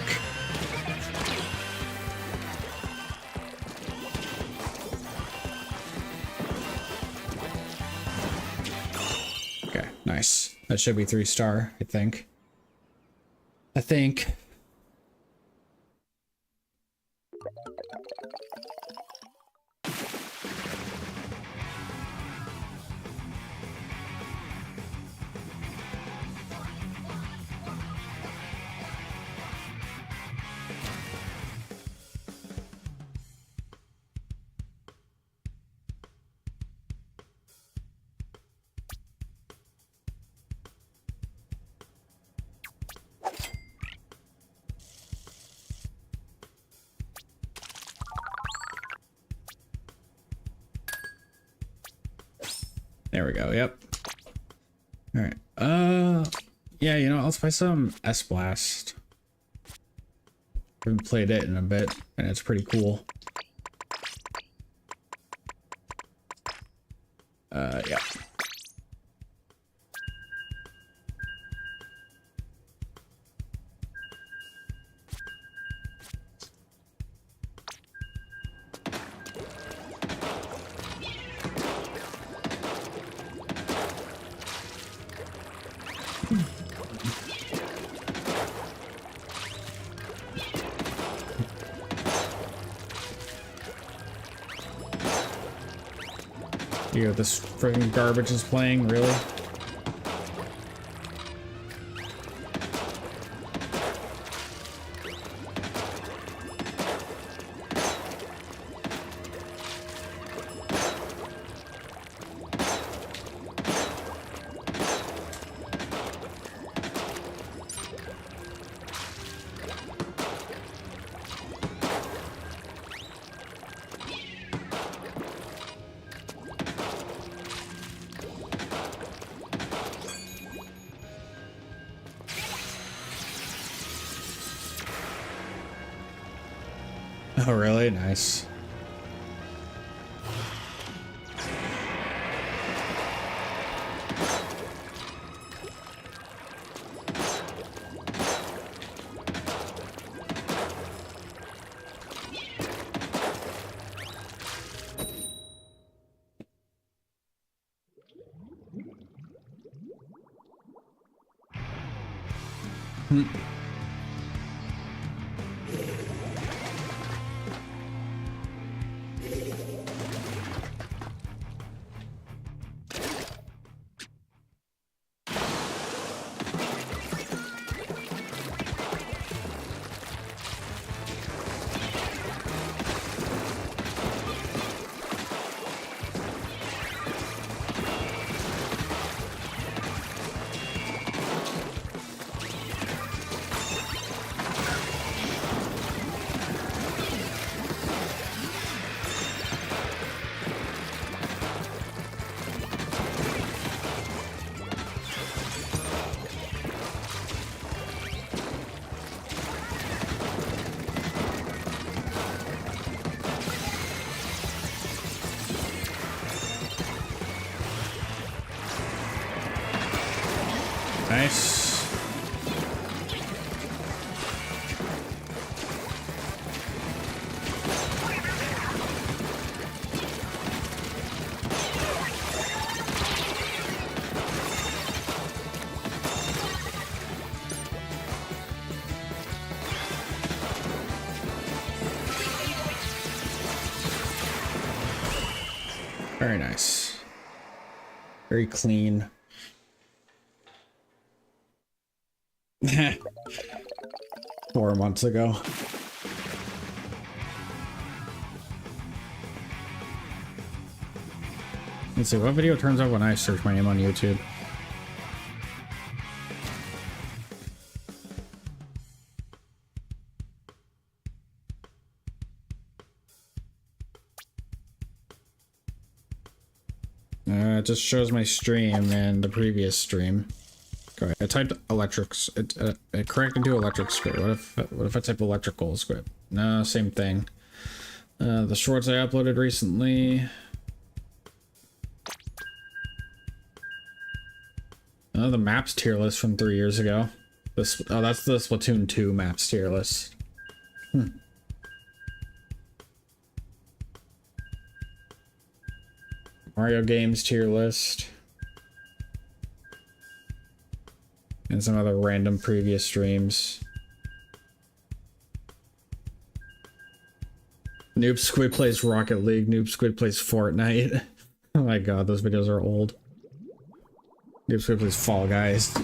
S1: Okay, nice. That should be 3-star, I think. There we go, yep. Alright, yeah, you know, let's play some S-Blast. We haven't played it in a bit, and it's pretty cool. Yeah. Yo, this freaking garbage is playing, really? Oh, really? Nice. Nice. Very nice. Very clean. 4 months ago. Let's see, what video turns up when I search my name on YouTube? It just shows my stream and the previous stream. Okay, I typed electrics. It corrected to electric script. What if I type electrical script? No, same thing. The shorts I uploaded recently. Oh, the maps tier list from 3 years ago. This that's the Splatoon 2 maps tier list. Mario games tier list. And some other random previous streams. Noob Squid plays Rocket League. Noob Squid plays Fortnite. Oh my god, those videos are old. Noob Squid plays Fall Guys.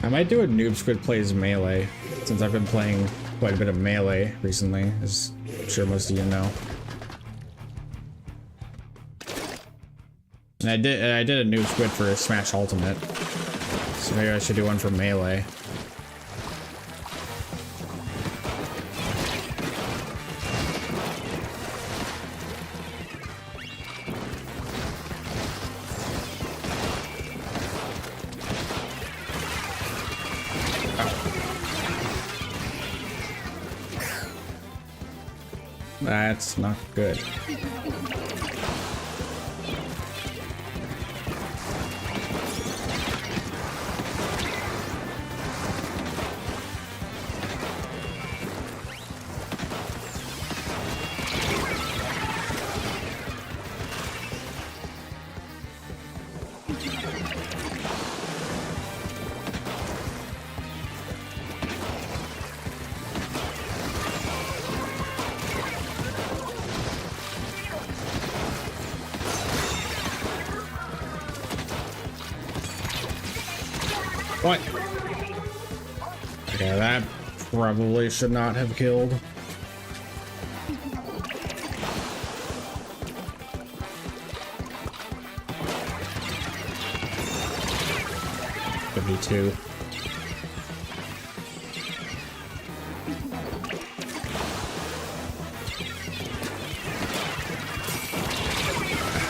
S1: I might do a Noob Squid plays Melee, since I've been playing quite a bit of Melee recently, as I'm sure most of you know. And I did a Noob Squid for Smash Ultimate, so maybe I should do one for Melee. That's not good. What? Okay, that probably should not have killed. Too.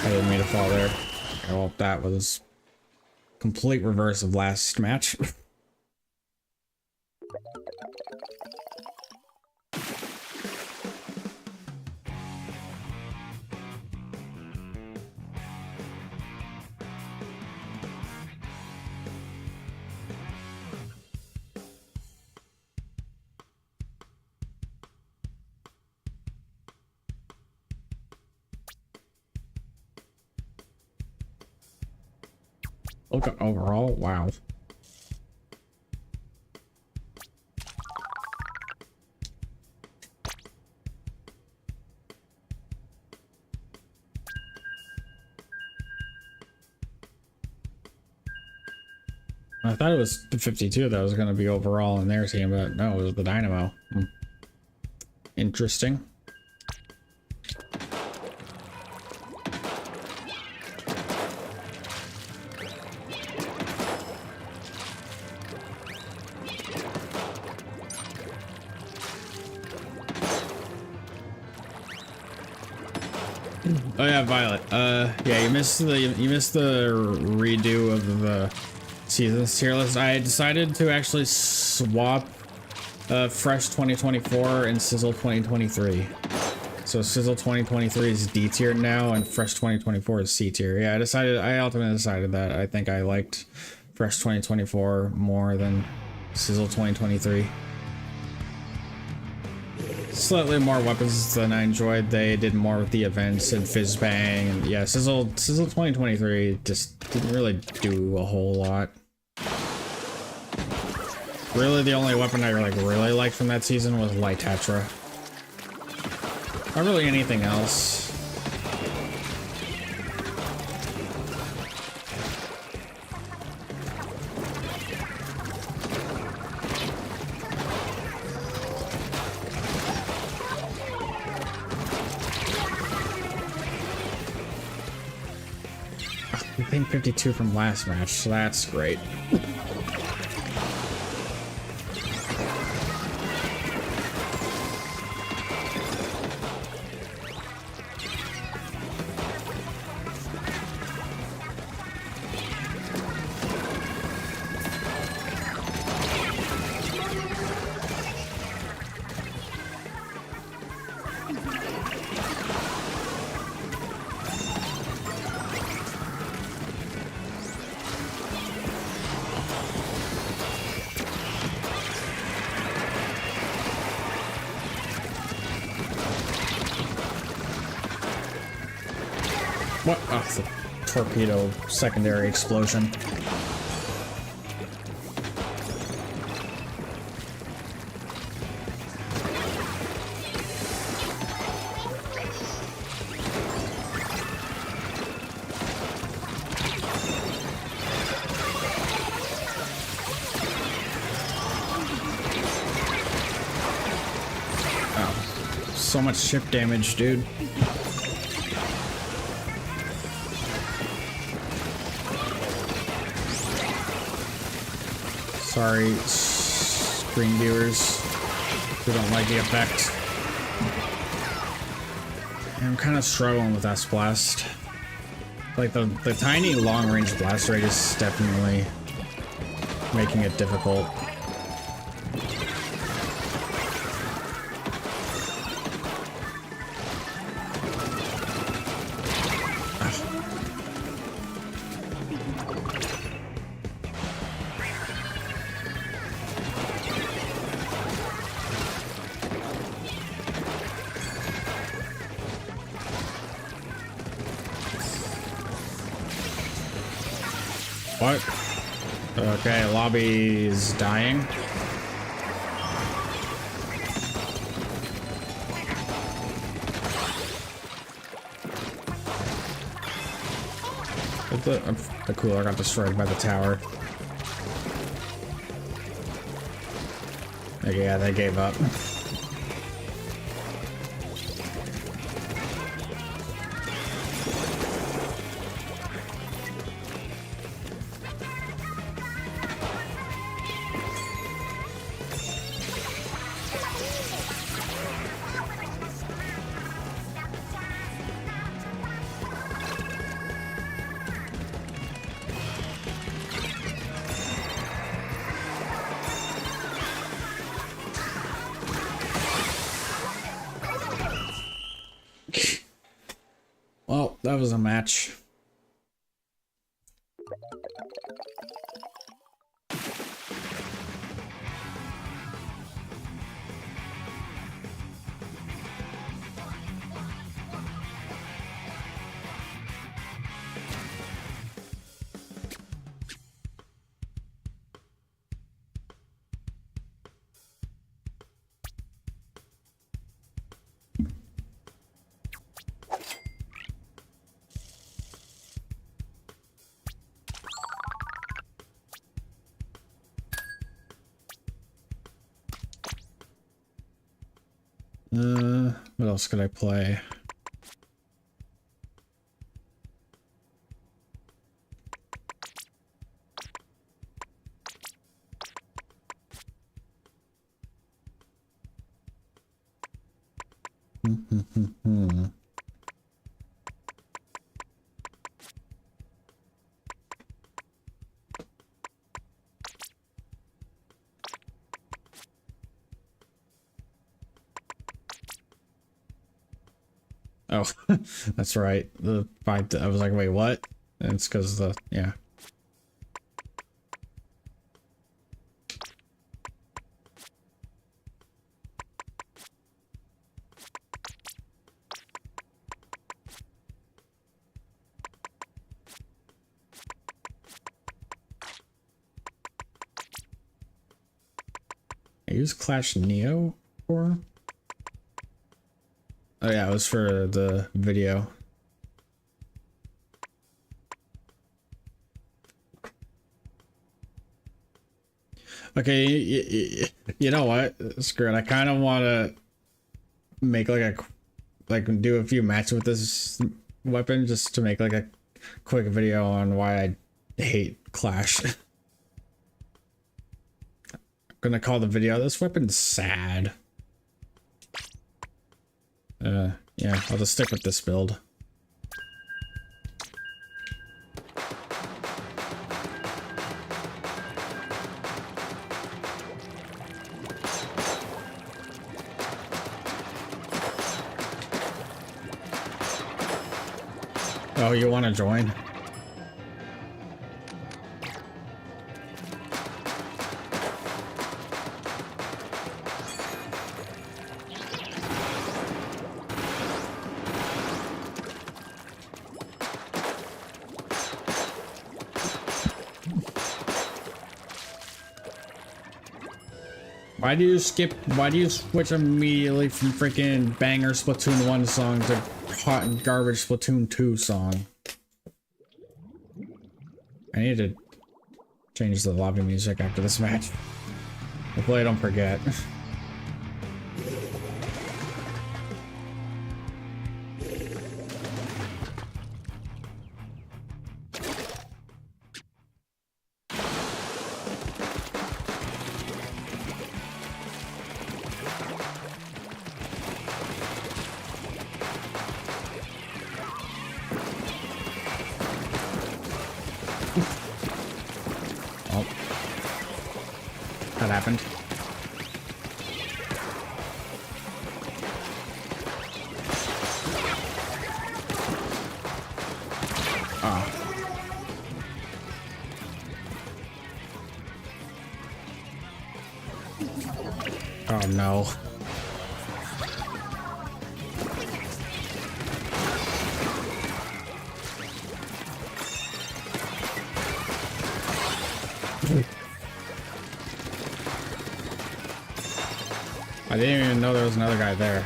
S1: I didn't mean to fall there. Well, that was complete reverse of last match. Look at overall, wow. I thought it was the 52 that was going to be overall in their team, but no, it was the Dynamo. Interesting. Oh yeah, Violet. Yeah, you missed the redo of the seasons tier list. I decided to actually swap Fresh 2024 and Sizzle 2023. So Sizzle 2023 is D tier now, and Fresh 2024 is C tier. Yeah, I ultimately decided that I think I liked Fresh 2024 more than Sizzle 2023. Slightly more weapons than I enjoyed. They did more with the events and Fizzbang, and yeah, Sizzle 2023 just didn't really do a whole lot. Really, the only weapon I really liked from that season was Light Tetra. Not really anything else. I think 52 from last match, so that's great. What? Oh, it's a torpedo secondary explosion. Oh, so much ship damage, dude. Sorry, screen viewers who don't like the effect. I'm kind of struggling with S-Blast. Like, the tiny long-range blast rate is definitely making it difficult. What? Okay, lobby's dying. The cooler got destroyed by the tower. Like, yeah, they gave up. Well, that was a match. What else could I play? Oh, that's right. I was like, wait, what? And it's because yeah. I used Clash Neo for? Oh yeah, it was for the video. Okay, you know what? Screw it. I kind of want to make like do a few matches with this weapon just to make like a quick video on why I hate Clash. I'm gonna call the video "This weapon's sad." Yeah, I'll just stick with this build. Oh, you want to join? Why do you switch immediately from freaking banger Splatoon 1 song to hot and garbage Splatoon 2 song? I need to change the lobby music after this match. Hopefully I don't forget. That happened. Oh. Oh no. I didn't even know there was another guy there.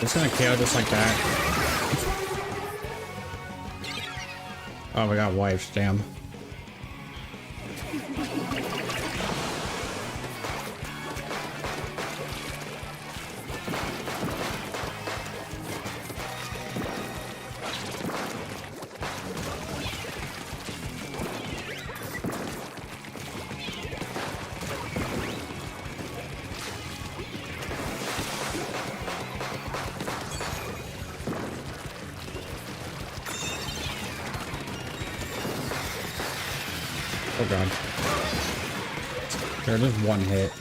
S1: Just gonna KO just like that. Oh, we got wiped, damn. Oh god. There, just one hit.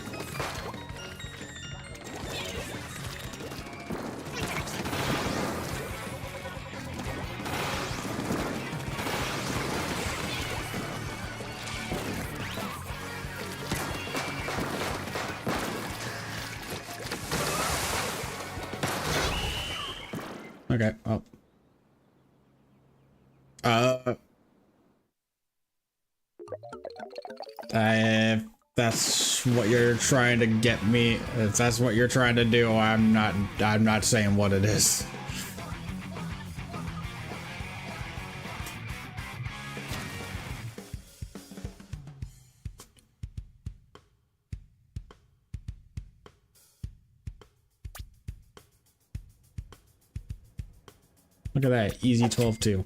S1: Okay, oh. If that's what you're trying to get me, if that's what you're trying to do, I'm not saying what it is. Look at that, easy 12-2.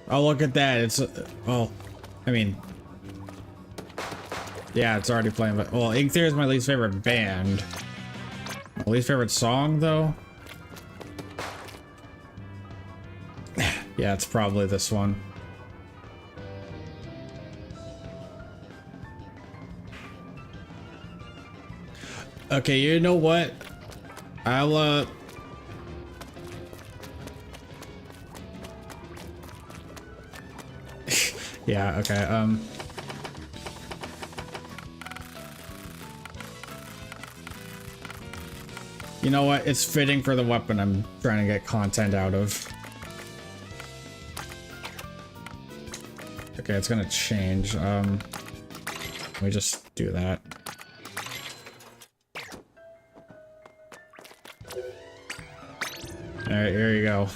S1: Oh, look at that. It's, well, I mean, yeah, it's already playing, but, well, Ink Theory is my least favorite band. My least favorite song, though? Yeah, it's probably this one. Okay, you know what? I'll, yeah, okay, you know what? It's fitting for the weapon I'm trying to get content out of. Okay, it's gonna change. Let me just do that. Alright, here you go.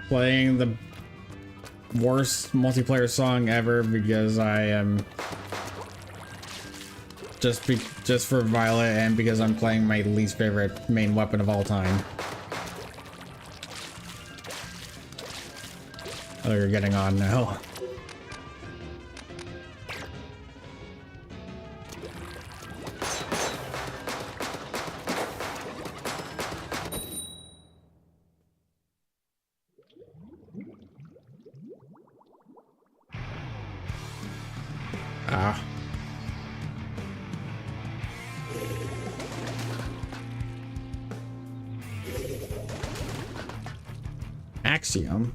S1: Playing the worst multiplayer song ever because I am just for Violet and because I'm playing my least favorite main weapon of all time. Oh, you're getting on now. Ah. Axiom.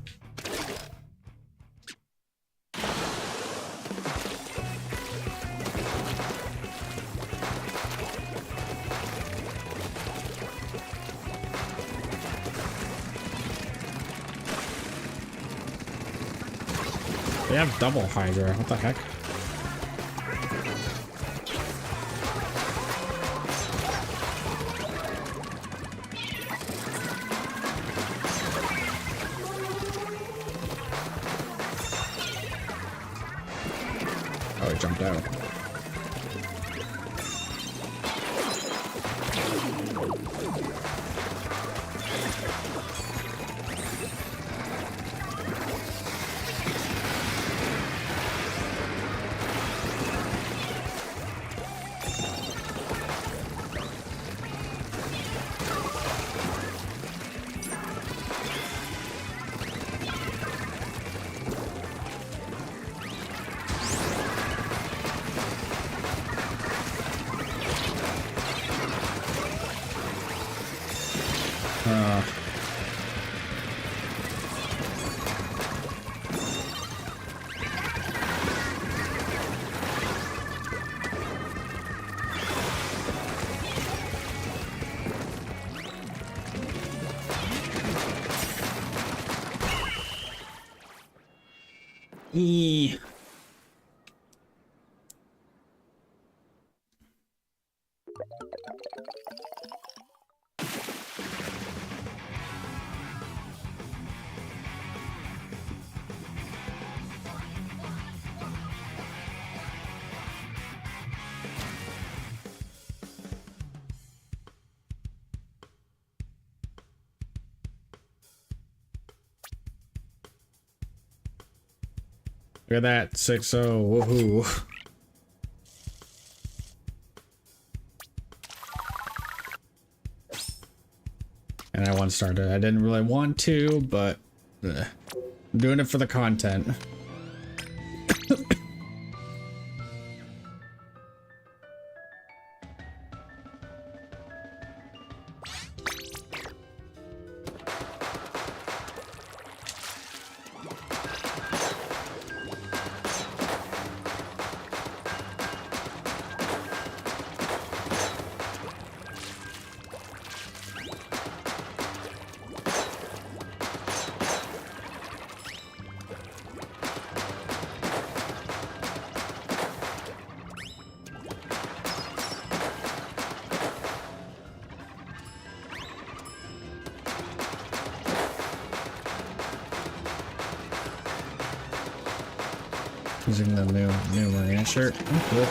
S1: They have double Hydra. What the heck? Oh, he jumped out. Eee. Look at that, 6-0, woohoo. And I one started. I didn't really want to, but I'm doing it for the content. Using the new Marina shirt. Oh, cool.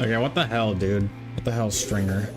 S1: Okay, what the hell, dude? What the hell, Stringer?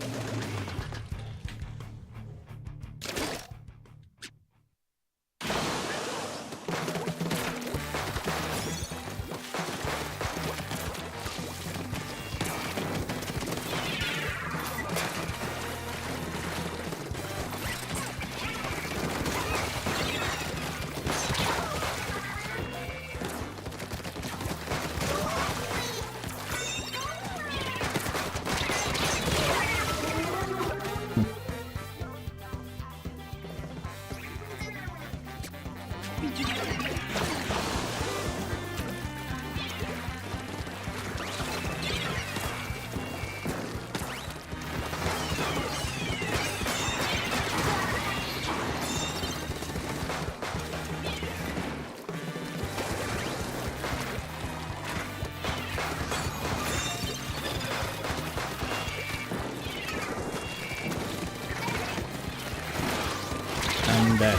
S1: I'm dead.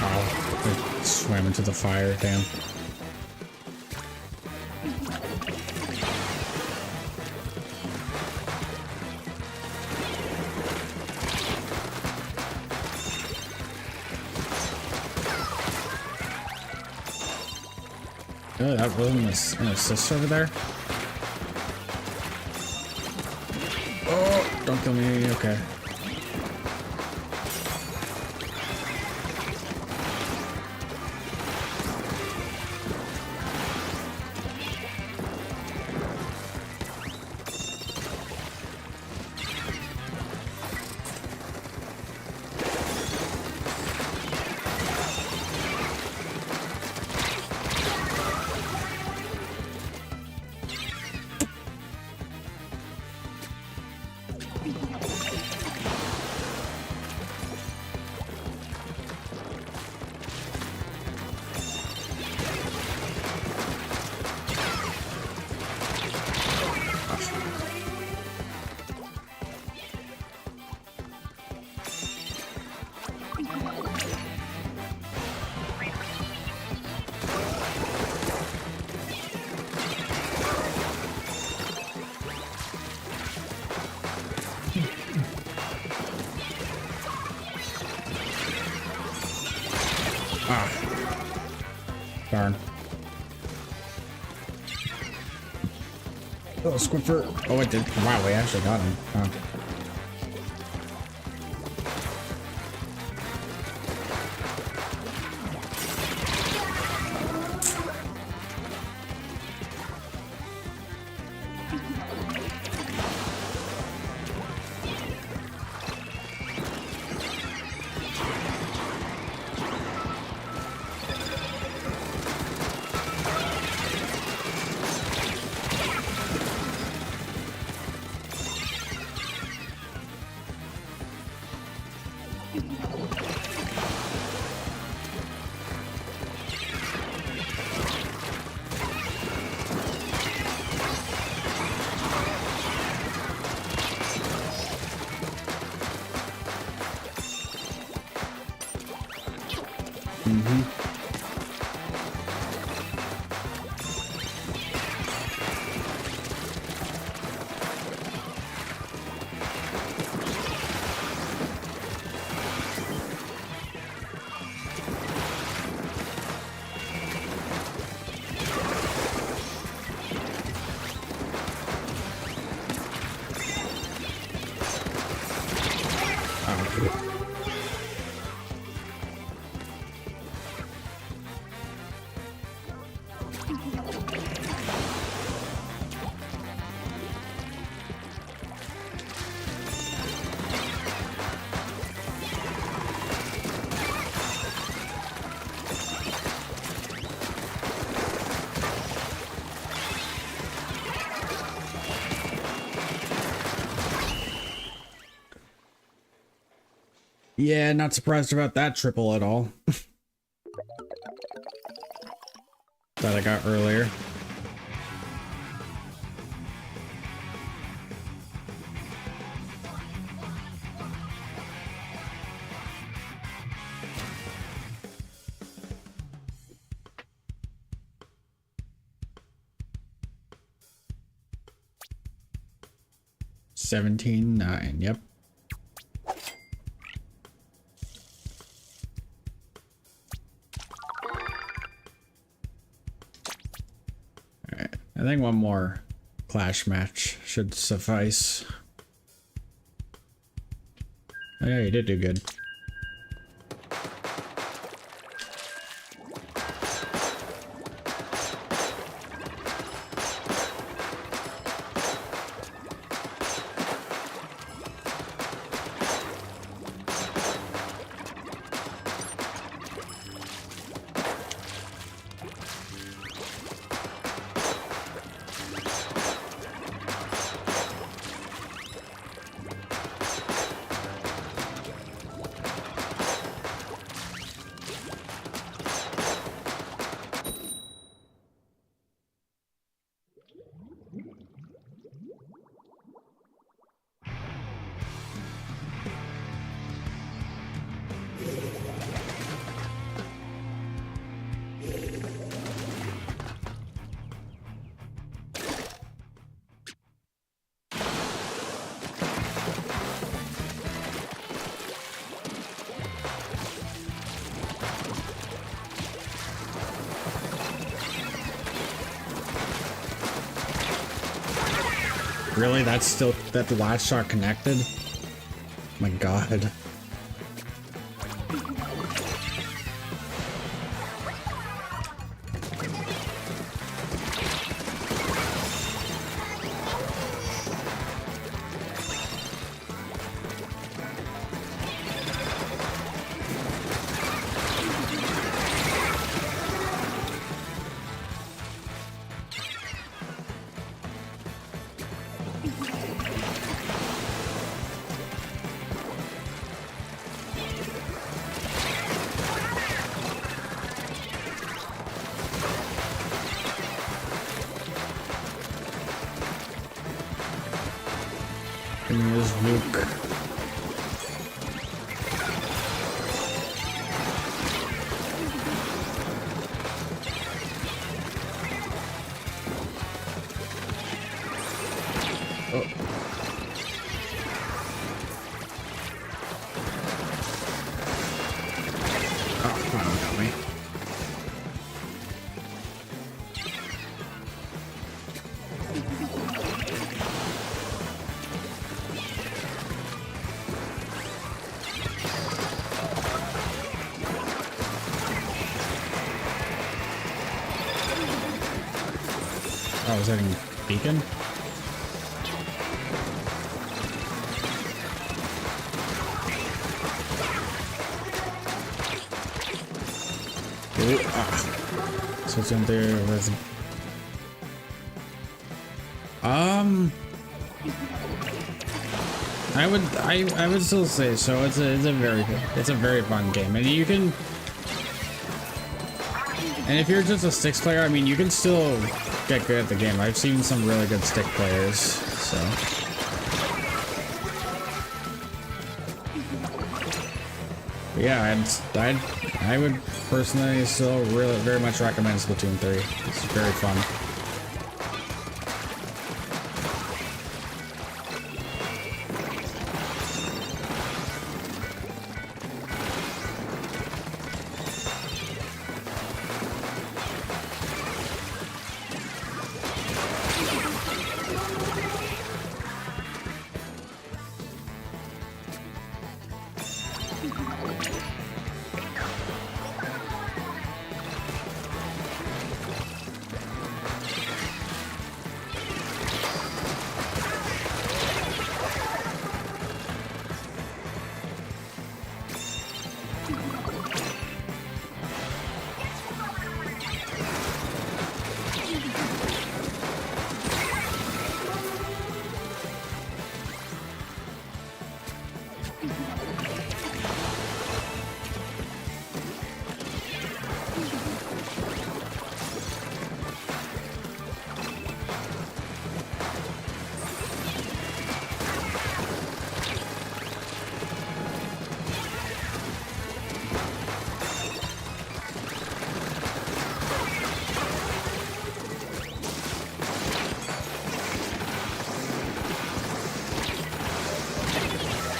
S1: Oh, I swam into the fire, damn. Oh, that wasn't an assist over there. Oh, don't kill me. Okay. Ah. Darn. Oh, Squidford. Oh, it did. Wow, we actually got him. Huh. Yeah, not surprised about that triple at all. That I got earlier. $17.9, yep. Alright, I think one more clash match should suffice. Oh, yeah, you did do good. Really? That's still, that the last shot connected? My god. Here's Luke. Oh. Oh, come on, got me. I was hitting beacon. Ooh, switching through with I would still say so. It's a very fun game, and you can, and if you're just a sticks player, I mean, you can still get good at the game. I've seen some really good stick players, so. But yeah, I would personally still really very much recommend Splatoon 3. It's very fun.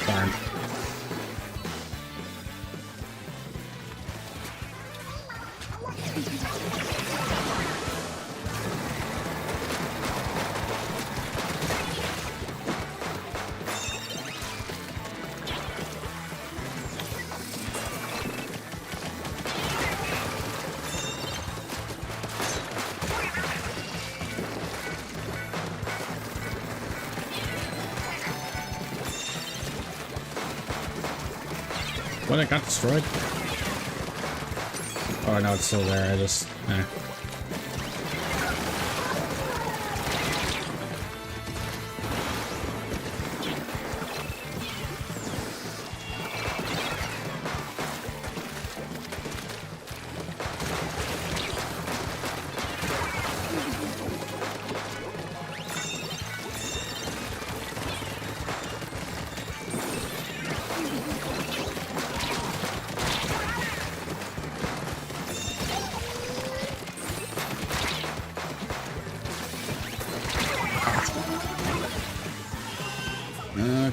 S1: Darn. What, it got destroyed? Oh no, it's still there. I just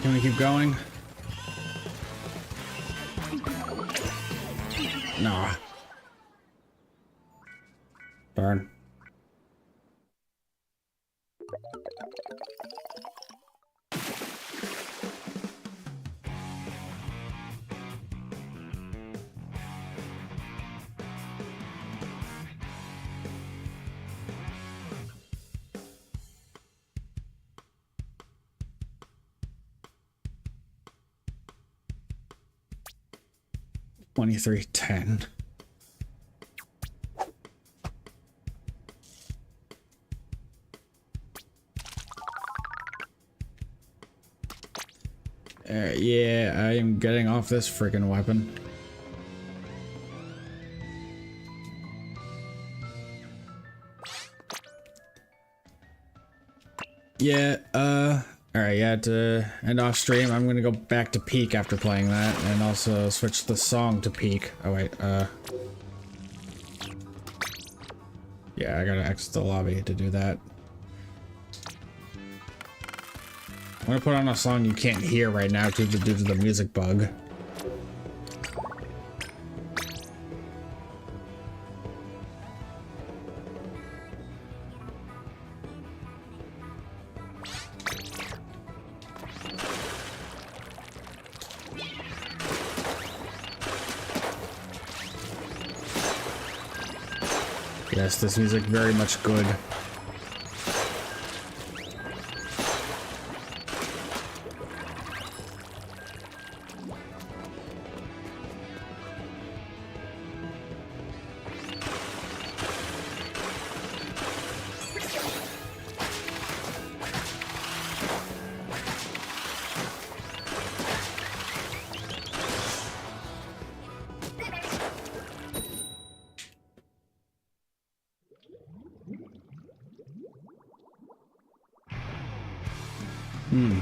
S1: can we keep going? Nah. Darn. $23.10. Yeah, I am getting off this freaking weapon. Yeah, alright, yeah, to end off stream, I'm gonna go back to Peak after playing that, and also switch the song to Peak. Oh wait, yeah, I gotta exit the lobby to do that. I'm gonna put on a song you can't hear right now due to the music bug. Yes, this music very much good. Hmm.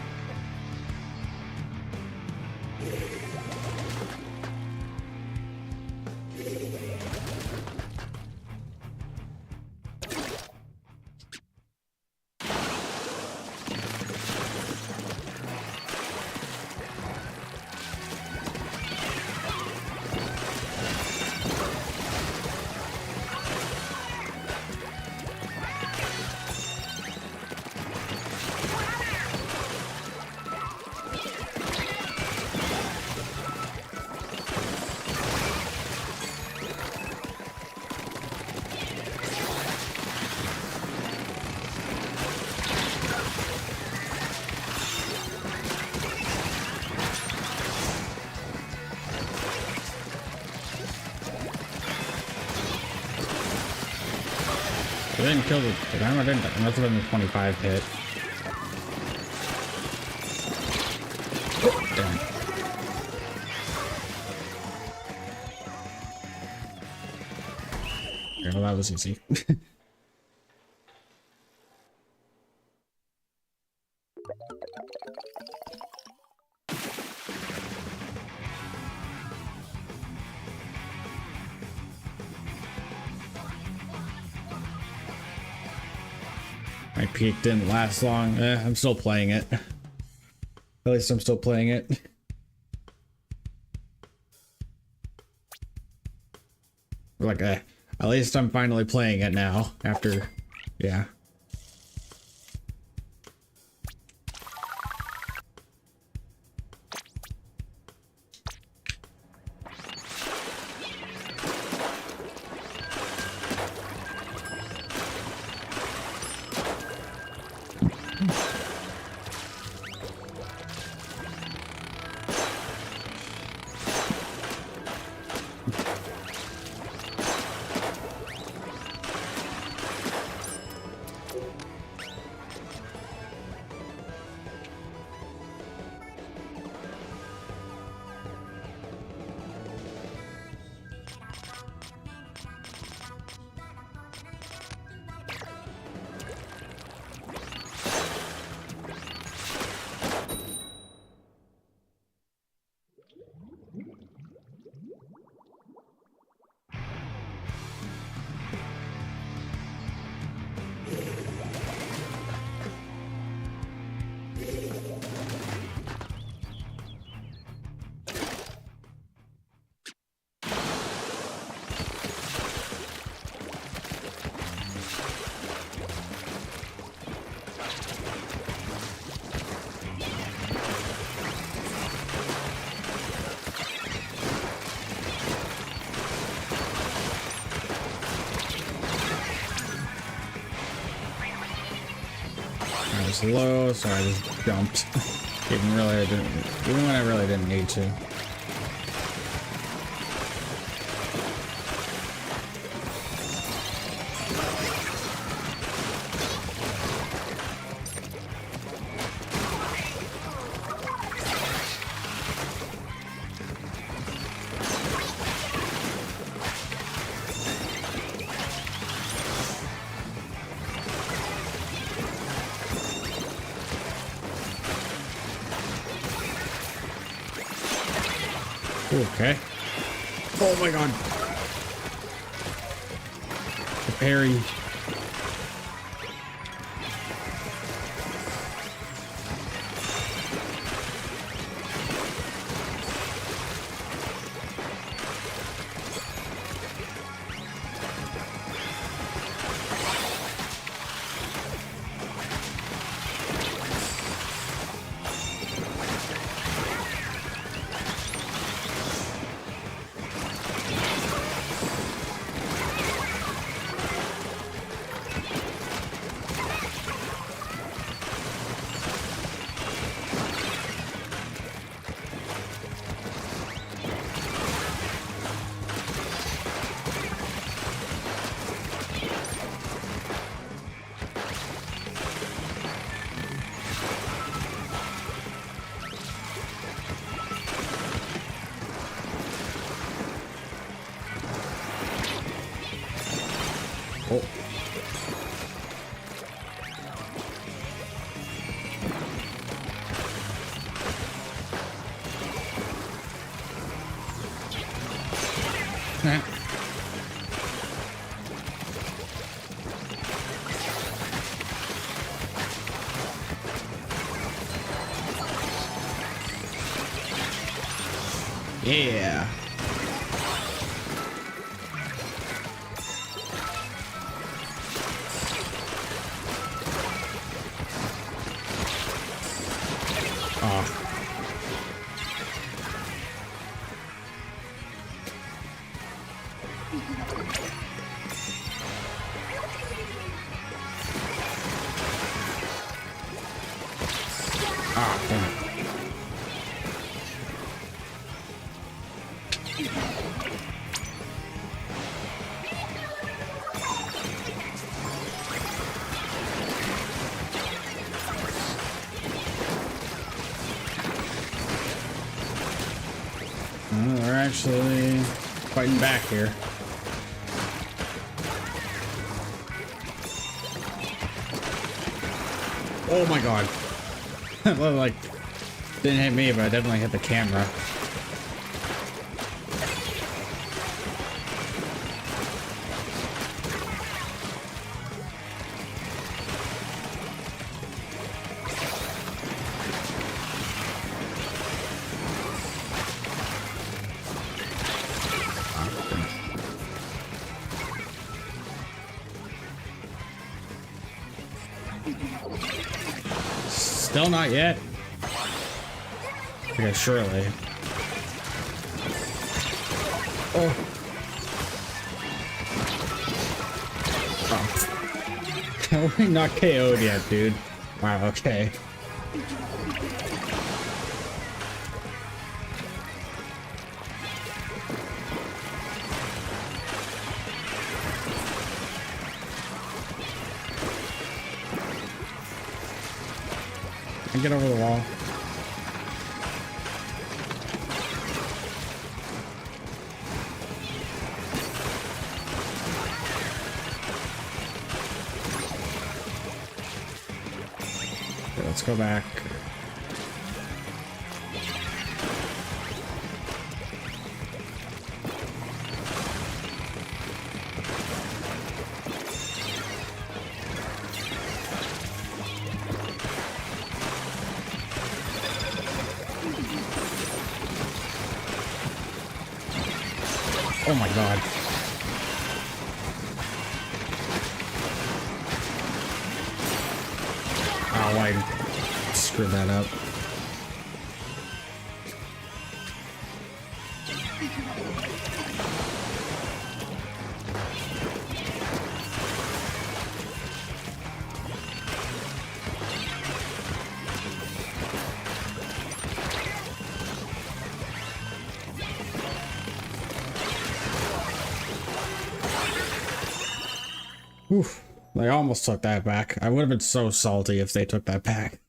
S1: It didn't kill the hammer, didn't it? It must have been the 25 hit. Oh, damn. Okay, well, that was easy. My peak didn't last long. I'm still playing it. At least I'm still playing it. Like, at least I'm finally playing it now. After, yeah. I was low, so I just jumped. Even when I really didn't need to. Okay. Oh my god. The parry. Oh. Yeah. Oh. Ah, damn it. We're actually fighting back here. Oh my god. Well, like, didn't hit me, but I definitely hit the camera. Still not yet. Okay, surely. Oh. Oh. We're not KO'd yet, dude. Wow, okay. I get over the wall. Okay, let's go back. Oh my god. Oh, I screwed that up. Oof. They almost took that back. I would have been so salty if they took that back.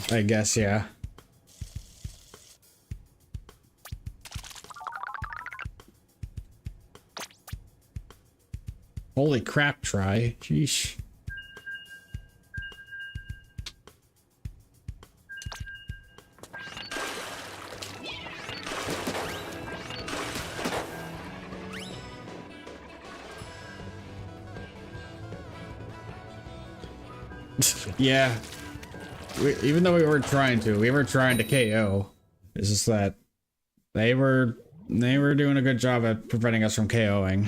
S1: I guess, yeah. Holy crap, try. Sheesh. Yeah. Even though we weren't trying to, we were trying to KO. It's just that they were doing a good job at preventing us from KOing.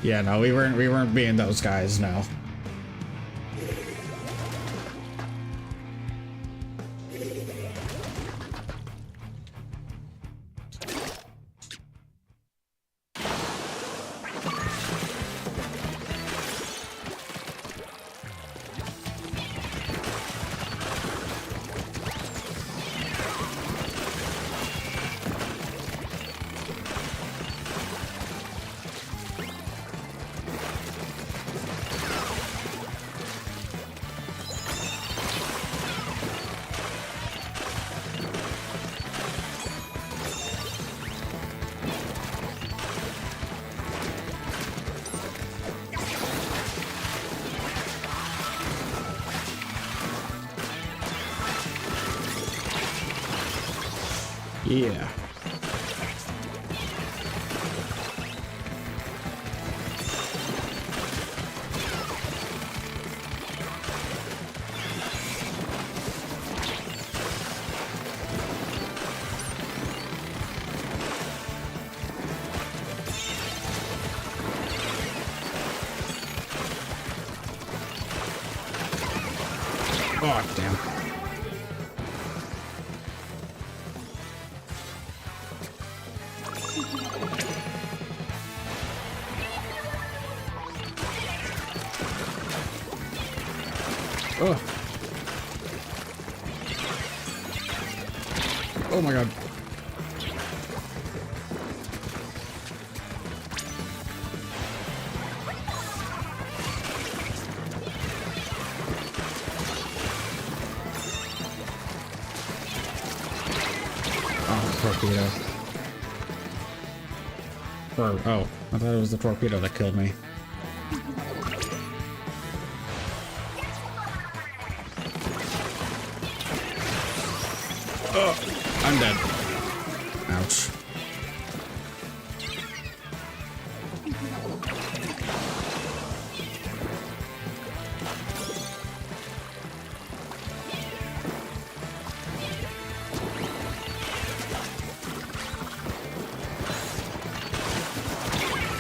S1: Yeah, no, we weren't being those guys, no. Yeah. Oh, damn. Oh. Oh my god. Oh, torpedo. Or, oh, I thought it was the torpedo that killed me. Oh, I'm dead. Ouch.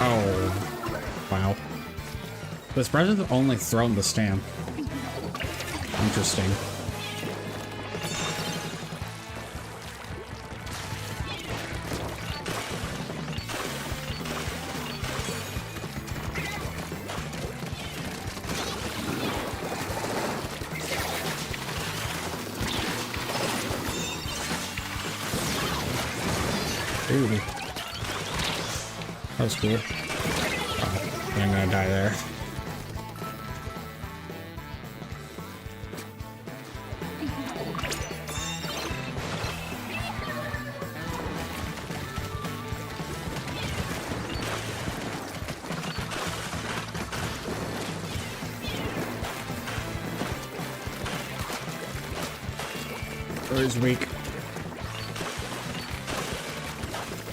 S1: Oh, wow. This president's only thrown the stamp. Interesting. Ooh. That was cool. Oh, I'm gonna die there. Oh, he's weak.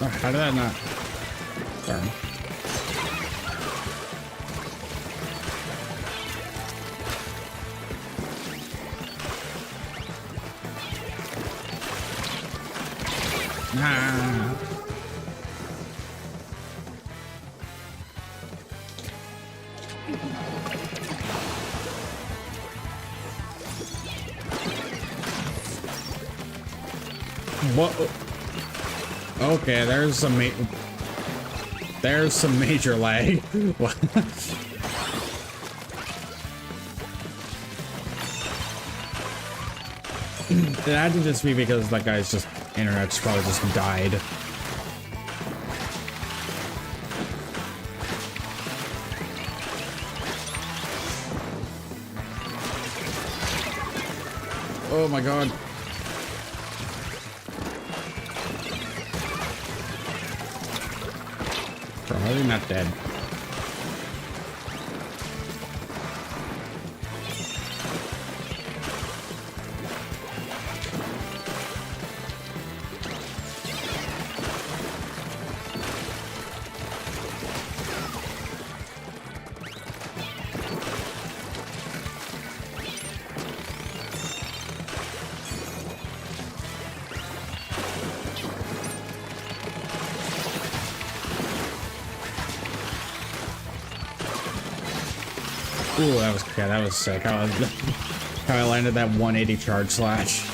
S1: Oh, how did that not? Sorry. Ah. What? Okay, there's some major lag. What? It had to just be because that guy's just internet's probably just died. Oh my god. Probably not dead. Ooh, that was sick. How I landed that 180 charge slash.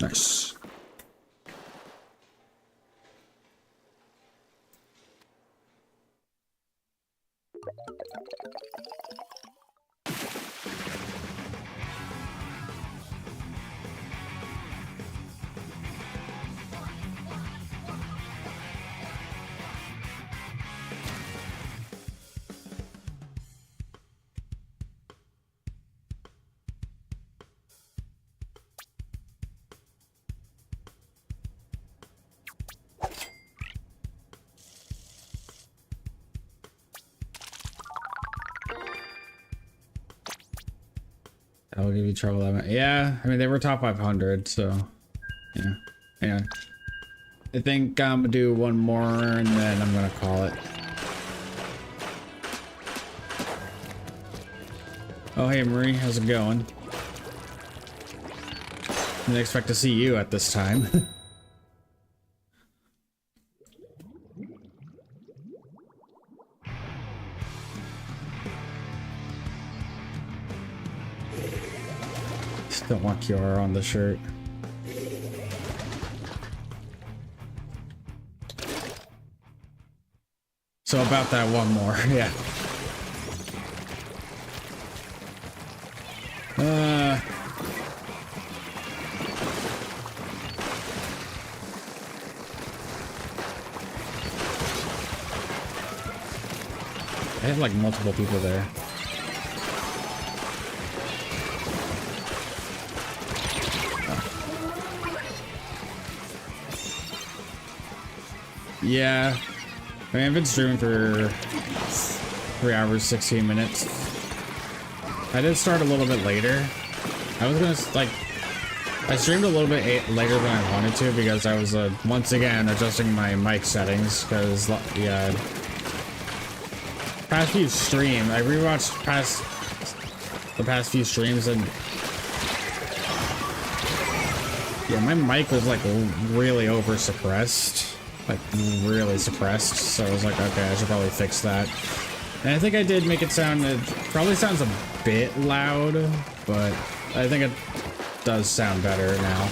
S1: Nice. I'll give you trouble. Yeah, I mean, they were top 500, so yeah. Anyway, I think I'm gonna do one more and then I'm gonna call it. Oh, hey, Marie, how's it going? Didn't expect to see you at this time. Just don't want Kiara on the shirt. So about that one more, yeah. I had like multiple people there. Yeah. I mean, I've been streaming for 3 hours, 16 minutes. I did start a little bit later. I was gonna, like, I streamed a little bit later than I wanted to because I was, once again, adjusting my mic settings because, yeah. Past few streams, I rewatched the past few streams and yeah, my mic was like really over suppressed, like really suppressed. So I was like, okay, I should probably fix that. And I think I did make it sound, it probably sounds a bit loud, but I think it does sound better now.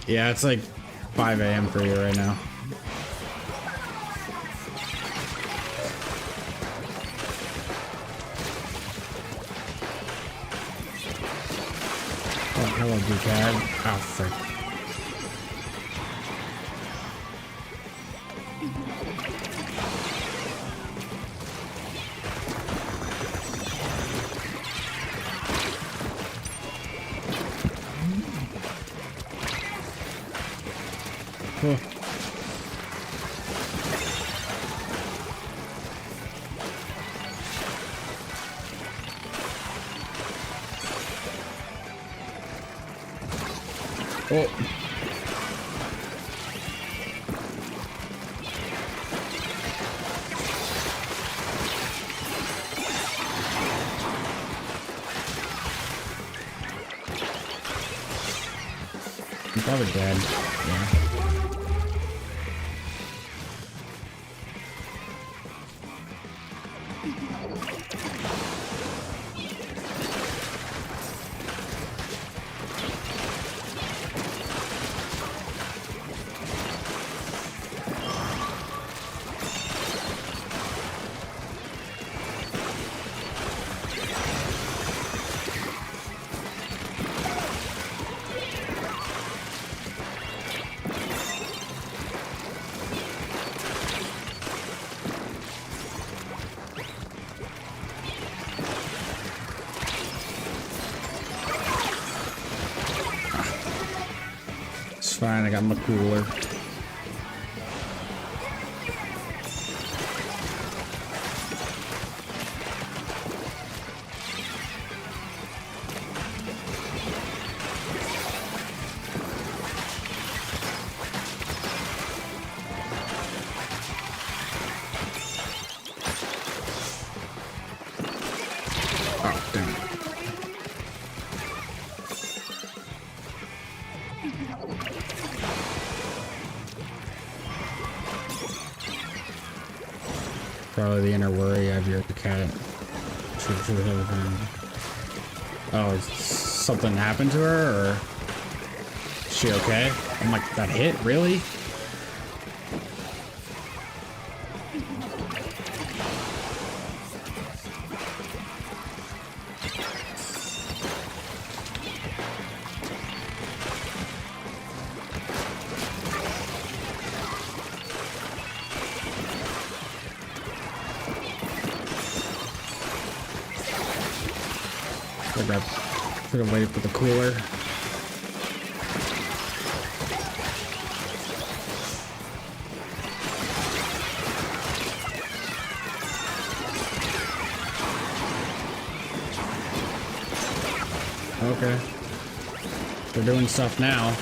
S1: Yeah, it's like 5 a.m. for you right now. Oh, hello, Ducad. Oh, frick. Oh. Oh. I'm probably dead. Yeah. Fine, I got my cooler. Oh, damn it. Probably the inner worry of your cat. Oh, something happened to her, or is she okay? I'm like, that hit? Really? Should have waited for the cooler. Okay. They're doing stuff now.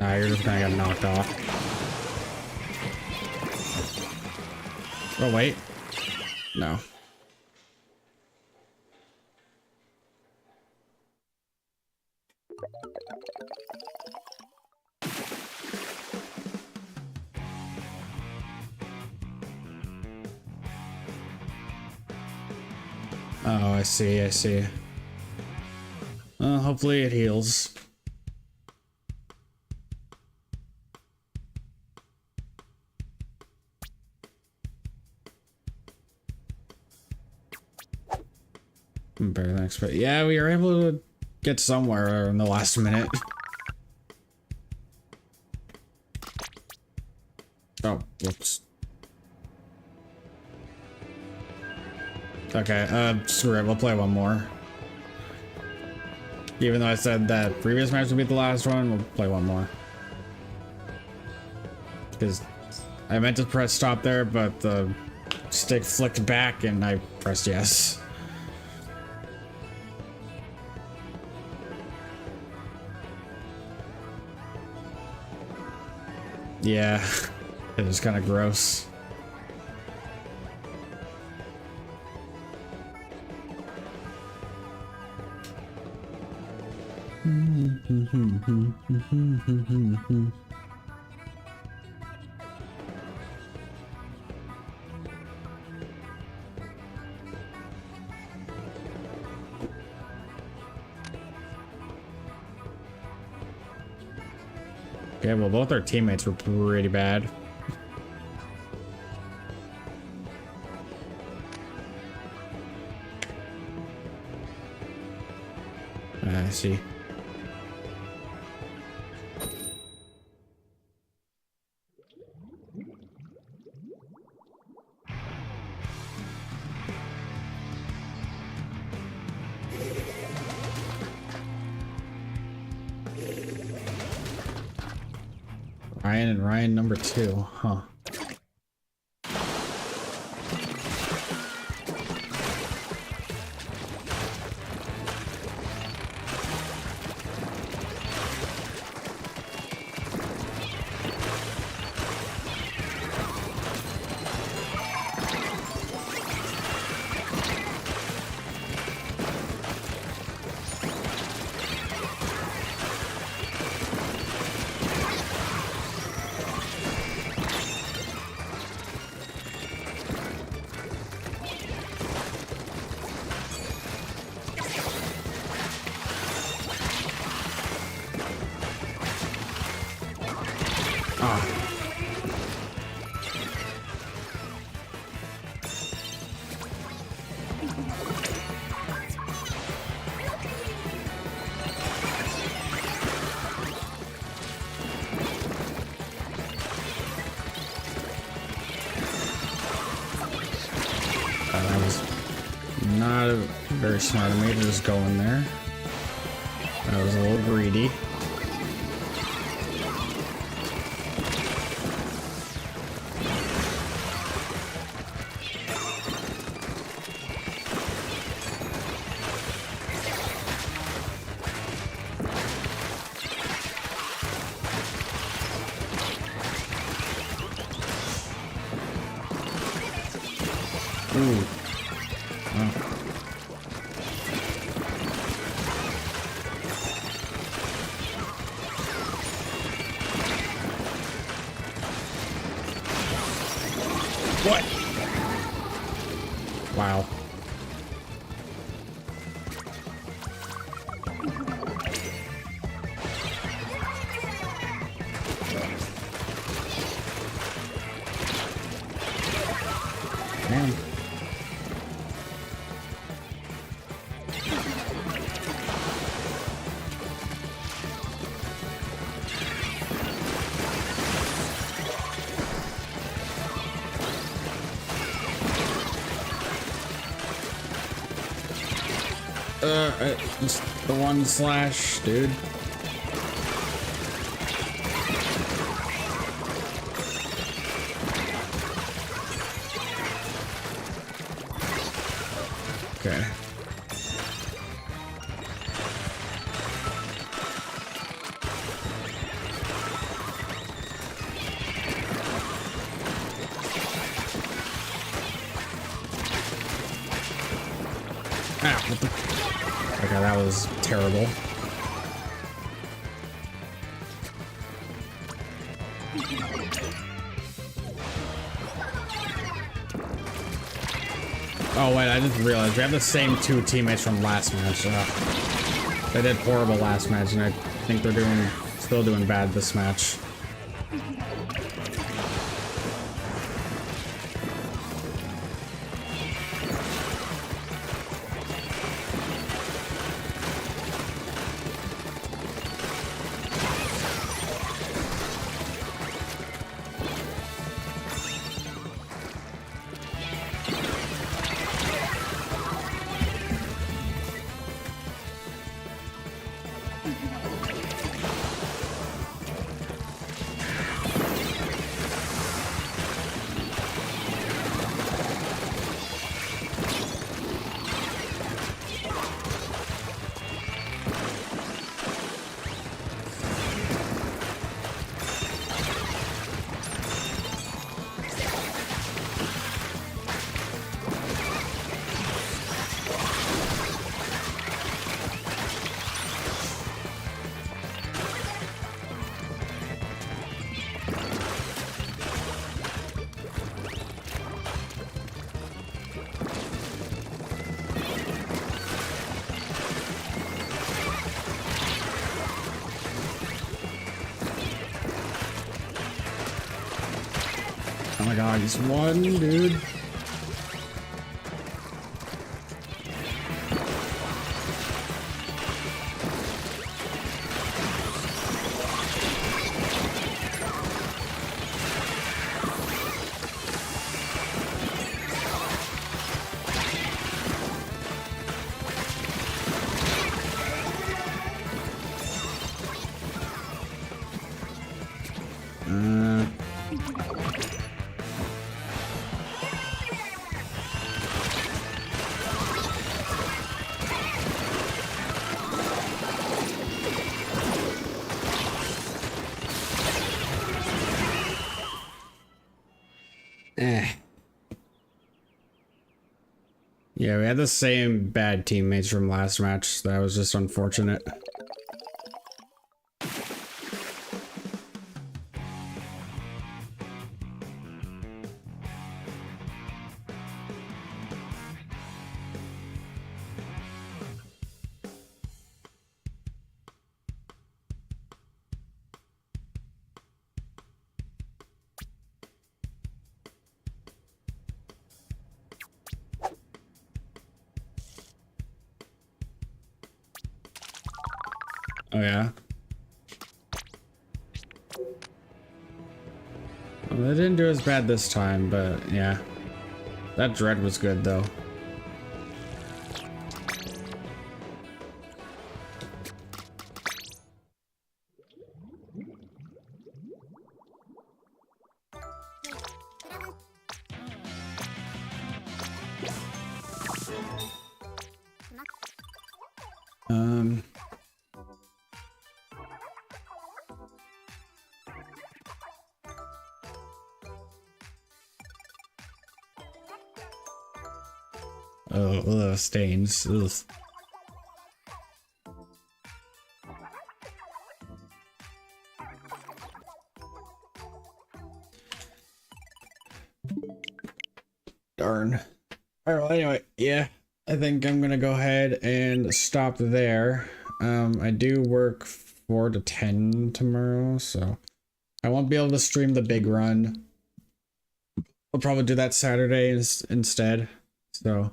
S1: Nah, you're just gonna get knocked off. Oh, wait. No. Oh, I see, I see. Hopefully it heals. Better than expected. Yeah, we were able to get somewhere in the last minute. Oh, whoops. Okay, screw it, we'll play one more. Even though I said that previous match would be the last one, we'll play one more. Because I meant to press stop there, but the stick flicked back and I pressed yes. Yeah, it was kind of gross. Okay, well, both our teammates were pretty bad. I see. Ryan and Ryan number 2, huh? That was not very smart of me to just go in there. That was a little greedy. Ooh. Oh. What? Wow. Damn. It's the one slash, dude. Okay. Ah, what the? Okay, that was terrible. Oh wait, I just realized we have the same two teammates from last match. They did horrible last match, and I think they're still doing bad this match. Oh my god, he's one, dude. Yeah, we had the same bad teammates from last match. That was just unfortunate. Oh yeah. Well, they didn't do as bad this time, but yeah. That dread was good though. Oh, stains. Ugh. Darn. Alright, well, anyway, yeah. I think I'm gonna go ahead and stop there. I do work 4 to 10 tomorrow, so I won't be able to stream the big run. I'll probably do that Saturday instead. So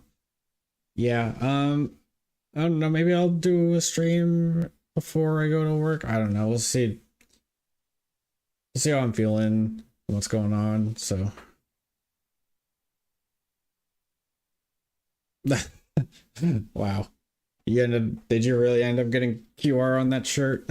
S1: yeah, I don't know, maybe I'll do a stream before I go to work. I don't know. We'll see. We'll see how I'm feeling, what's going on, so wow. Did you really end up getting QR on that shirt?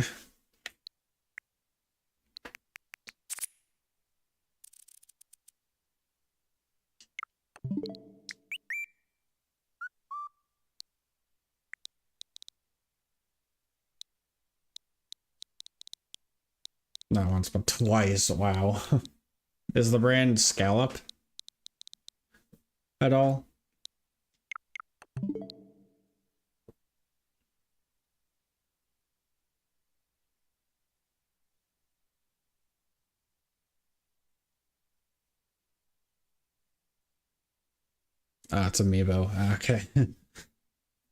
S1: Not once, but twice. Wow. Is the brand Scallop at all? Ah, it's Amiibo. Okay.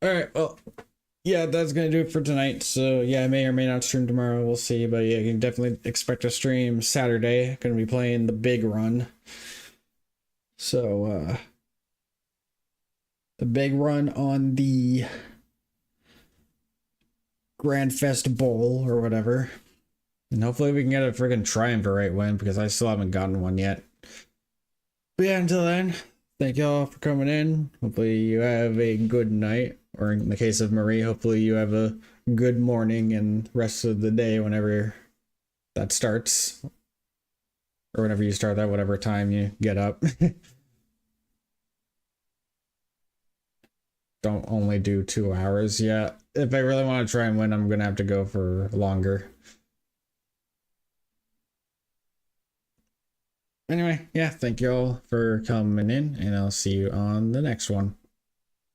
S1: All right. Well, yeah, that's gonna do it for tonight. So yeah, I may or may not stream tomorrow. We'll see. But yeah, you can definitely expect a stream Saturday. Gonna be playing the big run. So the big run on the Grand Fest Bowl or whatever. And hopefully we can get a friggin' triumvirate win because I still haven't gotten one yet. But yeah, until then, thank y'all for coming in. Hopefully you have a good night. Or in the case of Marie, hopefully you have a good morning and rest of the day whenever that starts. Or whenever you start that, whatever time you get up. Don't only do 2 hours. Yeah, if I really want to try and win, I'm gonna have to go for longer. Anyway, yeah, thank you all for coming in, and I'll see you on the next one.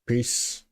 S1: Peace.